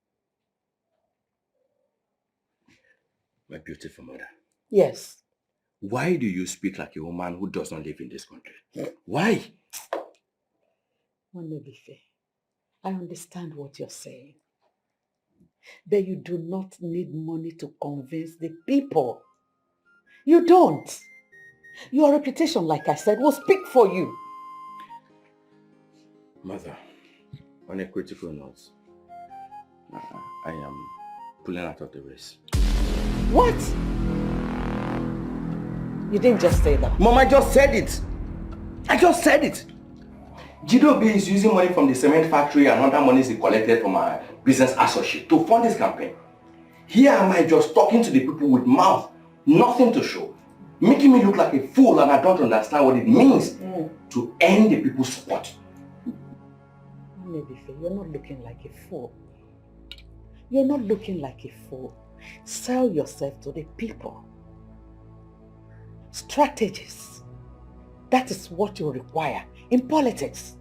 My beautiful mother. Yes. Why do you speak like a woman who does not live in this country? Why? I understand what you're saying. But you do not need money to convince the people. You don't. Your reputation, like I said, will speak for you. Mother, on a critical note, I am pulling out of the race. What? You didn't just say that. Mom, I just said it. I just said it. G.O.B. is using money from the cement factory and other monies he collected from my business associate to fund this campaign. Here am I just talking to the people with mouth, nothing to show, making me look like a fool, and I don't understand what it means to earn the people's support. You're not looking like a fool. You're not looking like a fool. Sell yourself to the people. Strategies. That is what you require in politics.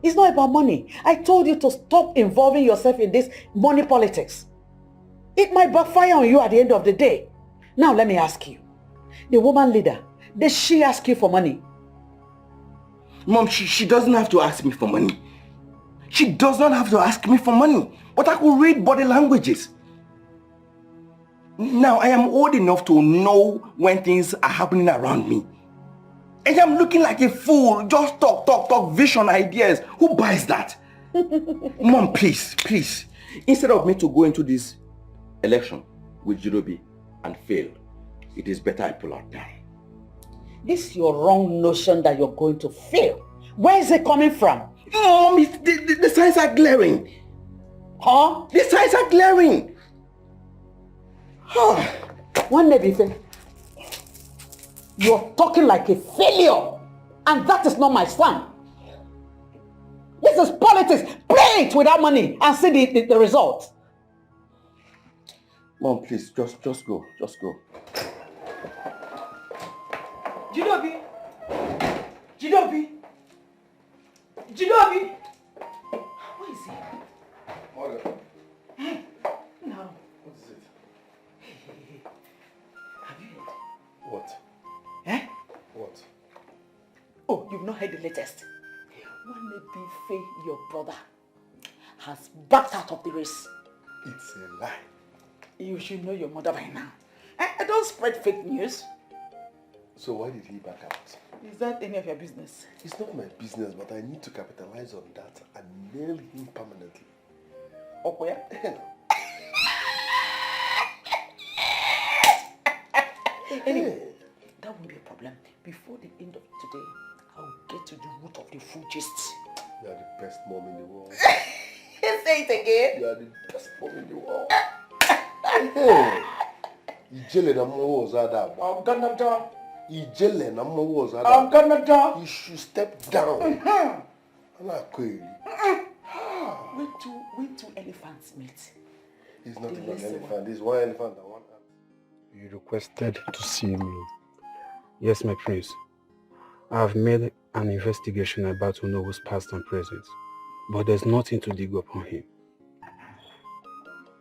It's not about money. I told you to stop involving yourself in this money politics. It might backfire on you at the end of the day. Now let me ask you. The woman leader, did she ask you for money? Mom, she doesn't have to ask me for money. She does not have to ask me for money. But I could read body languages. Now I am old enough to know when things are happening around me. And I'm looking like a fool. Just talk, vision ideas. Who buys that? Mom, please. Instead of me to go into this election with G.O.B. and fail, it is better I pull out now. This is your wrong notion that you're going to fail. Where is it coming from? Mom, the signs are glaring. Huh? The signs are glaring. One day, you're talking like a failure. And that is not my son. This is politics. Play it without money and see the result. Mom, please, just go. Just go. G.O.B. G.O.B. G.O.B. Where is he? Mother. No. What is it? Hey. Have you heard? What? Eh? What? Oh, you've not heard the latest. One your brother, has backed out of the race. It's a lie. You should know your mother by now. I don't spread fake news. So why did he back out? Is that any of your business? It's not my business, but I need to capitalize on that and nail him permanently. Oh, where? Anyway, that won't be a problem. Before the end of today, I'll get to the root of the full gist. You are the best mom in the world. Say it again. You are the best mom in the world. Hey! Ijele na mwa was ada. I'm gonna die. Ijele na mwa was ada. I'm gonna die. You should step down. Ana kweli. When two elephants meet. It's not even an elephant. It's one elephant and one ant. You requested to see me. Yes, my prince. I have made an investigation about Onowo's past and present, but there's nothing to dig up on him.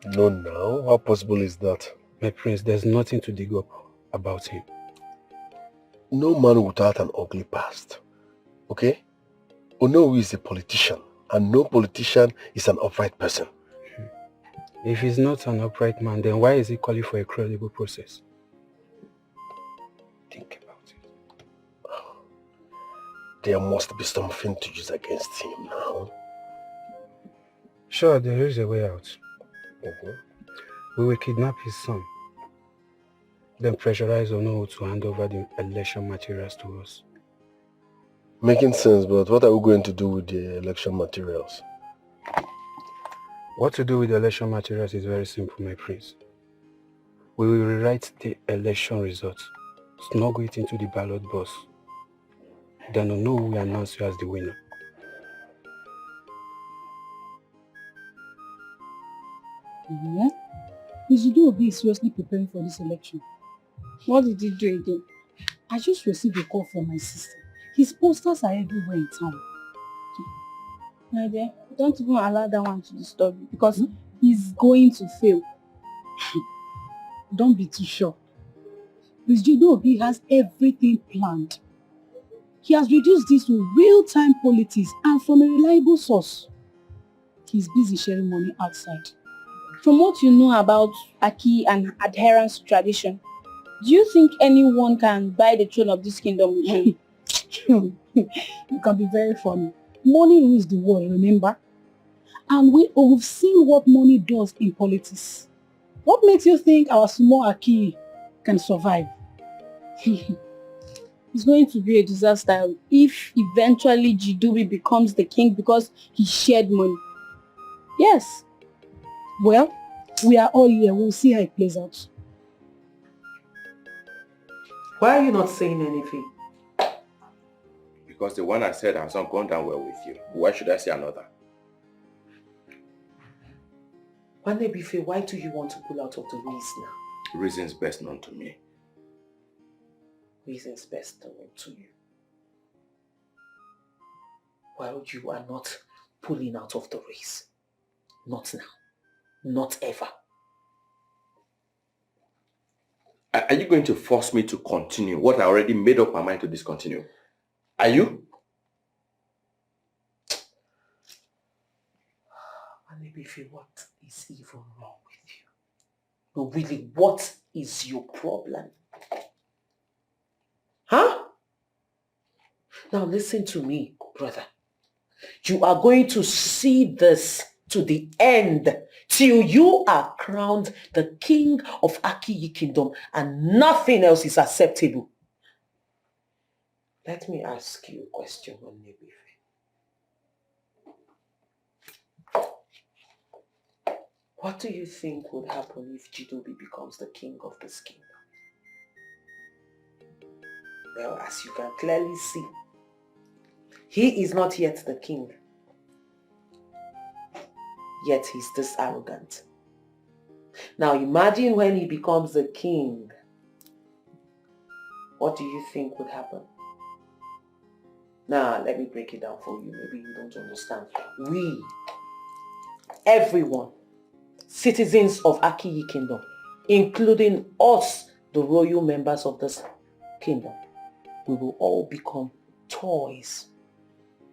No, now? How possible is that? My prince, there's nothing to dig up about him. No man without an ugly past. Okay? Onowu is a politician, and no politician is an upright person. If he's not an upright man, then why is he calling for a credible process? Think about it. There must be something to use against him now. Sure, there is a way out. Okay. We will kidnap his son, then pressurize Onowu to hand over the election materials to us. Making sense, but what are we going to do with the election materials? What to do with the election materials is very simple, my prince. We will rewrite the election results, snuggle it into the ballot box. Then Onowu will announce you as the winner. Yeah? Uju is seriously preparing for this election. What did he do again? I just received a call from my sister. His posters are everywhere in town. My dear, don't even allow that one to disturb you because he's going to fail. Don't be too sure. Prince Jugezu has everything planned. He has reduced this to real-time politics and from a reliable source. He's busy sharing money outside. From what you know about Aki and adherence to tradition, do you think anyone can buy the throne of this kingdom with money? You can be very funny. Money rules the world, remember? And we've seen what money does in politics. What makes you think our small Aki can survive? It's going to be a disaster if eventually Jugezu becomes the king because he shared money. Yes. Well, we are all here. We'll see how it plays out. Why are you not saying anything? Because the one I said has not gone down well with you. Why should I say another? Wanebife, why do you want to pull out of the race now? Reasons best known to me. Reasons best known to you. Well, you are not pulling out of the race. Not now. Not ever. Are you going to force me to continue what I already made up my mind to discontinue? Are you? Wanebife, what is even wrong with you? No, really, what is your problem? Huh? Now listen to me, brother. You are going to see this to the end till you are crowned the king of Aki Kingdom and nothing else is acceptable. Let me ask you a question, Wanebife. What do you think would happen if Jugezu becomes the king of this kingdom? Well, as you can clearly see, he is not yet the king. Yet he's this arrogant. Now imagine when he becomes the king. What do you think would happen? Now, let me break it down for you. Maybe you don't understand. We, everyone, citizens of Aki Kingdom, including us, the royal members of this kingdom, we will all become toys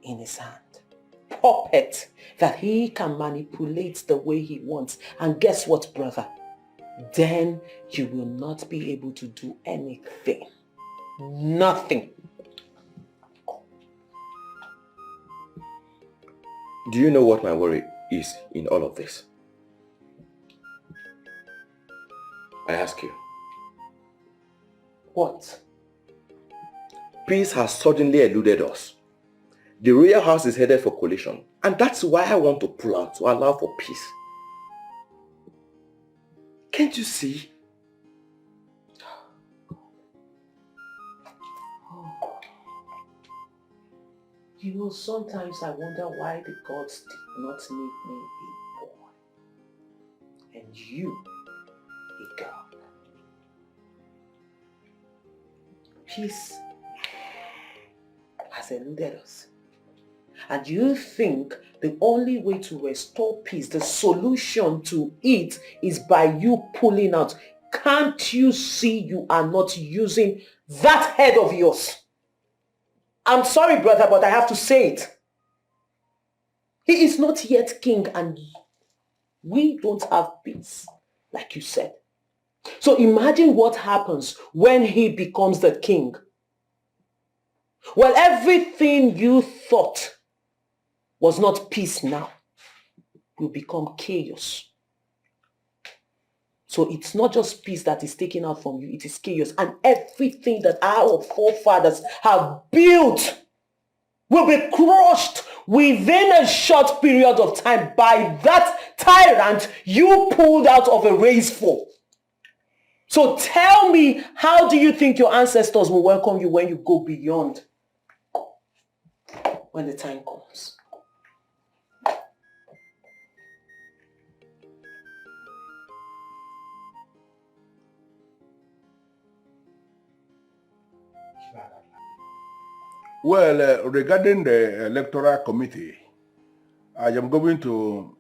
in his hand. Puppet that he can manipulate the way he wants. And guess what, brother? Then you will not be able to do anything. Nothing. Do you know what my worry is in all of this? I ask you. What? Peace has suddenly eluded us. The royal house is headed for collision, and that's why I want to pull out to allow for peace. Can't you see? You know, sometimes I wonder why the gods did not make me a boy and you a girl. Peace has eluded us. And you think the only way to restore peace, the solution to it, is by you pulling out. Can't you see you are not using that head of yours? I'm sorry, brother, but I have to say it. He is not yet king and we don't have peace, like you said. So imagine what happens when he becomes the king. Well, everything you thought was not peace now will become chaos. So it's not just peace that is taken out from you, it is chaos. And everything that our forefathers have built will be crushed within a short period of time by that tyrant you pulled out of a race for. So tell me, how do you think your ancestors will welcome you when you go beyond? When the time comes. Well, regarding the electoral committee, I am going to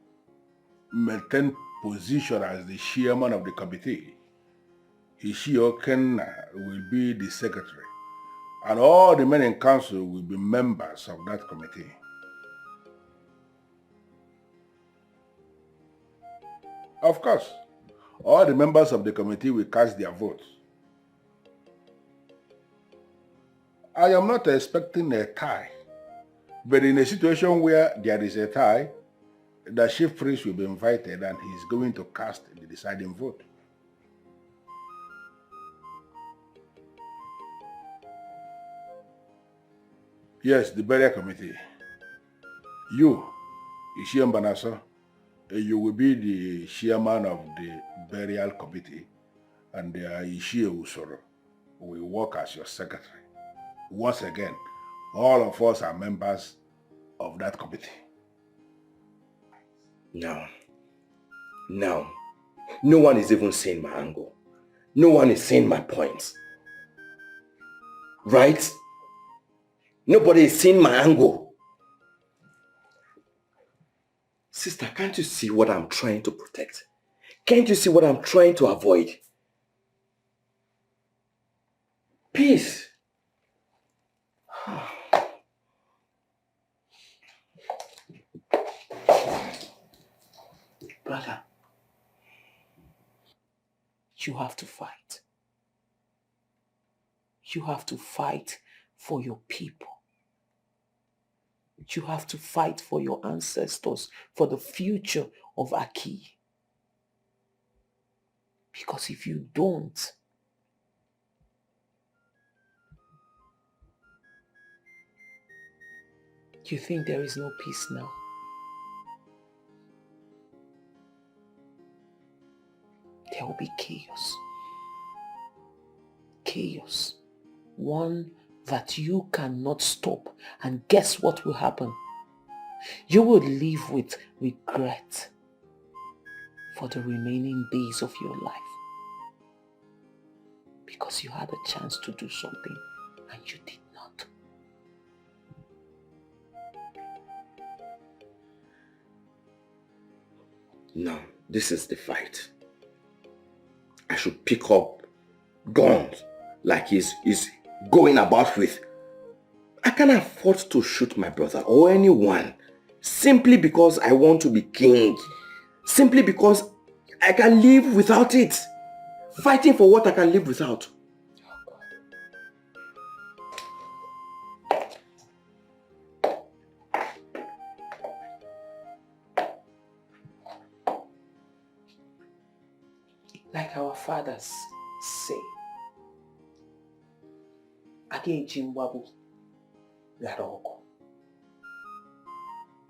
maintain position as the chairman of the committee. Uju Okoli will be the secretary, and all the men in council will be members of that committee. Of course, all the members of the committee will cast their votes. I am not expecting a tie, but in a situation where there is a tie, the chief priest will be invited and he is going to cast the deciding vote. Yes, the burial committee. You, Ishiem Banaso, you will be the chairman of the burial committee, and Ishie Usoro will work as your secretary. Once again, all of us are members of that committee. No, no one is even seeing my angle. No one is seeing my points. Right? Nobody is seeing my angle. Sister, can't you see what I'm trying to protect? Can't you see what I'm trying to avoid? Peace. Brother, you have to fight. You have to fight for your people. You have to fight for your ancestors, for the future of Aki. Because if you don't, you think there is no peace now? There will be chaos. Chaos. One that you cannot stop. And guess what will happen? You will live with regret for the remaining days of your life. Because you had a chance to do something and you did not. No, this is the fight. I should pick up guns like he's going about with. I can't afford to shoot my brother or anyone simply because I want to be king. Simply because I can live without it. Fighting for what I can live without. Like our fathers say,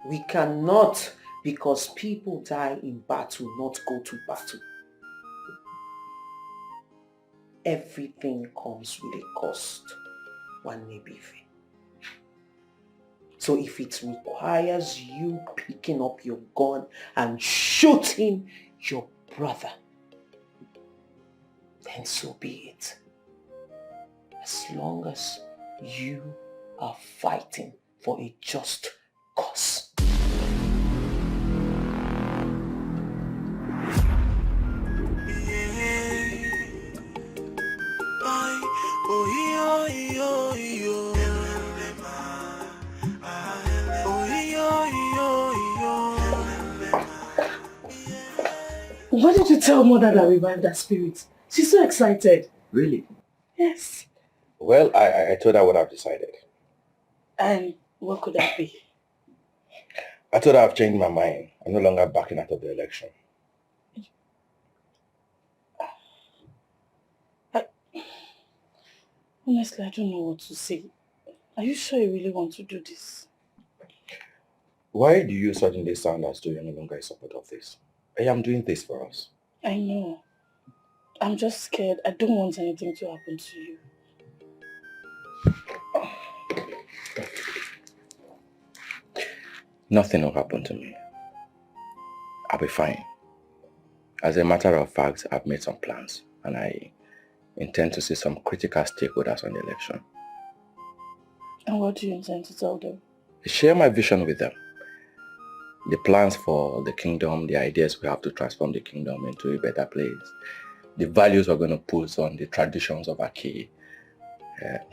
we cannot, because people die in battle, not go to battle. Everything comes with a cost. One may be fair. So if it requires you picking up your gun and shooting your brother, then so be it. As long as you are fighting for a just cause. Why did you tell Mother that we revived that spirit? She's so excited. Really? Yes. Well, I told her what I've decided. And what could that be? I told her I've changed my mind. I'm no longer backing out of the election. Honestly, I don't know what to say. Are you sure you really want to do this? Why do you suddenly sound as though you're no longer in support of this? I am doing this for us. I know. I'm just scared. I don't want anything to happen to you. Nothing will happen to me. I'll be fine. As a matter of fact, I've made some plans and I intend to see some critical stakeholders on the election. And what do you intend to tell them? Share my vision with them. The plans for the kingdom, the ideas we have to transform the kingdom into a better place. The values we're going to put on the traditions of Aki.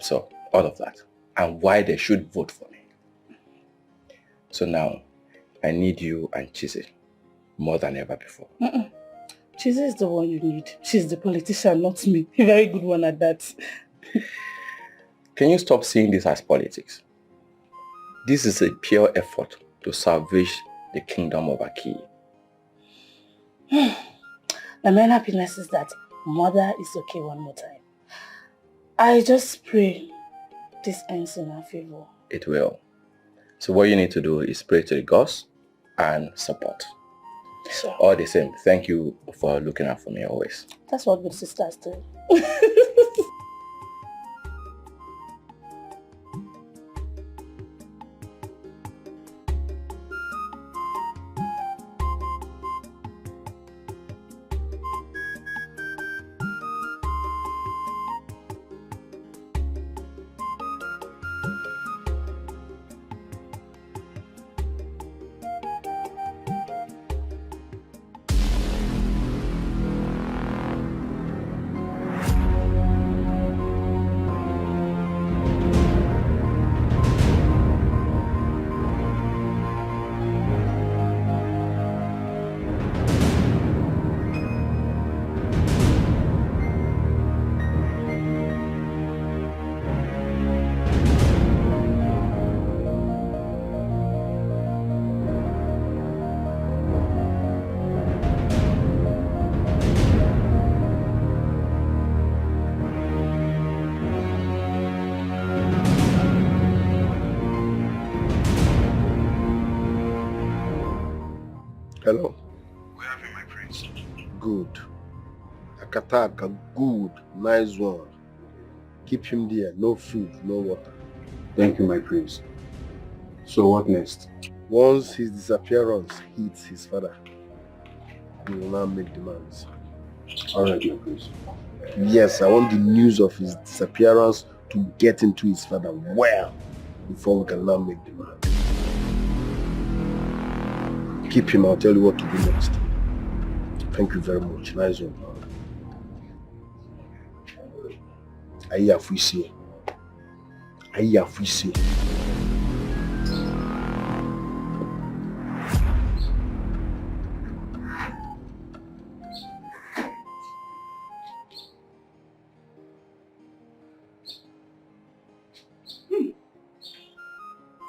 So, all of that. And why they should vote for me. So now, I need you and Chizzy more than ever before. Chizzy is the one you need. She's the politician, not me. A very good one at that. Can you stop seeing this as politics? This is a pure effort to salvage the kingdom of Aki. My main happiness is that mother is okay one more time. I just pray this ends in our favor. It will. So what you need to do is pray to the gods and support. Sure. All the same, thank you for looking out for me always. That's what good sisters do. Hello. Where have you, my prince? Good. Akataka, good. Nice one. Keep him there. No food, no water. Thank you, my prince. So what next? Once his disappearance hits his father, he will now make demands. Alright, my prince. Yes, I want the news of his disappearance to get into his father well before we can now make demands. Keep him, I'll tell you what to do next. Thank you very much. Nice one. Aïe à fouisser. Aïe à fouisser.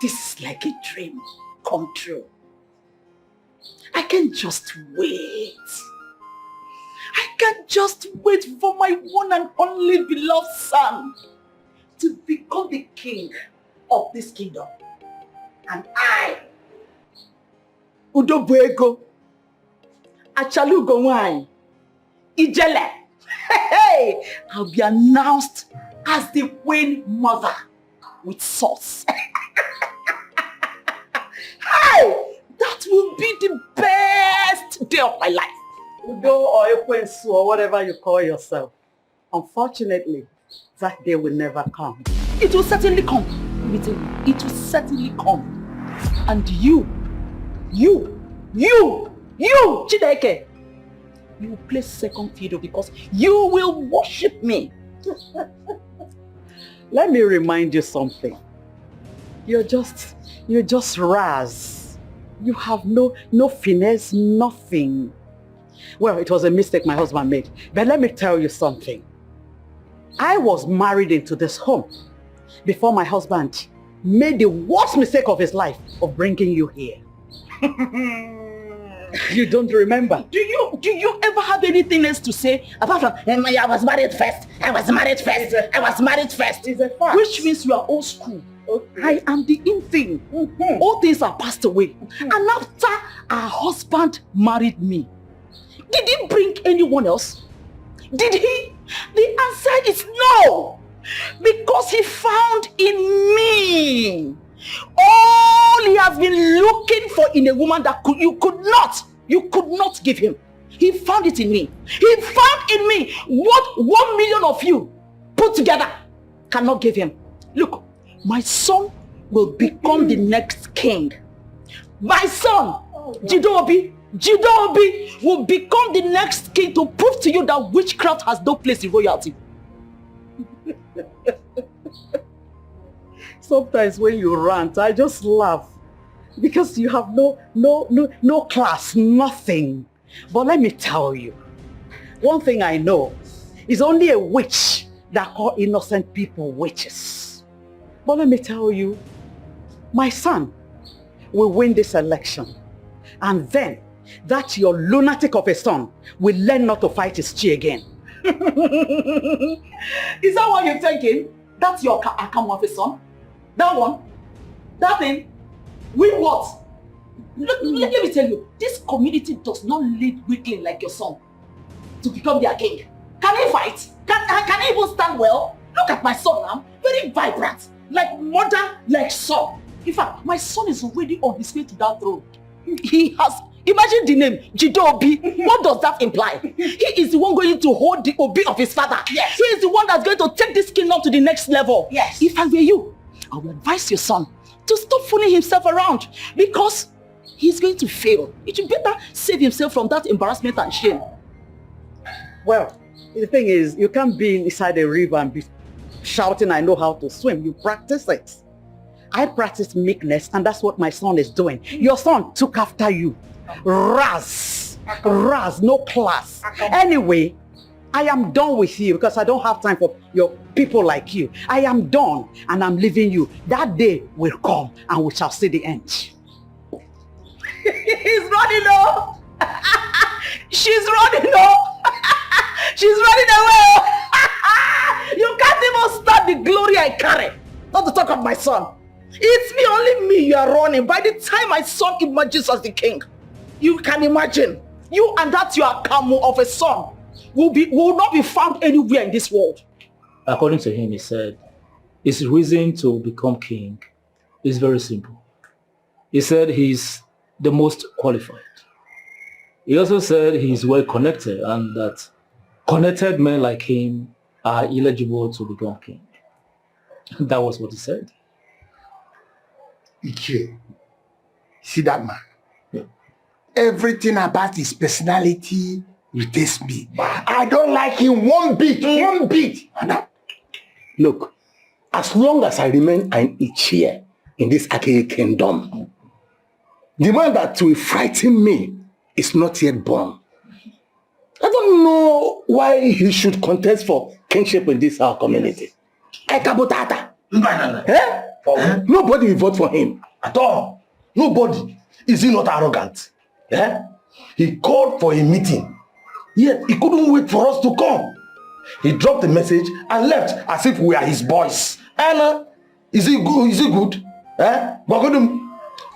This is like a dream come true. I can't just wait. I can't just wait for my one and only beloved son to become the king of this kingdom. And I, Udobuego, Achalugo Ijele, I'll be announced as the Queen Mother with sauce. Hey! That will be the best day of my life. Udo or Ekwensu or whatever you call yourself. Unfortunately, that day will never come. It will certainly come. It will certainly come. And you, Chideke, you will play second fiddle because you will worship me. Let me remind you something. You're just Raz. You have no finesse, nothing. Well, it was a mistake my husband made. But let me tell you something. I was married into this home before my husband made the worst mistake of his life of bringing you here. You don't remember? Do you ever have anything else to say apart from I was married first? I was married first. I was married first. It's a fact. Which means you are old school. Okay. I am the in thing. All things are passed away. And after our husband married me, did he bring anyone else? Did he? The answer is no. Because he found in me all he has been looking for in a woman that you could not give him. He found it in me. He found in me what 1 million of you put together cannot give him. Look, My son will become the next king. My son, Jidobi will become the next king to prove to you that witchcraft has no place in royalty. Sometimes when you rant, I just laugh because you have no class, nothing. But let me tell you, one thing I know is only a witch that call innocent people witches. But let me tell you, my son will win this election. And then that your lunatic of a son will learn not to fight his chi again. Is that what you're thinking? That's your account of a son? That one? That thing? Win what? Let me tell you, this community does not lead weakling like your son to become their king. Can he fight? Can he even stand well? Look at my son now, very vibrant, like mother, like son. In fact, my son is already on his way to that throne. He has, imagine the name, Jidobi. What does that imply? He is the one going to hold the obi of his father. Yes. He is the one that's going to take this kingdom to the next level. Yes. If I were you, I would advise your son to stop fooling himself around because he's going to fail. He should better save himself from that embarrassment and shame. Well, the thing is, you can't be inside a river and be shouting, I know how to swim. You practice it. I practice meekness, and that's what my son is doing. Your son took after you. Raz, no class. Anyway, I am done with you because I don't have time for your people like you. I am done and I'm leaving you. That day will come and we shall see the end. He's running off. She's running off. She's running away. You can't even stop the glory I carry. Not to talk of my son. It's me, only me you are running. By the time my son emerges as the king, you can imagine, you and that your camo of a son will not be found anywhere in this world. According to him, he said, his reason to become king is very simple. He said he's the most qualified. He also said he's well connected and that connected men like him are eligible to become king. That was what he said. See that man? Yeah. Everything about his personality irritates me. I don't like him one bit. Look, as long as I remain an Ichie in this Akiri kingdom, the man that will frighten me is not yet born. I don't know why he should contest for kingship in this our community. Ekabutata. Nobody will vote for him. At all. Nobody. Is he not arrogant? He called for a meeting. Yet he couldn't wait for us to come. He dropped the message and left as if we are his boys. And is he good? Is he good?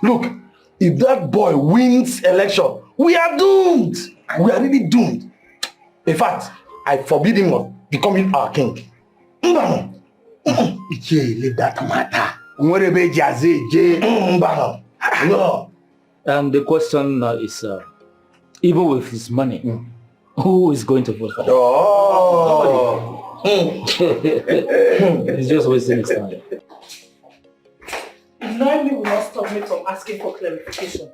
Look, if that boy wins election, we are doomed. We are really doomed. In fact, I forbid him of becoming our king. Leave that matter. No. And the question is, even with his money, who is going to vote for him? He's just wasting his time. Noemi will not stop me from asking for clarification.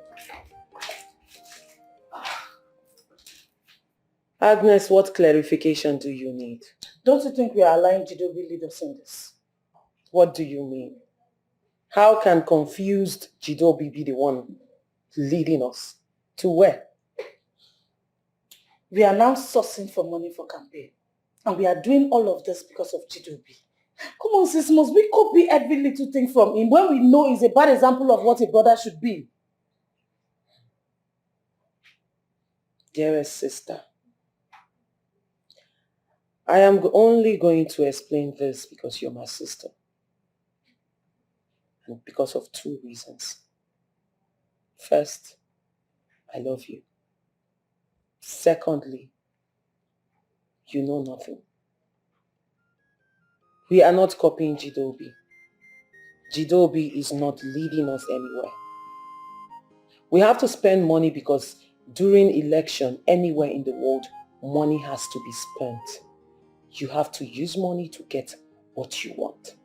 Agnes, what clarification do you need? Don't you think we are allowing Jidobi lead us in this? What do you mean? How can confused Jidobi be the one leading us? To where? We are now sourcing for money for campaign. And we are doing all of this because of Jidobi. Come on, sis, must we copy every little thing from him when we know he's a bad example of what a brother should be? Dearest sister, I am only going to explain this because you're my sister. And because of two reasons. First, I love you. Secondly, you know nothing. We are not copying Jidobi. Jidobi is not leading us anywhere. We have to spend money because during election, anywhere in the world, money has to be spent. You have to use money to get what you want.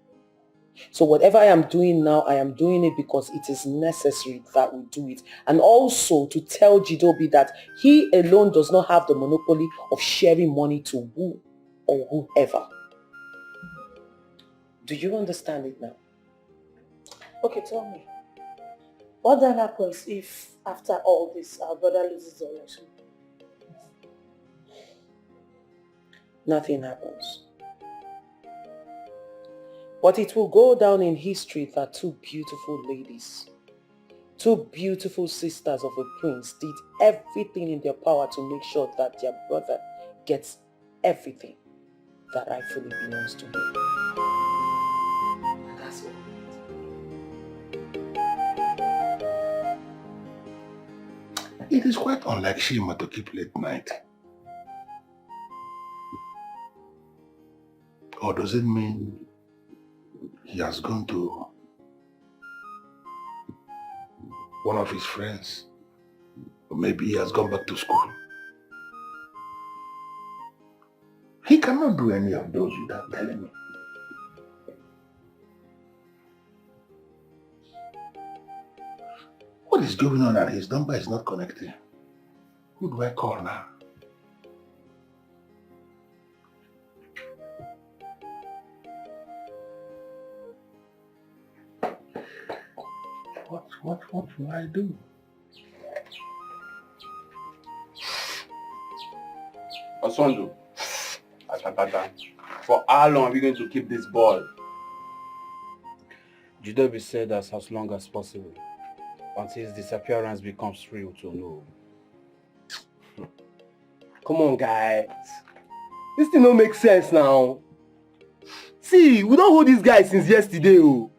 So whatever I am doing now, I am doing it because it is necessary that we do it. And also to tell Jidobi that he alone does not have the monopoly of sharing money to who or whoever. Do you understand it now? Okay, tell me. What then happens if after all this our brother loses the election? Nothing happens. But it will go down in history that two beautiful ladies, two beautiful sisters of a prince did everything in their power to make sure that their brother gets everything that rightfully belongs to him. And that's all. It is quite unlike Shima to keep late night. Or does it mean he has gone to one of his friends? Or maybe he has gone back to school? He cannot do any of those without telling me. What is going on and his number is not connecting? Who do I call now? What do I do? Osondo, for how long are we going to keep this ball? Judobi said that as long as possible, until his disappearance becomes real to know. Come on, guys. This thing don't make sense now. See, we don't hold this guy since yesterday, oh.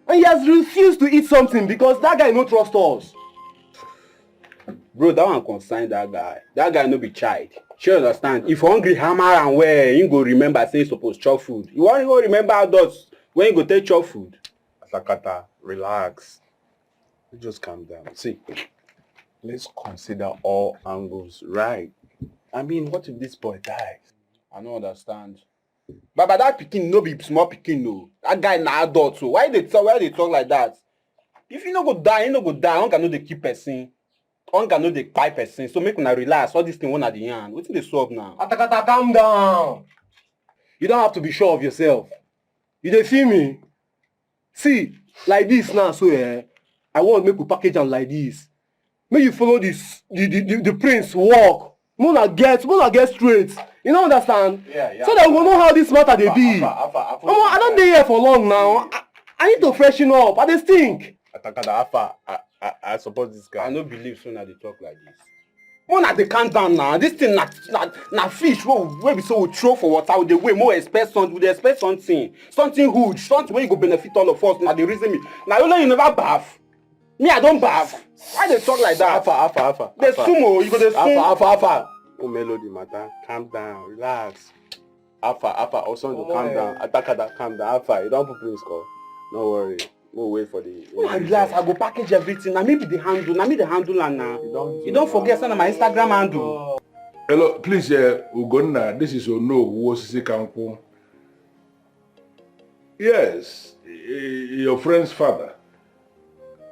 And he has refused to eat something because that guy no trust us. Bro, that one concern that guy. That guy no be child. Sure understand. If hungry hammer and where he go remember say he suppose chop food. You want to go remember adults when you go take chop food. Asakata, relax. Just calm down. See, let's consider all angles, right? I mean, what if this boy dies? I don't understand. But that pikin no be small pikin no. That guy na adult so. Why they talk like that? If you no go die, you no go die. Hunger no dey keep person. Hunger no dey kpai person. So make una relax. All this thing one at the end. Wetin dey solve now? Atakata, calm down. You don't have to be sure of yourself. You dey feel me? See, like this now, so I want make we package am like this. Make you follow this the prince walk. Mona get straight. You don't understand? Yeah. So that we will know how this matter they be. I don't dey here for long now. I need to freshen up. I dey stink. Atakata, I support this guy. I no believe so na dey talk like this. Mona dey calm down now. This thing na fish wey be so we throw for water. We dey wait more expect something. We dey expect something huge, something wey go benefit all of us. Na the reason me. Na only you never baff. Me I don't baff. Why they talk like that? Alpha. They sumo. You go dey sumo. Alpha. Oh, melody matter. Calm down. Relax. Alpha. Osondo, calm down. Atakada, calm down. Alpha, you don't put Prince call. No worry. We'll wait for the... Relax. I go package everything. Na me be the handle. Na me the handle and now. You don't forget send my Instagram handle. Hello, please, Ugonna. This is Ono Wosisi Kampo. Yes, your friend's father.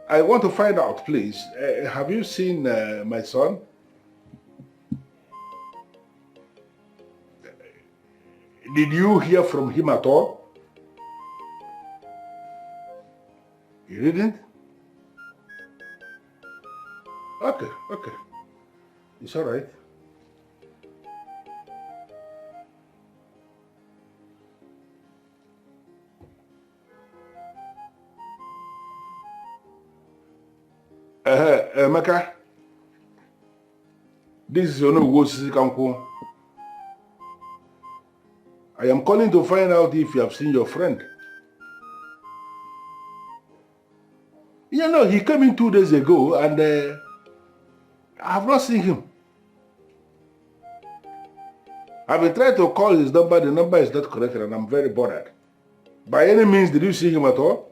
I want to find out, please. Have you seen my son? Did you hear from him at all? You didn't? Okay. It's all right. Emeka, this is Ono Wosisi Kampo. I am calling to find out if you have seen your friend. You know, he came in 2 days ago and I have not seen him. I've been trying to call his number, the number is not connected and I'm very bothered. By any means, did you see him at all?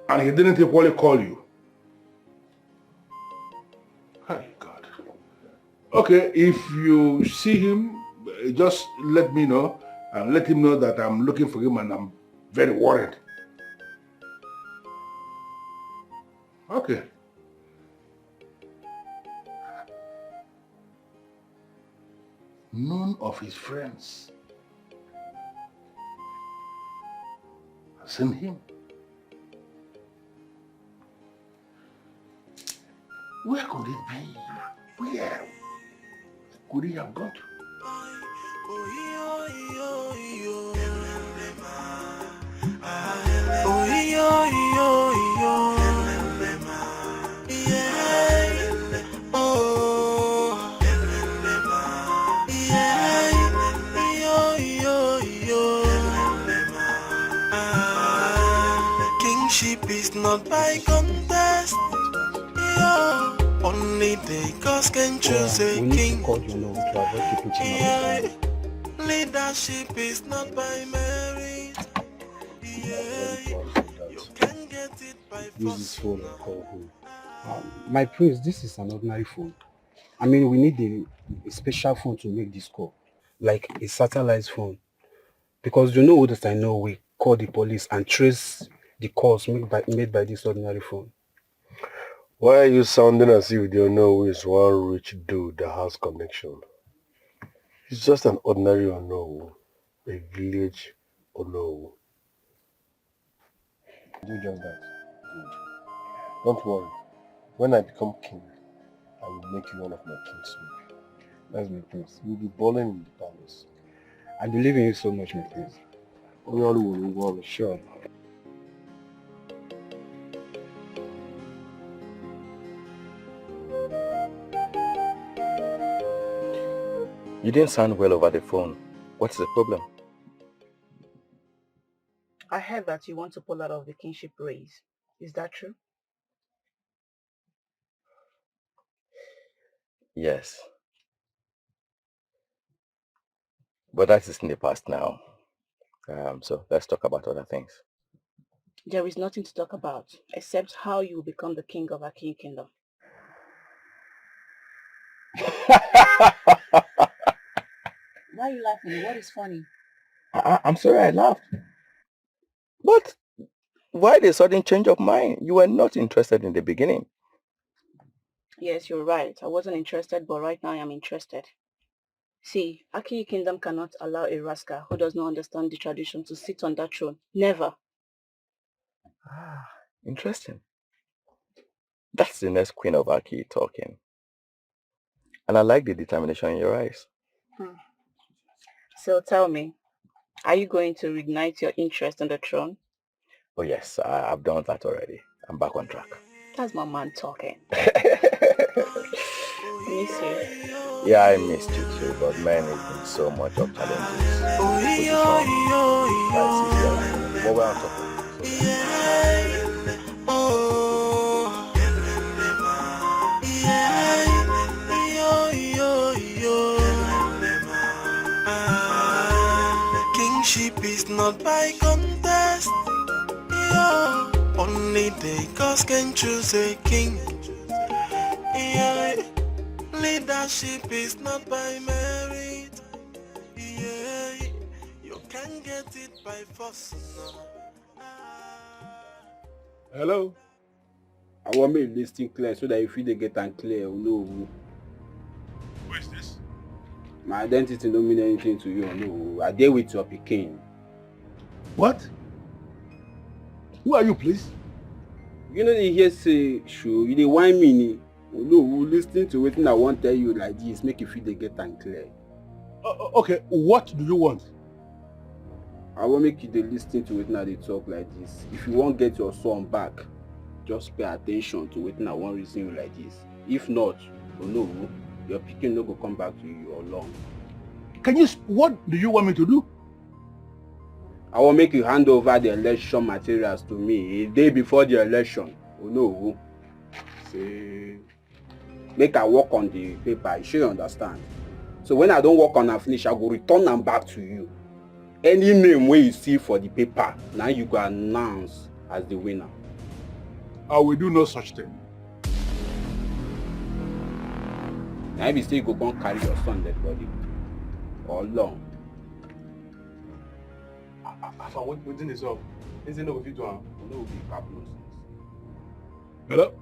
And he didn't equally call you. Hi, God. Okay, if you see him, just let me know. and let him know that I'm looking for him and I'm very worried. Okay. None of his friends have seen him. Where could it be? Where could he have gone to? Kingship is not by contest. Yeah. Only the gods can choose a king. Yeah. Leadership is not by merit. Yeah. You can get it by Use this phone and call home. My prince, this is an ordinary phone. I mean, we need a special phone to make this call, like a satellite phone. Because you know that I know we call the police and trace the calls made by this ordinary phone. Why are you sounding as if you know who is one rich dude that has connection? It's just an ordinary Onowu, a village Onowu. Do just that. Don't worry. When I become king, I will make you one of my kingsmen. That's my prince. You'll be balling in the palace. I believe in you so much, my prince. Sure. You didn't sound well over the phone. What's the problem? I heard that you want to pull out of the kingship race. Is that true? Yes. But that is in the past now. So let's talk about other things. There is nothing to talk about except how you will become the king of our kingdom. Why are you laughing? What is funny? I'm sorry I laughed. But why the sudden change of mind? You were not interested in the beginning. Yes, you're right. I wasn't interested, but right now I am interested. See, Aki Kingdom cannot allow a rascal who does not understand the tradition to sit on that throne. Never. Interesting. That's the next queen of Aki talking. And I like the determination in your eyes. So tell me, are you going to reignite your interest in the throne? Oh yes, I've done that already. I'm back on track. That's my man talking. Miss you. Yeah, I missed you too, but man, it's been so much of challenges. What we're on top of. Kingship is not by contest. Yeah. Only the gods can choose a king. Yeah. Leadership is not by merit. Yeah. You can get it by force. Hello? I want me listing clear so that if you get and clear, you know. Who is this? My identity don't mean anything to you, no. I deal with your Peking. What? Who are you, please? You know they hear say show, you dey whine me. No, listening to wetin I want tell you like this, make you feel they get and clear. Okay, what do you want? I want make you dey listen to wetin I dey talk like this. If you want get your son back, just pay attention to wetin I want reason you like this. If not, no, your pikin no go come back to you alone. What do you want me to do? I will make you hand over the election materials to me a day before the election. Oh no. Say, make I work on the paper, you should understand. So when I don't work on and finish, I will return them back to you. Any name where you see for the paper, now you go announce as the winner. I will do no such thing. Now if you say you go and carry your son dead body, or long. Within this up. Isn't no if you do no will be capital. Hello?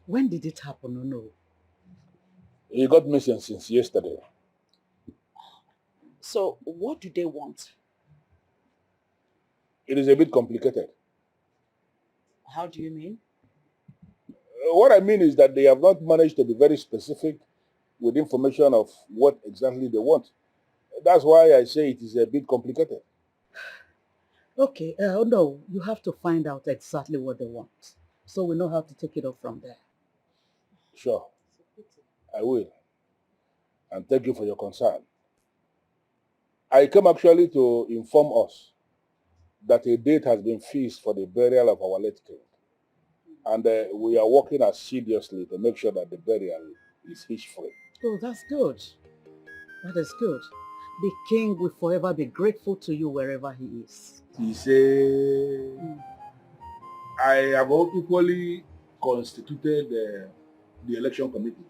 When did it happen, or no? He got missing since yesterday. So what do they want? It is a bit complicated. How do you mean? What I mean is that they have not managed to be very specific with information of what exactly they want. That's why I say it is a bit complicated. Okay, no, you have to find out exactly what they want, so we know how to take it up from there. Sure, I will. And thank you for your concern. I came actually to inform us that a date has been fixed for the burial of our late king. And we are working assiduously to make sure that the burial is hitch-free. Oh, that's good. That is good. The king will forever be grateful to you wherever he is. He said, I have equally constituted the election committee.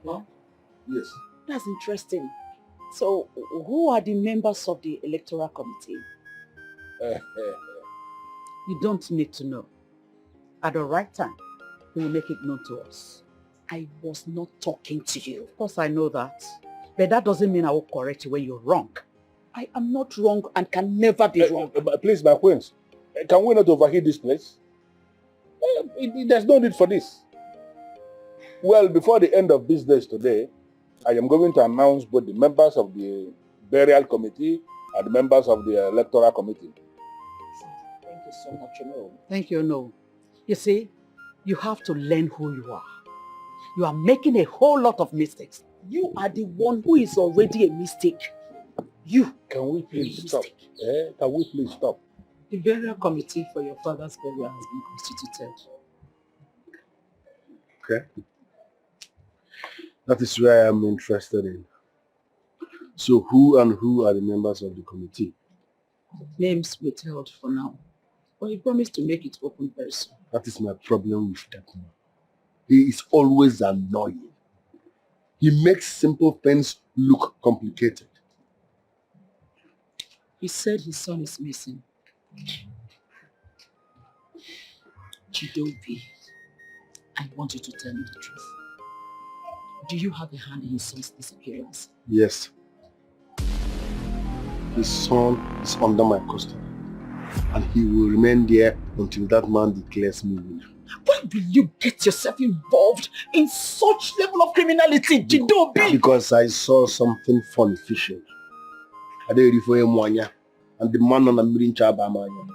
Huh? Yes. That's interesting. So, who are the members of the electoral committee? You don't need to know. At the right time, he will make it known to us. I was not talking to you. Of course, I know that. But that doesn't mean I will correct you when you're wrong. I am not wrong and can never be wrong. Please, my queens, can we not overheat this place? There's no need for this. Well, before the end of business today, I am going to announce both the members of the burial committee and the members of the electoral committee. Thank you so much, Ono. Thank you, Ono. You see, you have to learn who you are. You are making a whole lot of mistakes. You are the one who is already a mistake. You. Can we please stop? Can we please stop? The burial committee for your father's burial has been constituted. Okay. That is where I am interested in. So who are the members of the committee? Names withheld for now. But he promised to make it open very soon. That is my problem with that man. He is always annoying. He makes simple things look complicated. He said his son is missing. Chidobi, I want you to tell me the truth. Do you have a hand in his son's disappearance? Yes. His son is under my custody. And he will remain there until that man declares me winner. Why will you get yourself involved in such level of criminality, Chidobi? Because I saw something funny fishing. And the man on the middle Chabamanya.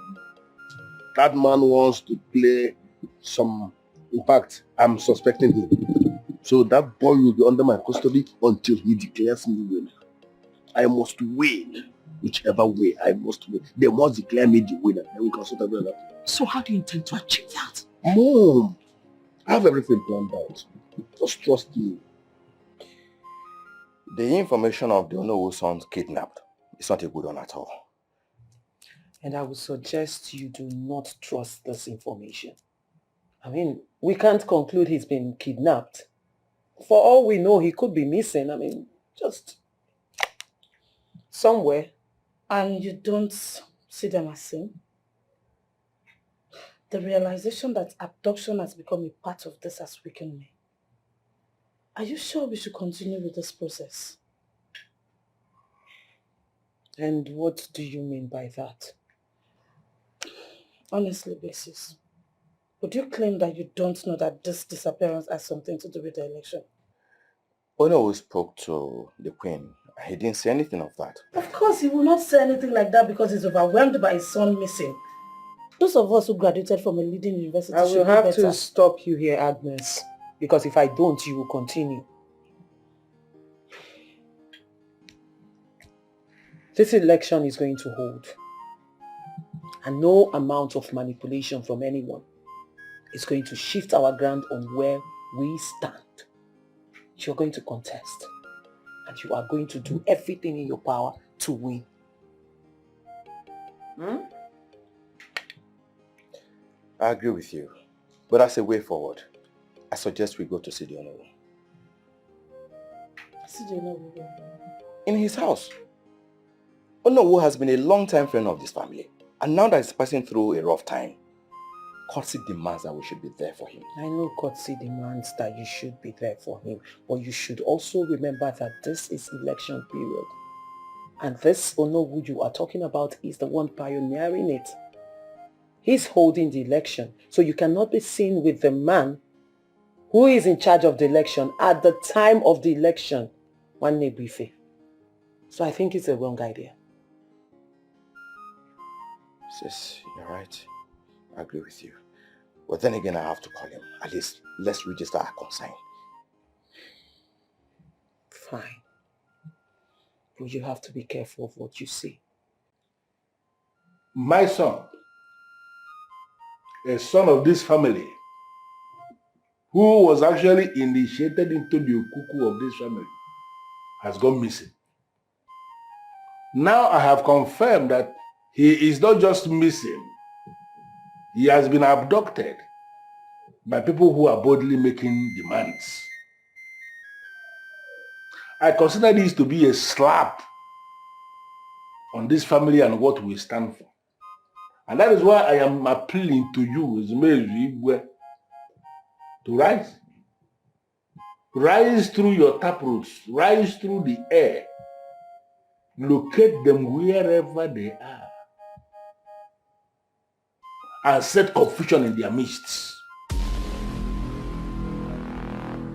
That man wants to play some. In fact, I'm suspecting him. So that boy will be under my custody until he declares me winner. I must win. Whichever way, I must win. They must declare me the winner. Then we can sort everything out. So how do you intend to achieve that? Mom, I have everything planned out. Just trust me. The information of the Onowu sons kidnapped is not a good one at all. And I would suggest you do not trust this information. I mean, we can't conclude he's been kidnapped. For all we know, he could be missing. I mean, just somewhere. And you don't see them as same? The realization that abduction has become a part of this has weakened me. Are you sure we should continue with this process? And what do you mean by that? Honestly, Basis, would you claim that you don't know that this disappearance has something to do with the election? Onowu spoke to the queen. He didn't say anything of that. Of course, he will not say anything like that because he's overwhelmed by his son missing. Those of us who graduated from a leading university I should will be have better. to stop you here, Agnes. Because if I don't, you will continue. This election is going to hold. And no amount of manipulation from anyone is going to shift our ground on where we stand. You're going to contest. And you are going to do everything in your power to win. I agree with you. But as a way forward, I suggest we go to see the Onowu. In his house. Onowu has been a long-time friend of this family. And now that he's passing through a rough time, courtesy demands that we should be there for him. I know courtesy demands that you should be there for him, but you should also remember that this is election period. And this Onowu you are talking about is the one pioneering it. He's holding the election, so you cannot be seen with the man who is in charge of the election at the time of the election, Nwanne Ebuife. So I think it's a wrong idea. Sis, you're right. I agree with you. But then again, I have to call him. At least, let's register our concern. Fine. But you have to be careful of what you say. My son, a son of this family, who was actually initiated into the okuku of this family, has gone missing. Now I have confirmed that he is not just missing, he has been abducted by people who are boldly making demands. I consider this to be a slap on this family and what we stand for. And that is why I am appealing to you, Zubby, to rise. Rise through your taproots, rise through the air, locate them wherever they are, and set confusion in their midst.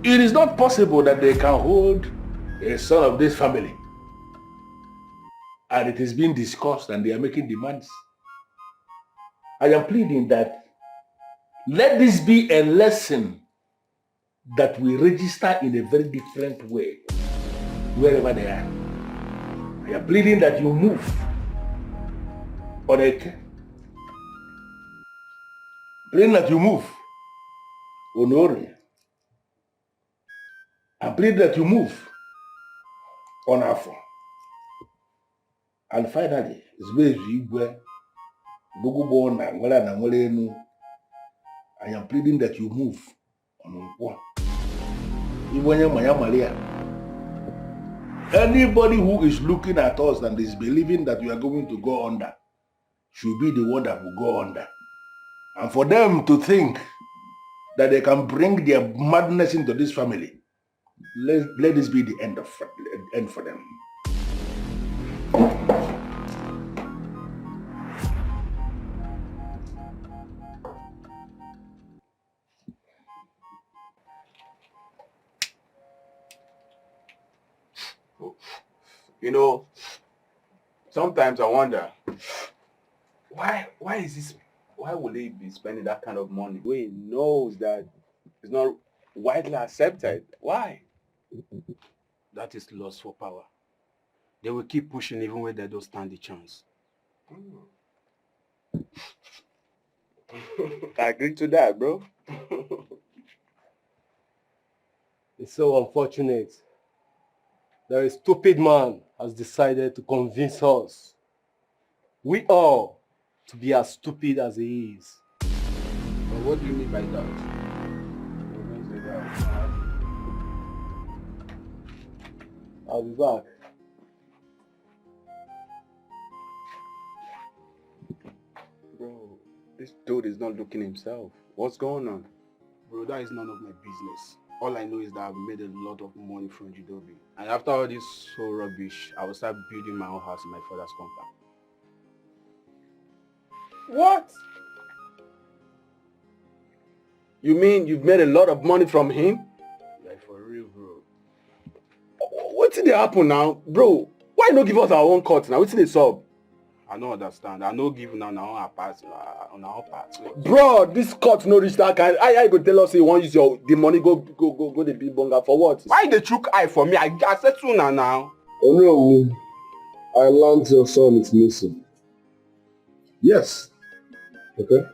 It is not possible that they can hold a son of this family and it is being discussed and they are making demands. I am pleading that let this be a lesson that we register in a very different way wherever they are. I am pleading that you move on a pleading that you move on Ori. I'm pleading that you move on Afro. And finally, it's very I am pleading that you move on Nkwa. Anybody who is looking at us and is believing that we are going to go under should be the one that will go under. And for them to think that they can bring their madness into this family, let this be the end for them. You know, sometimes I wonder, why will he be spending that kind of money when he knows that it's not widely accepted? Why? That is lust for power. They will keep pushing even when they don't stand the chance. I agree to that, bro. It's so unfortunate that a stupid man has decided to convince us, we all, to be as stupid as he is. But what do you mean by that? I'll be back. Bro, this dude is not looking himself. What's going on? Bro, that is none of my business. All I know is that I've made a lot of money from Judobi. And after all this whole rubbish, I will start building my own house in my father's compound. What? You mean you've made a lot of money from him? Like for real, bro. What did happen now? Bro, why not give us our own cut now? What's the sub? I don't understand. I no give now on our part. Bro, this cut no reach that kind. I go tell us you want use the money go the big bunga for what? Why they chook eye for me? I said sooner now. Oh no, I learned your son is missing. Yes. Okay.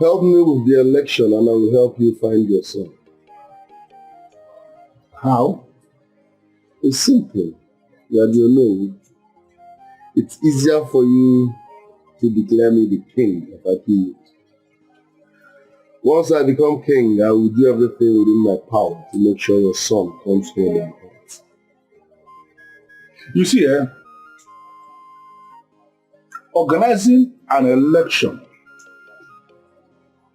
Help me with the election and I will help you find your son. How? It's simple. You know, it's easier for you to declare me the king if I kill you. Once I become king, I will do everything within my power to make sure your son comes home and home. You see, organizing an election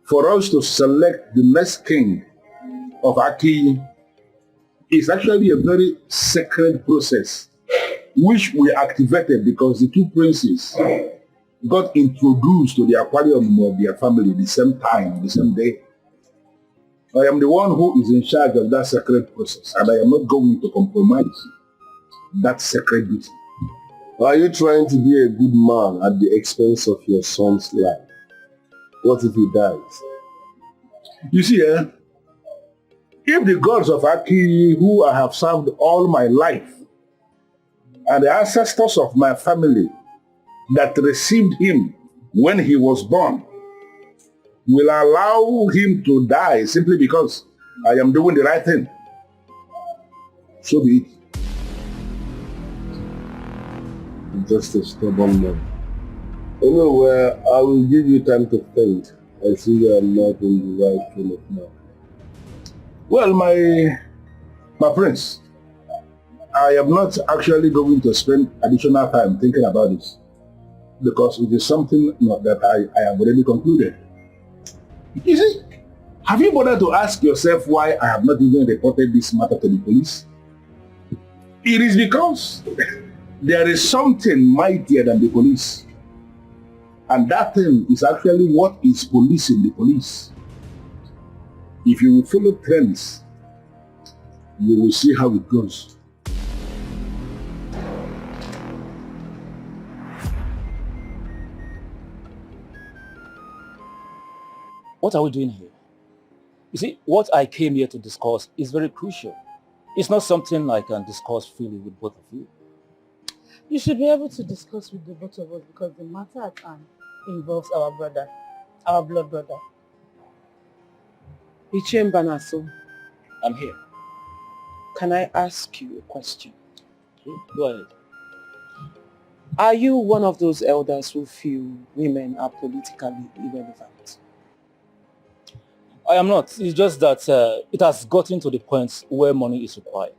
for us to select the next king of Aki is actually a very sacred process, which we activated because the two princes got introduced to the aquarium of their family the same time, the same day. I am the one who is in charge of that sacred process, and I am not going to compromise that sacred duty. Are you trying to be a good man at the expense of your son's life? What if he dies? You see, if the gods of Aki, who I have served all my life, and the ancestors of my family that received him when he was born, will allow him to die simply because I am doing the right thing, so be it. Just a stubborn man. Anyway, I will give you time to think. I see you are not in the right frame of mind. Well, my prince, I am not actually going to spend additional time thinking about this, because it is something that I have already concluded. You see, have you bothered to ask yourself why I have not even reported this matter to the police? It is because there is something mightier than the police. And that thing is actually what is policing the police. If you will follow trends, you will see how it goes. What are we doing here? You see, what I came here to discuss is very crucial. It's not something I can discuss freely with both of you. You should be able to discuss with the both of us because the matter at hand involves our brother, our blood brother. Ichiem Banaso, I'm here. Can I ask you a question? Go ahead. Are you one of those elders who feel women are politically irrelevant? I am not. It's just that it has gotten to the point where money is required.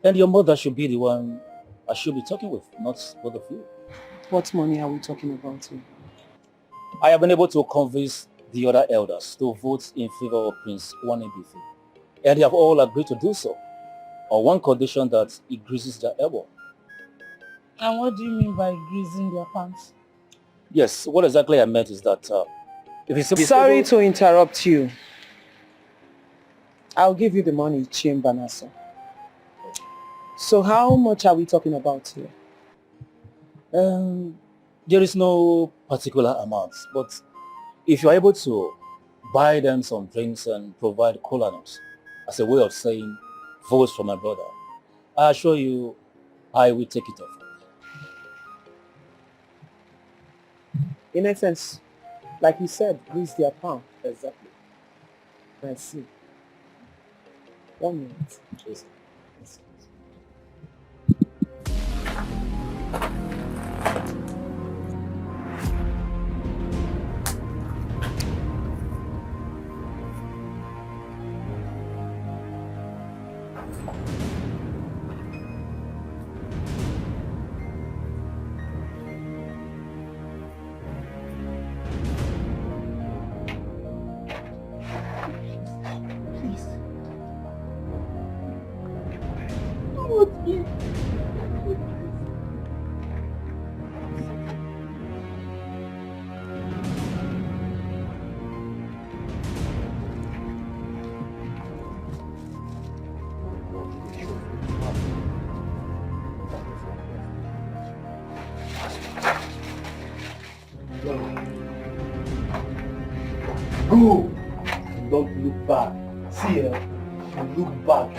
And your mother should be the one I should be talking with, not both of you. What money are we talking about here? I have been able to convince the other elders to vote in favor of Prince Nwanebife. And they have all agreed to do so, on one condition that he greases their elbow. And what do you mean by greasing their pants? Yes, what exactly I meant is that if he's Sorry to interrupt you. I'll give you the money, Ichiem Banaso. So how much are we talking about here? There is no particular amount, but if you're able to buy them some drinks and provide coolers as a way of saying votes for my brother, I assure you I will take it off. In essence, like you said, grease their palm. Exactly. I see. 1 minute. Yes. Go! Don't look back. See, you look back.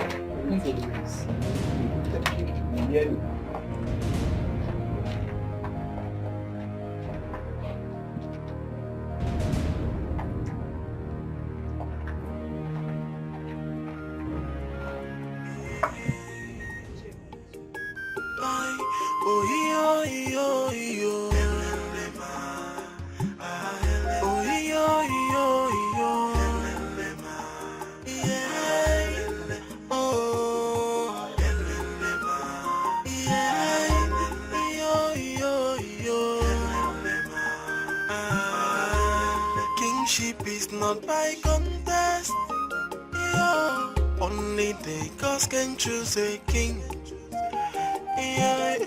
Into the race. You hear me? Yeah. by contest. Yeah. Only the gods can choose a king. Yeah.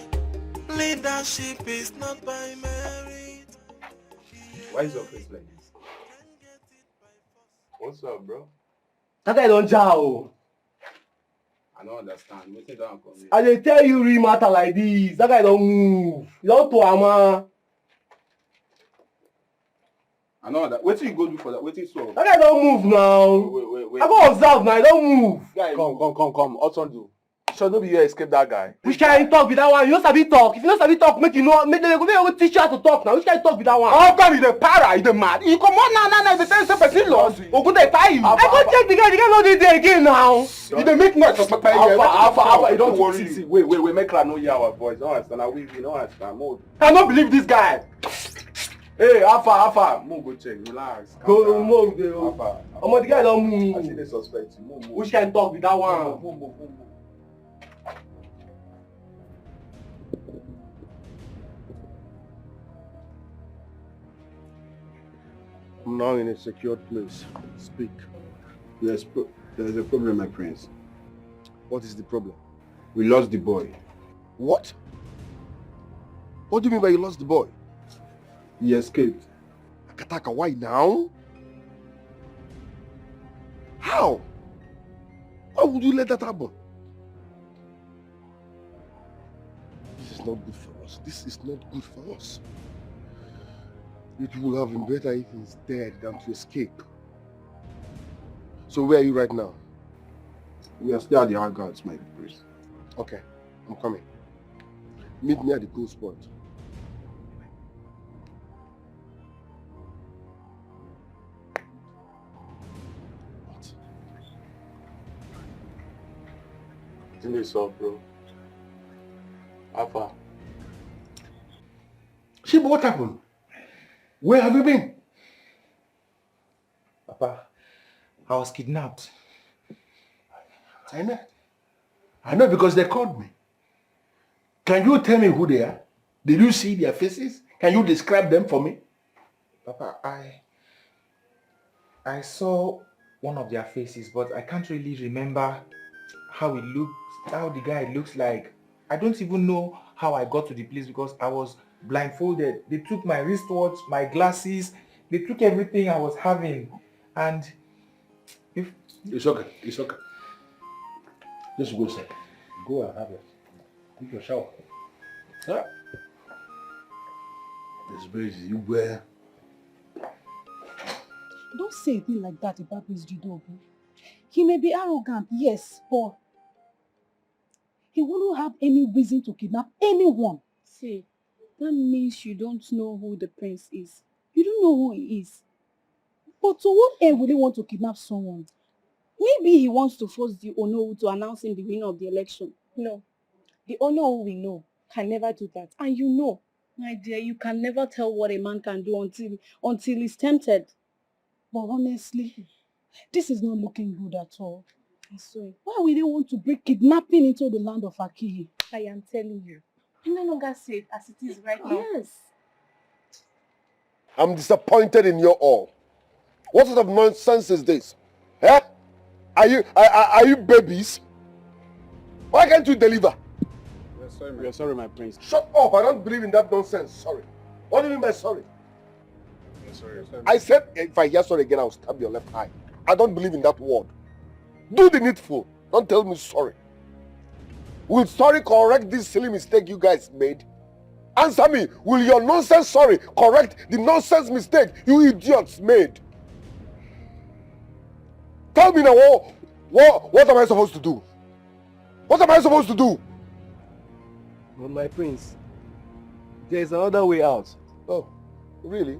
Leadership is not by merit. Why is your face like this? What's up, bro? That guy don't jow. I don't understand. Wait till I'm coming. I dey tell you real matter like this. That guy don't move. You don't to ama. I know that. Wait till you go do for that. Wait till so. That guy don't move now. Wait. I go observe now. I don't move. Guy, come. What's on do? Sure, don't be here. Escape that guy. Which kind of talk with that one? You don't sabi talk. If you don't sabi talk, make you know. Make them go teach you how to talk now. Which kind of talk with that one? How come you the para? You the mad? You come on now. The same person lost. Ogun dey tie you. I go check the guy. The guy not dey there again now. You dey make noise. Alpha. You don't worry. See. Wait. Make her know hear our voice. Don't understand. We don't understand. Move. I don't believe this guy. Hey, Alpha. Move, go check. Relax. Go move. Alpha. The guy don't move. I see they suspect you. Move. Which kind of talk with that one? Move. I'm now in a secured place. Speak. Yes, there's a problem, my prince. What is the problem? We lost the boy. What? What do you mean by you lost the boy? He escaped. Akataka, why now? How? Why would you let that happen? This is not good for us. This is not good for us. It will have been better if he's dead than to escape. So where are you right now? We are still at the outskirts, my prince. Okay, I'm coming. Meet me at the goal spot. What? Give me some, bro. Alpha. Shiba, what happened? Where have you been? Papa, I was kidnapped. I know because they called me. Can you tell me who they are? Did you see their faces? Can you describe them for me? Papa, I saw one of their faces, but I can't really remember how it looks, how the guy looks like. I don't even know how I got to the place because I was blindfolded. They took my wristwatch, my glasses, they took everything I was having. And if it's okay. Just go inside. Go and have it. Take your shower. Huh? This baby, you wear. Don't say a thing like that about Miss Jugezu-Zubby. He may be arrogant, yes, but he wouldn't have any reason to kidnap anyone. See, that means you don't know who the prince is. You don't know who he is. But to what end would he want to kidnap someone? Maybe he wants to force the Onowu to announce him the winner of the election. No, the Onowu we know can never do that. And you know. My dear, you can never tell what a man can do until he's tempted. But honestly, this is not looking good at all. I swear. Why would they want to bring kidnapping into the land of Akihi? I am telling you. I'm no longer safe as it is right now. Yes. I'm disappointed in you all. What sort of nonsense is this? Eh? Are you babies? Why can't you deliver? We are sorry, my prince. Shut up! I don't believe in that nonsense. Sorry. What do you mean by sorry? We are sorry. I said if I hear sorry again, I'll stab your left eye. I don't believe in that word. Do the needful. Don't tell me sorry. Will sorry correct this silly mistake you guys made? Answer me. Will your nonsense sorry correct the nonsense mistake you idiots made? Tell me now, what am I supposed to do? What am I supposed to do? Well, my prince, there's another way out. Oh, really?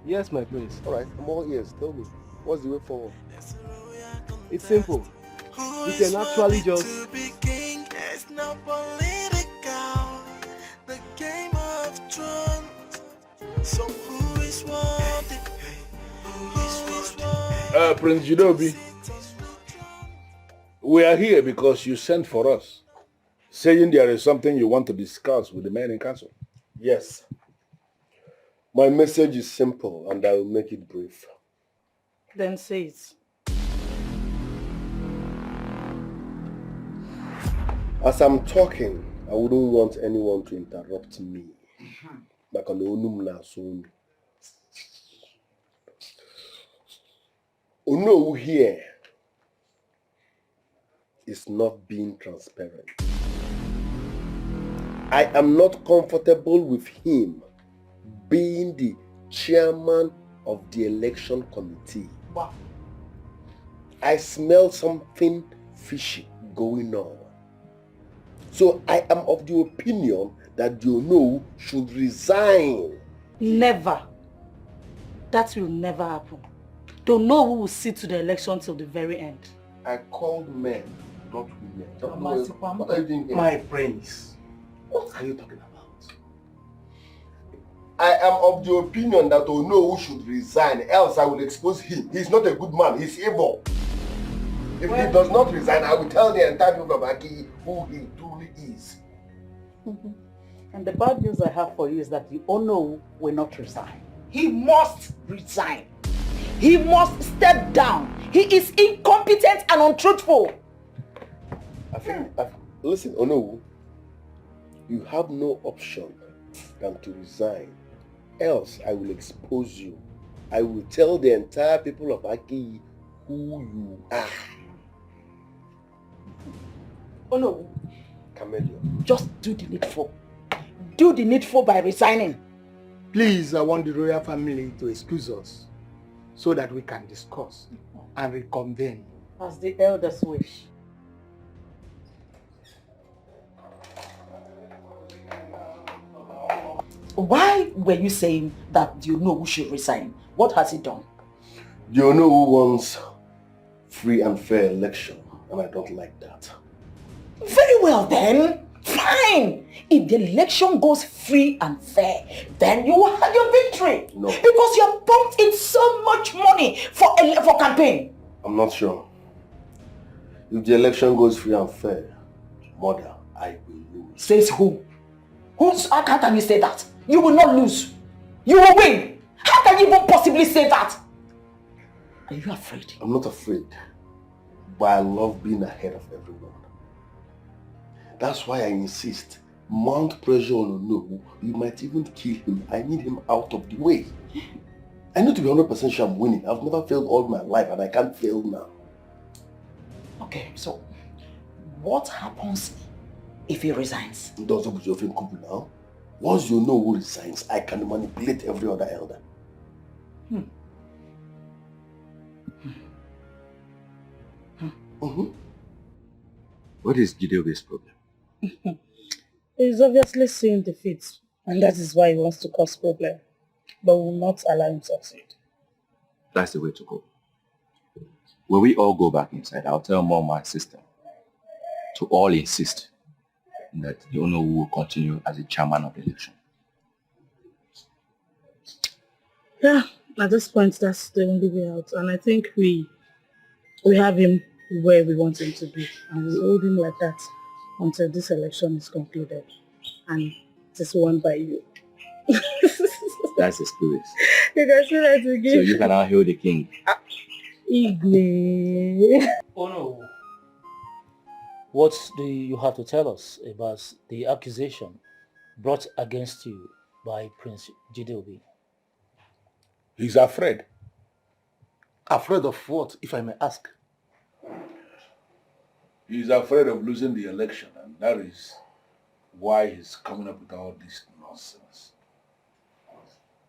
Yes, my prince. All right, I'm all ears. Tell me, what's the way forward? It's simple. You can actually just... It's not political, the game of thrones. So who is wanted? Prince Jugezu-Zubby, we are here because you sent for us, saying there is something you want to discuss with the men in council. Yes. My message is simple and I will make it brief. Then say it. As I'm talking, I wouldn't want anyone to interrupt me. Like on the Onumna soon. Ono here is not being transparent. I am not comfortable with him being the chairman of the election committee. Wow. I smell something fishy going on. So I am of the opinion that the Ono should resign. Never. That will never happen. The Ono will sit to the election till the very end. I called men, not women. What are you doing here? My prince, what are you talking about? I am of the opinion that Ono should resign, else I will expose him. He's not a good man, he's evil. If he does not resign, I will tell the entire people of Aki who he truly is. And the bad news I have for you is that the Ono will not resign. He must resign. He must step down. He is incompetent and untruthful. Listen, Ono, you have no option than to resign. Else I will expose you. I will tell the entire people of Aki who you are. Oh no. Chameleon. Just do the needful. Do the needful by resigning. Please, I want the royal family to excuse us so that we can discuss and reconvene. As the elders wish. Why were you saying that you know who should resign? What has he done? You know who wants free and fair election, and I don't like that. Very well then. Fine. If the election goes free and fair, then you will have your victory. No. Because you have pumped in so much money for campaign. I'm not sure. If the election goes free and fair, mother, I will lose. Says who? How can you say that? You will not lose. You will win. How can you even possibly say that? Are you afraid? I'm not afraid. But I love being ahead of everyone. That's why I insist. Mount pressure on Ono. You might even kill him. I need him out of the way. I need to be 100% sure I'm winning. I've never failed all my life and I can't fail now. Okay, so what happens if he resigns? Does Obujofen Kubu now? Once you know who resigns, I can manipulate every other elder. What is Gideo's problem? He's obviously seeing defeat, and that is why he wants to cause problem, but will not allow him to succeed. That's the way to go. When we all go back inside, I'll tell Mom and sister to all insist that the Ono will continue as the chairman of the election. Yeah, at this point, that's the only way out, and I think we have him where we want him to be, and we hold him like that until this election is concluded, and it is won by you. That's the spirit. You can see that again. So you can now hail the king. Igle. Oh no. What do you have to tell us about the accusation brought against you by Prince Gideobi? He's afraid. Afraid of what, if I may ask? He's afraid of losing the election, and that is why he's coming up with all this nonsense.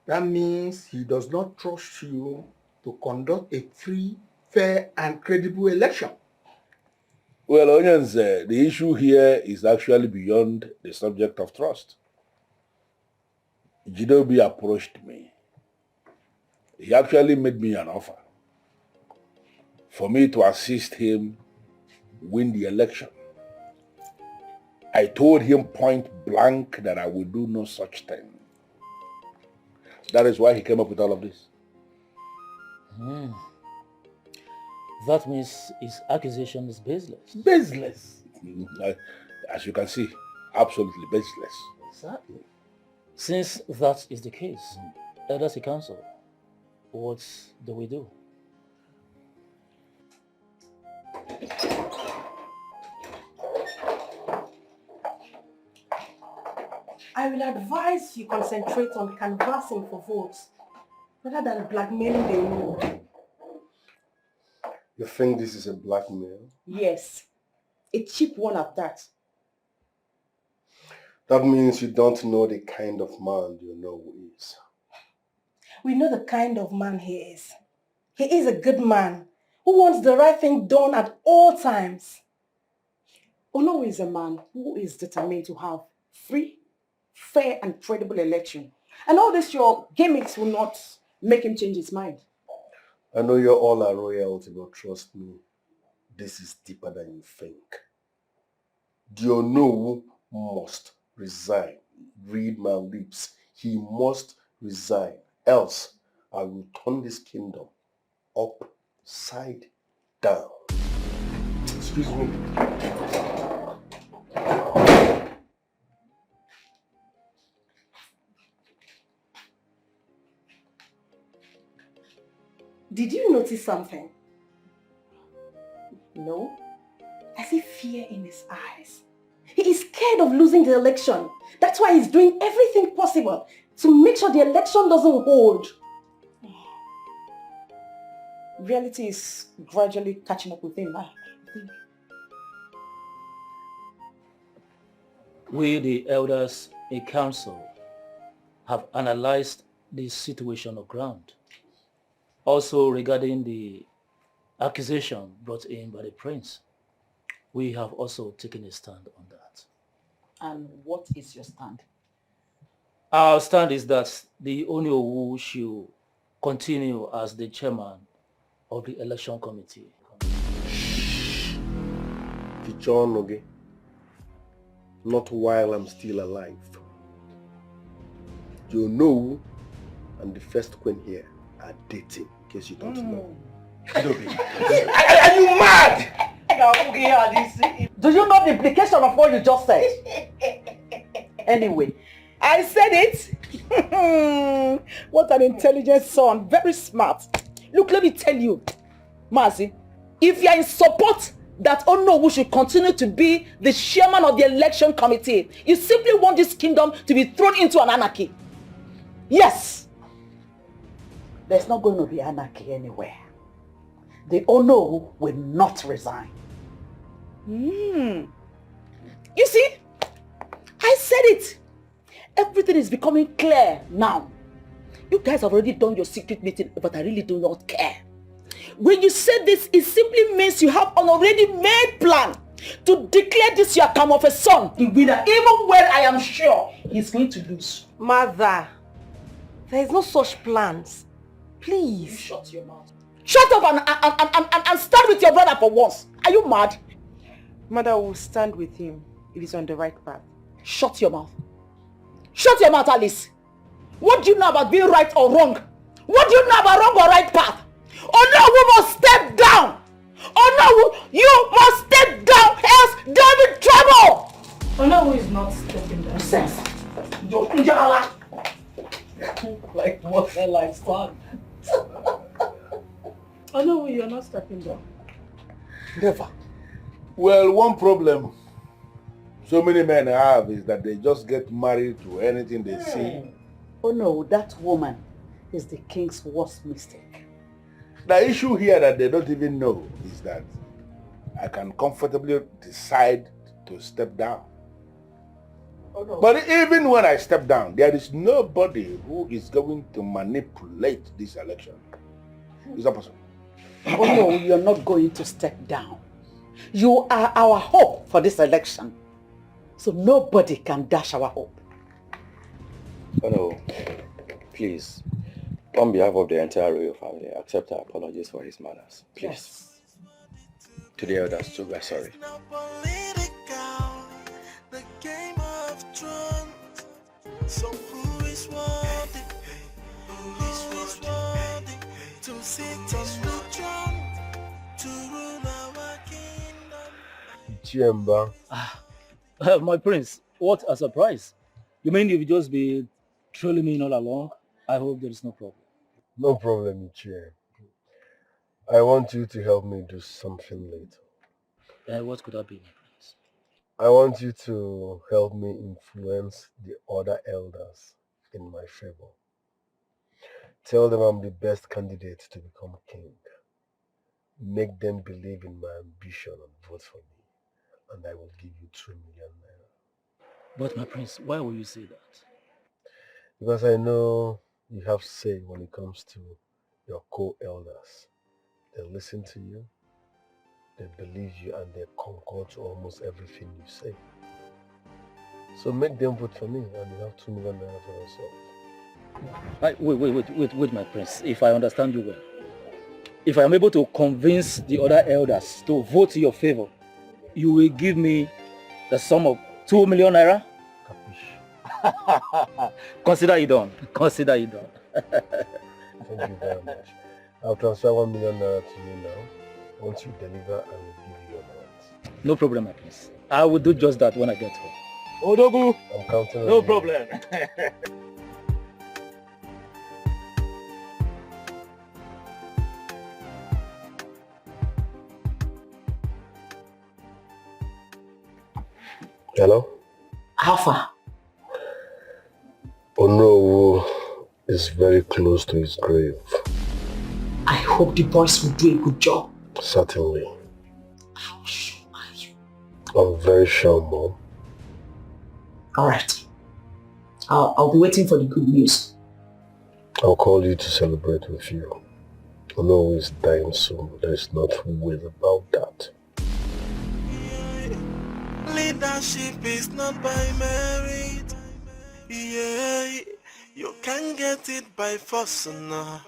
That means he does not trust you to conduct a free, fair, and credible election. Well, Onions, the issue here is actually beyond the subject of trust. Gideobi approached me. He actually made me an offer for me to assist him win the election. I told him point blank that I would do no such thing. That is why he came up with all of this. That means his accusation is baseless. Baseless? As you can see, absolutely baseless. Exactly. Since that is the case, Elders Council, what do we do? I will advise you concentrate on canvassing for votes rather than blackmailing the Igbo. You think this is a blackmail? Yes. A cheap one at that. That means you don't know the kind of man you know who is. We know the kind of man he is. He is a good man who wants the right thing done at all times. Ono is a man who is determined to have free, fair and credible election. And all this your gimmicks will not make him change his mind. I know you're all a royalty, but trust me, this is deeper than you think. The Onowu must resign. Read my lips. He must resign. Else, I will turn this kingdom upside down. Excuse me. Did you notice something? No. I see fear in his eyes. He is scared of losing the election. That's why he's doing everything possible to make sure the election doesn't hold. Reality is gradually catching up with him, I think. We, the elders in council, have analyzed the situation on ground. Also regarding the accusation brought in by the prince, we have also taken a stand on that. And what is your stand? Our stand is that the Oniowu should continue as the chairman of the election committee. Kichonoge, not while I'm still alive. You know, and the first queen here are dating, in case you don't know. Are you mad? Do you know the implication of what you just said? Anyway, I said it. What an intelligent son, very smart. Look, let me tell you, Mazi, if you are in support that Onowu should continue to be the chairman of the election committee, you simply want this kingdom to be thrown into an anarchy. Yes. There's not going to be anarchy anywhere. The Onowu will not resign. You see, I said it. Everything is becoming clear now. You guys have already done your secret meeting, but I really do not care. When you say this, it simply means you have an already made plan to declare this your come of a son the winner, even when I am sure he's going to lose. Mother, there is no such plans. Please. You shut your mouth. Shut up and stand with your brother for once. Are you mad? Mother will stand with him if he's on the right path. Shut your mouth. Shut your mouth, Alice. What do you know about being right or wrong? What do you know about wrong or right path? Oh no, we must step down. Oh no, you must step down, else they'll be trouble. Oh no, is not stepping down. Sense. Like what hell I son. Oh no, you're not stepping down. Never. Well, one problem so many men have is that they just get married to anything they see. Oh no, that woman is the king's worst mistake. The issue here that they don't even know is that I can comfortably decide to step down. Oh no. But even when I step down, there is nobody who is going to manipulate this election. It's not possible. Oh no, you're not going to step down. You are our hope for this election. So nobody can dash our hope. Oh no, please, on behalf of the entire royal family, accept our apologies for his manners. Please. Yes. To the elders too, we're sorry. The game of thrones. So who is worthy? Who is worthy to sit on the throne to rule our kingdom? My prince, what a surprise. You mean you've just been trolling me all along? I hope there is no problem. No problem, Ichie. I want you to help me do something later. What could that be, my prince? I want you to help me influence the other elders in my favor. Tell them I'm the best candidate to become king. Make them believe in my ambition and vote for me. And I will give you 2 million naira. But my prince, why will you say that? Because I know you have say when it comes to your co-elders. They listen to you, they believe you, and they concord to almost everything you say. So make them vote for me and you have 2 million naira for yourself. Wait, my prince. If I understand you well, if I am able to convince the other elders to vote in your favor, you will give me the sum of 2 million naira? Consider it done. Consider it done. Thank you very much. I'll transfer 1 million naira to you now. Once you deliver, I will give you your balance. No problem, my prince. I will do just that when I get home. Odogu! I'm counting on No you. problem. Hello? How far? Onowu is very close to his grave. I hope the boys will do a good job. Certainly. How sure are you? I'm very sure, Mom. Alright. I'll be waiting for the good news. I'll call you to celebrate with you. Onowu is dying soon. There's nothing weird about that. Leadership is not by merit. Yeah, you can get it by force. No.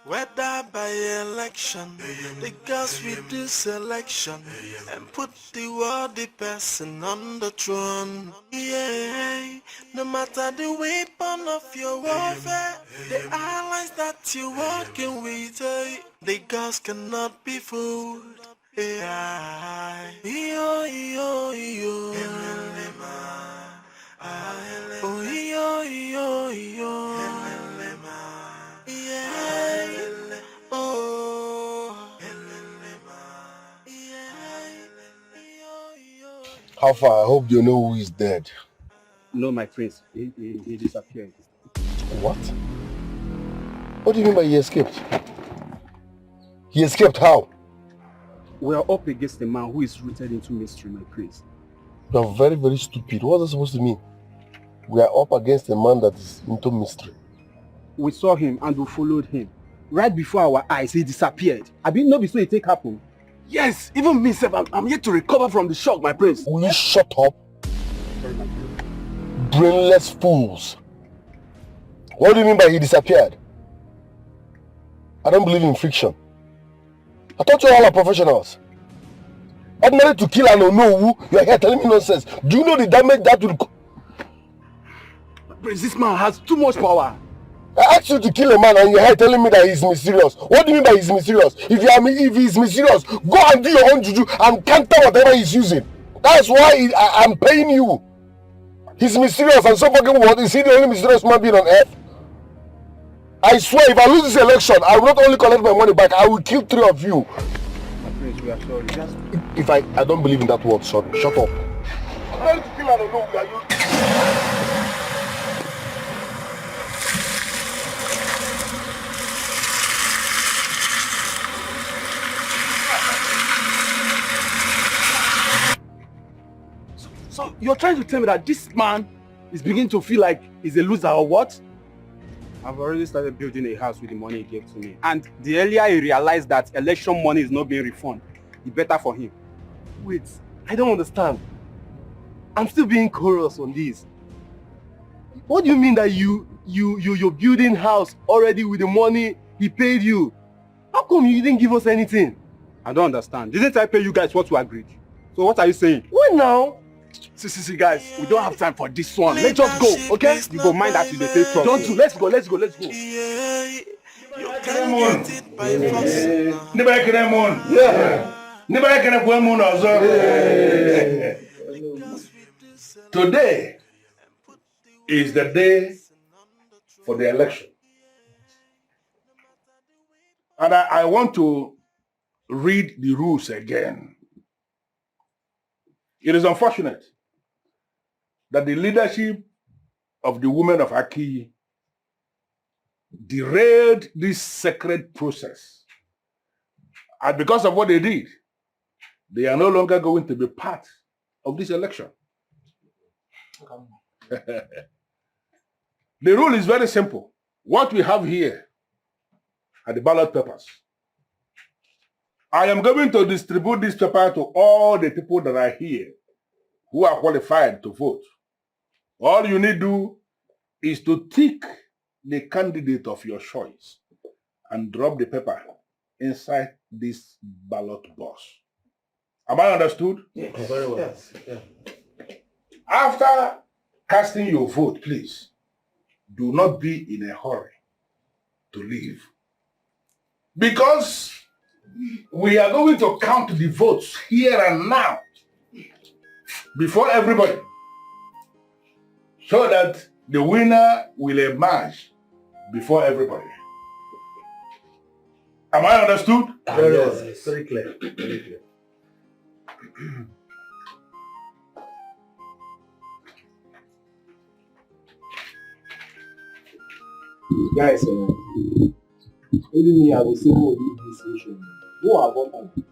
Whether by election, the girls will do selection and put the worthy person on the throne. Yeah, no matter the weapon of your warfare, the allies that you're working with, the girls cannot be fooled. Yeah, yo, yo, yo. Oh, yo, yo, yo. Yeah. Oh. How far? I hope you know who is dead. No, my prince. He disappeared. What? What do you mean by he escaped? He escaped how? We are up against a man who is rooted into mystery, my prince. You are very, very stupid. What is that supposed to mean? We are up against a man that is into mystery. We saw him and we followed him. Right before our eyes, he disappeared. I didn't know before it take happen. Yes, even me, I'm yet to recover from the shock, my prince. Will you shut up? Brainless fools. What do you mean by he disappeared? I don't believe in fiction. I thought you all are professionals. Ordinary to kill and Onowu, you are here telling me nonsense. Do you know the damage that will... Prince, this man has too much power. I asked you to kill a man and you're here telling me that he's mysterious. What do you mean by he's mysterious? If he's mysterious, go and do your own juju and counter whatever he's using. That's why I'm paying you. He's mysterious and so fucking what? Is he the only mysterious man being on earth? I swear if I lose this election, I will not only collect my money back, I will kill 3 of you. My prince, we are sorry. Just... If I don't believe in that word, sorry. Shut up. I'm ready to kill Onowu, are you? So you're trying to tell me that this man is beginning to feel like he's a loser or what? I've already started building a house with the money he gave to me. And the earlier he realized that election money is not being refunded, the better for him. Wait, I don't understand. I'm still being curious on this. What do you mean that you're building house already with the money he paid you? How come you didn't give us anything? I don't understand. Didn't I pay you guys what you agreed? So what are you saying? What now? See, guys, we don't have time for this one. Let's just go, okay? You go mind that you dey take trust. Don't do. Let's go. Yeah, you can get it by force. Today is the day for the election. And I want to read the rules again. It is unfortunate that the leadership of the women of Aki derailed this sacred process. And because of what they did, they are no longer going to be part of this election. The rule is very simple. What we have here are the ballot papers. I am going to distribute this paper to all the people that are here who are qualified to vote. All you need to do is to tick the candidate of your choice and drop the paper inside this ballot box. Am I understood? Yes. Very well. Yes. Yeah. After casting your vote, please, do not be in a hurry to leave. Because we are going to count the votes here and now before everybody, so that the winner will emerge before everybody. Am I understood? Very well. Very clear. Very clear. Guys, only me have a simple decision. Who are going to?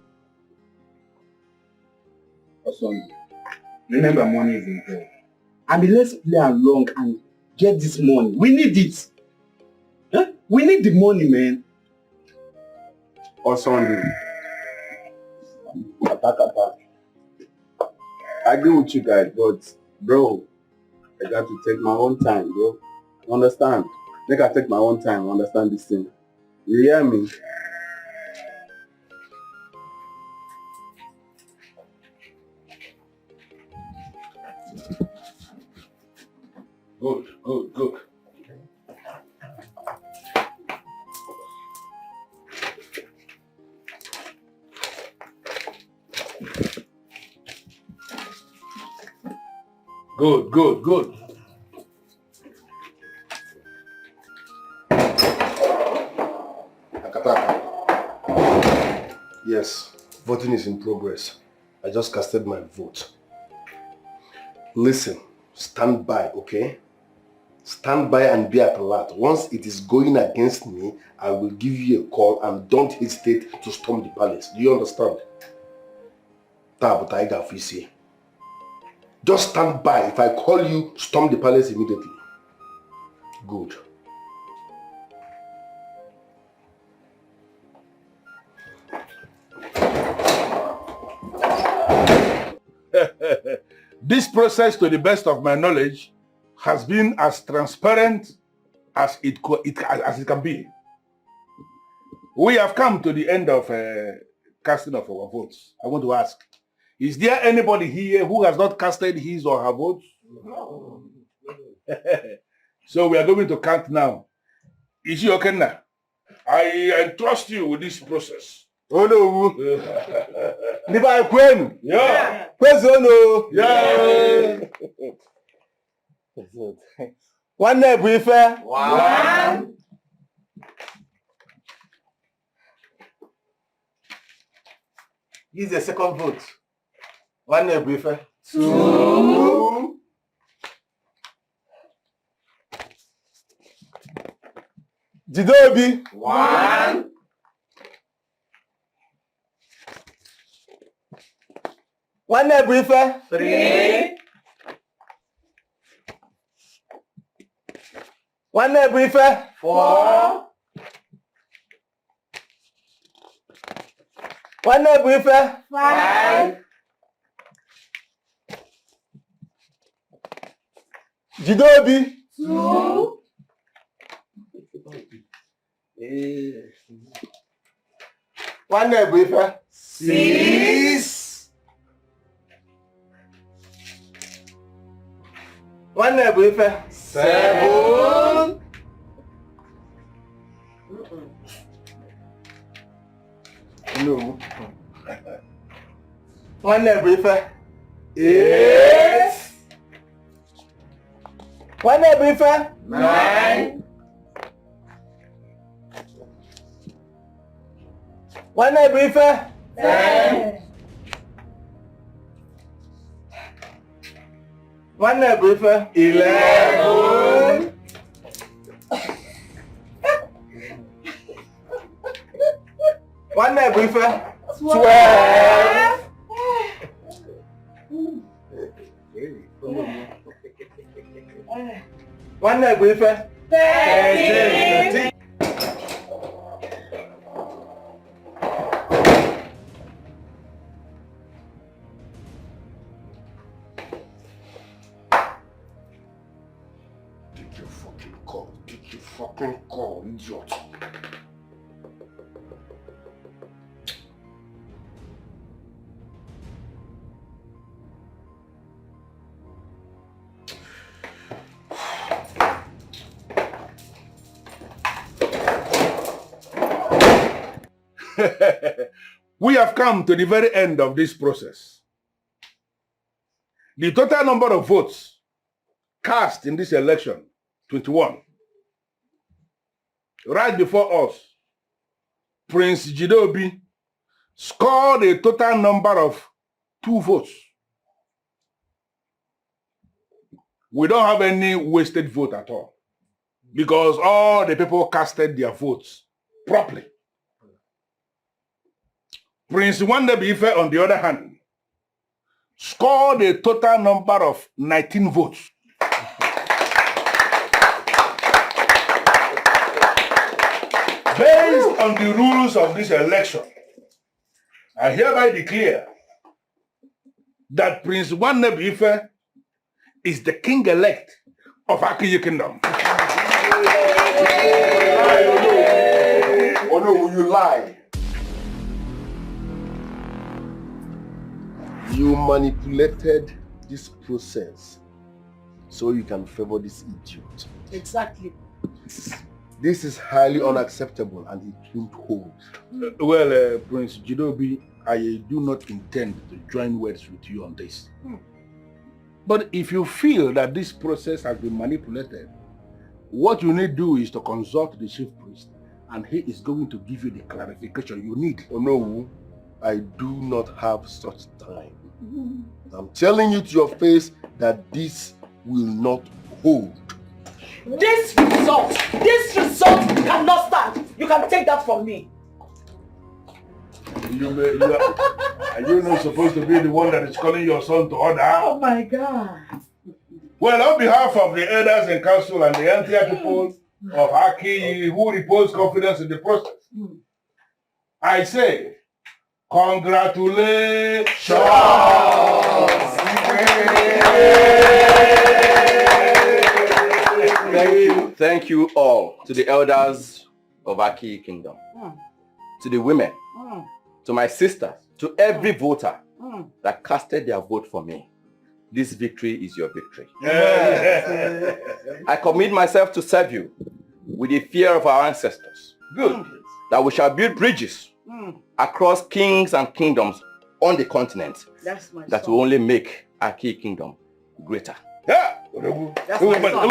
Remember, money is involved. And let's play along and get this money. We need it. Huh? We need the money, man. Sunday. I agree with you guys, but bro, I got to take my own time, bro. You understand? I think I take my own time to understand this thing. You hear me? Good, good, good. Good, good, good. Yes, voting is in progress. I just casted my vote. Listen, stand by, okay? Stand by and be alert. Once it is going against me, I will give you a call and don't hesitate to storm the palace. Do you understand? Just stand by. If I call you, storm the palace immediately. Good. This process, to the best of my knowledge, has been as transparent as it can be. We have come to the end of casting of our votes. I want to ask, is there anybody here who has not casted his or her vote? No. So we are going to count now. Is you okay now? I entrust you with this process. Oh no. Niba Queen. Yeah. Kwezono. Yeah. One day briefer. One. Use the second vote. One day briefer. Two. Jidobi. One. One day briefer. Three. One day briefer. Four. One day briefer. Five. Jidobi. Two. One day briefer. Six. One day briefer. Seven. No. One day briefer. Eight. One day briefer. Nine. One night briefer. 10. One night briefer. 11. One night briefer. 12. One night briefer. 13. Take your fucking call, idiot. We have come to the very end of this process. The total number of votes cast in this election, 21. Right before us, Prince Jidobi scored a total number of 2 votes. We don't have any wasted vote at all, because all the people casted their votes properly. Prince Wandebi Ife, on the other hand, scored a total number of 19 votes. Based on the rules of this election, I hereby declare that Prince Wandebi Ife is the king-elect of Akiyi Kingdom. Oh no, will you lie? You manipulated this process so you can favor this idiot. Exactly. This is highly unacceptable and it won't hold. Prince Jidobi, I do not intend to join words with you on this. But if you feel that this process has been manipulated, what you need to do is to consult the chief priest, and he is going to give you the clarification you need. Oh no, I do not have such time. I'm telling you to your face that this will not hold. This result cannot stand. You can take that from me. Are you not supposed to be the one that is calling your son to order? Oh my God. Well, on behalf of the elders and council and the entire people of Aki who repose confidence in the process, I say, congratulations! Thank you all, to the elders of Aki Kingdom, to the women, to my sisters, to every voter that casted their vote for me. This victory is your victory. I commit myself to serve you with the fear of our ancestors. Good. That we shall build bridges across kings and kingdoms on the continent that will only make Aki Kingdom greater. That's my son.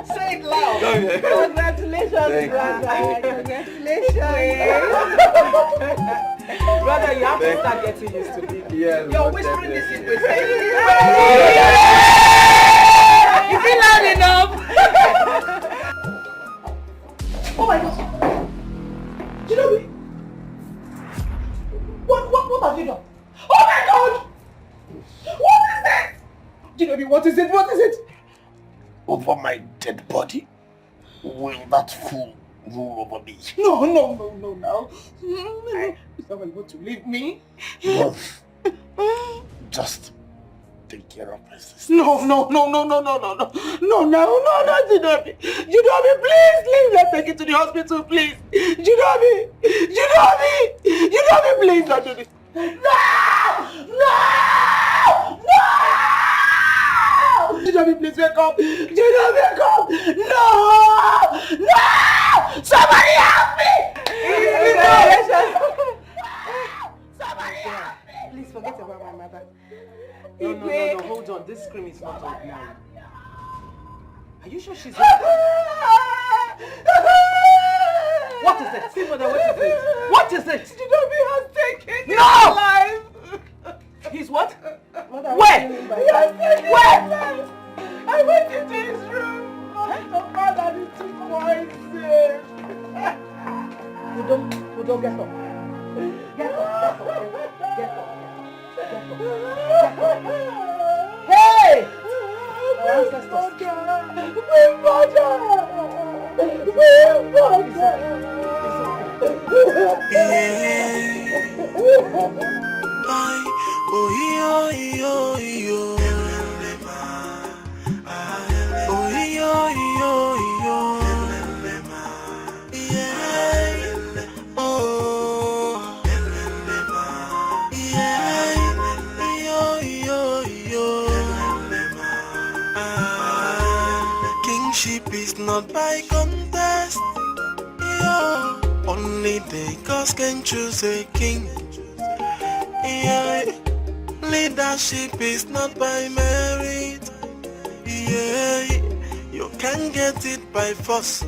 Say it loud. Congratulations, Thank brother. Congratulations. Brother, you have to start getting used to it. Yes, you're whispering this in with Is it loud enough? Oh my God. Jidobi. What have you done? Oh my God. What is this? Jidobi, what is it? What is it? Over my dead body, will that fool rule over me? No. No. Is that why you want to leave me? Love, just take care of my sister. No, Jidobi. Jidobi, please, let's take it to the hospital, please. Jidobi, please don't do this. No! Jidobi, please wake up. Jidobi, wake up. No! Somebody help me! Please forget about my mother. No, hold on. This scream is not ordinary. Are you sure she's... What is it? See, mother, what is it? What is it? Jugezu has taken his No! life. He's what? Mother, Where? He has taken his life. I went into his room. The father is too poison. Udo, get up. Get up. Hey! Our ancestors. Kingship is not by contest. Yeah. Only the gods can choose a king. Yeah. Leadership is not by merit. Yeah. You can get it by force.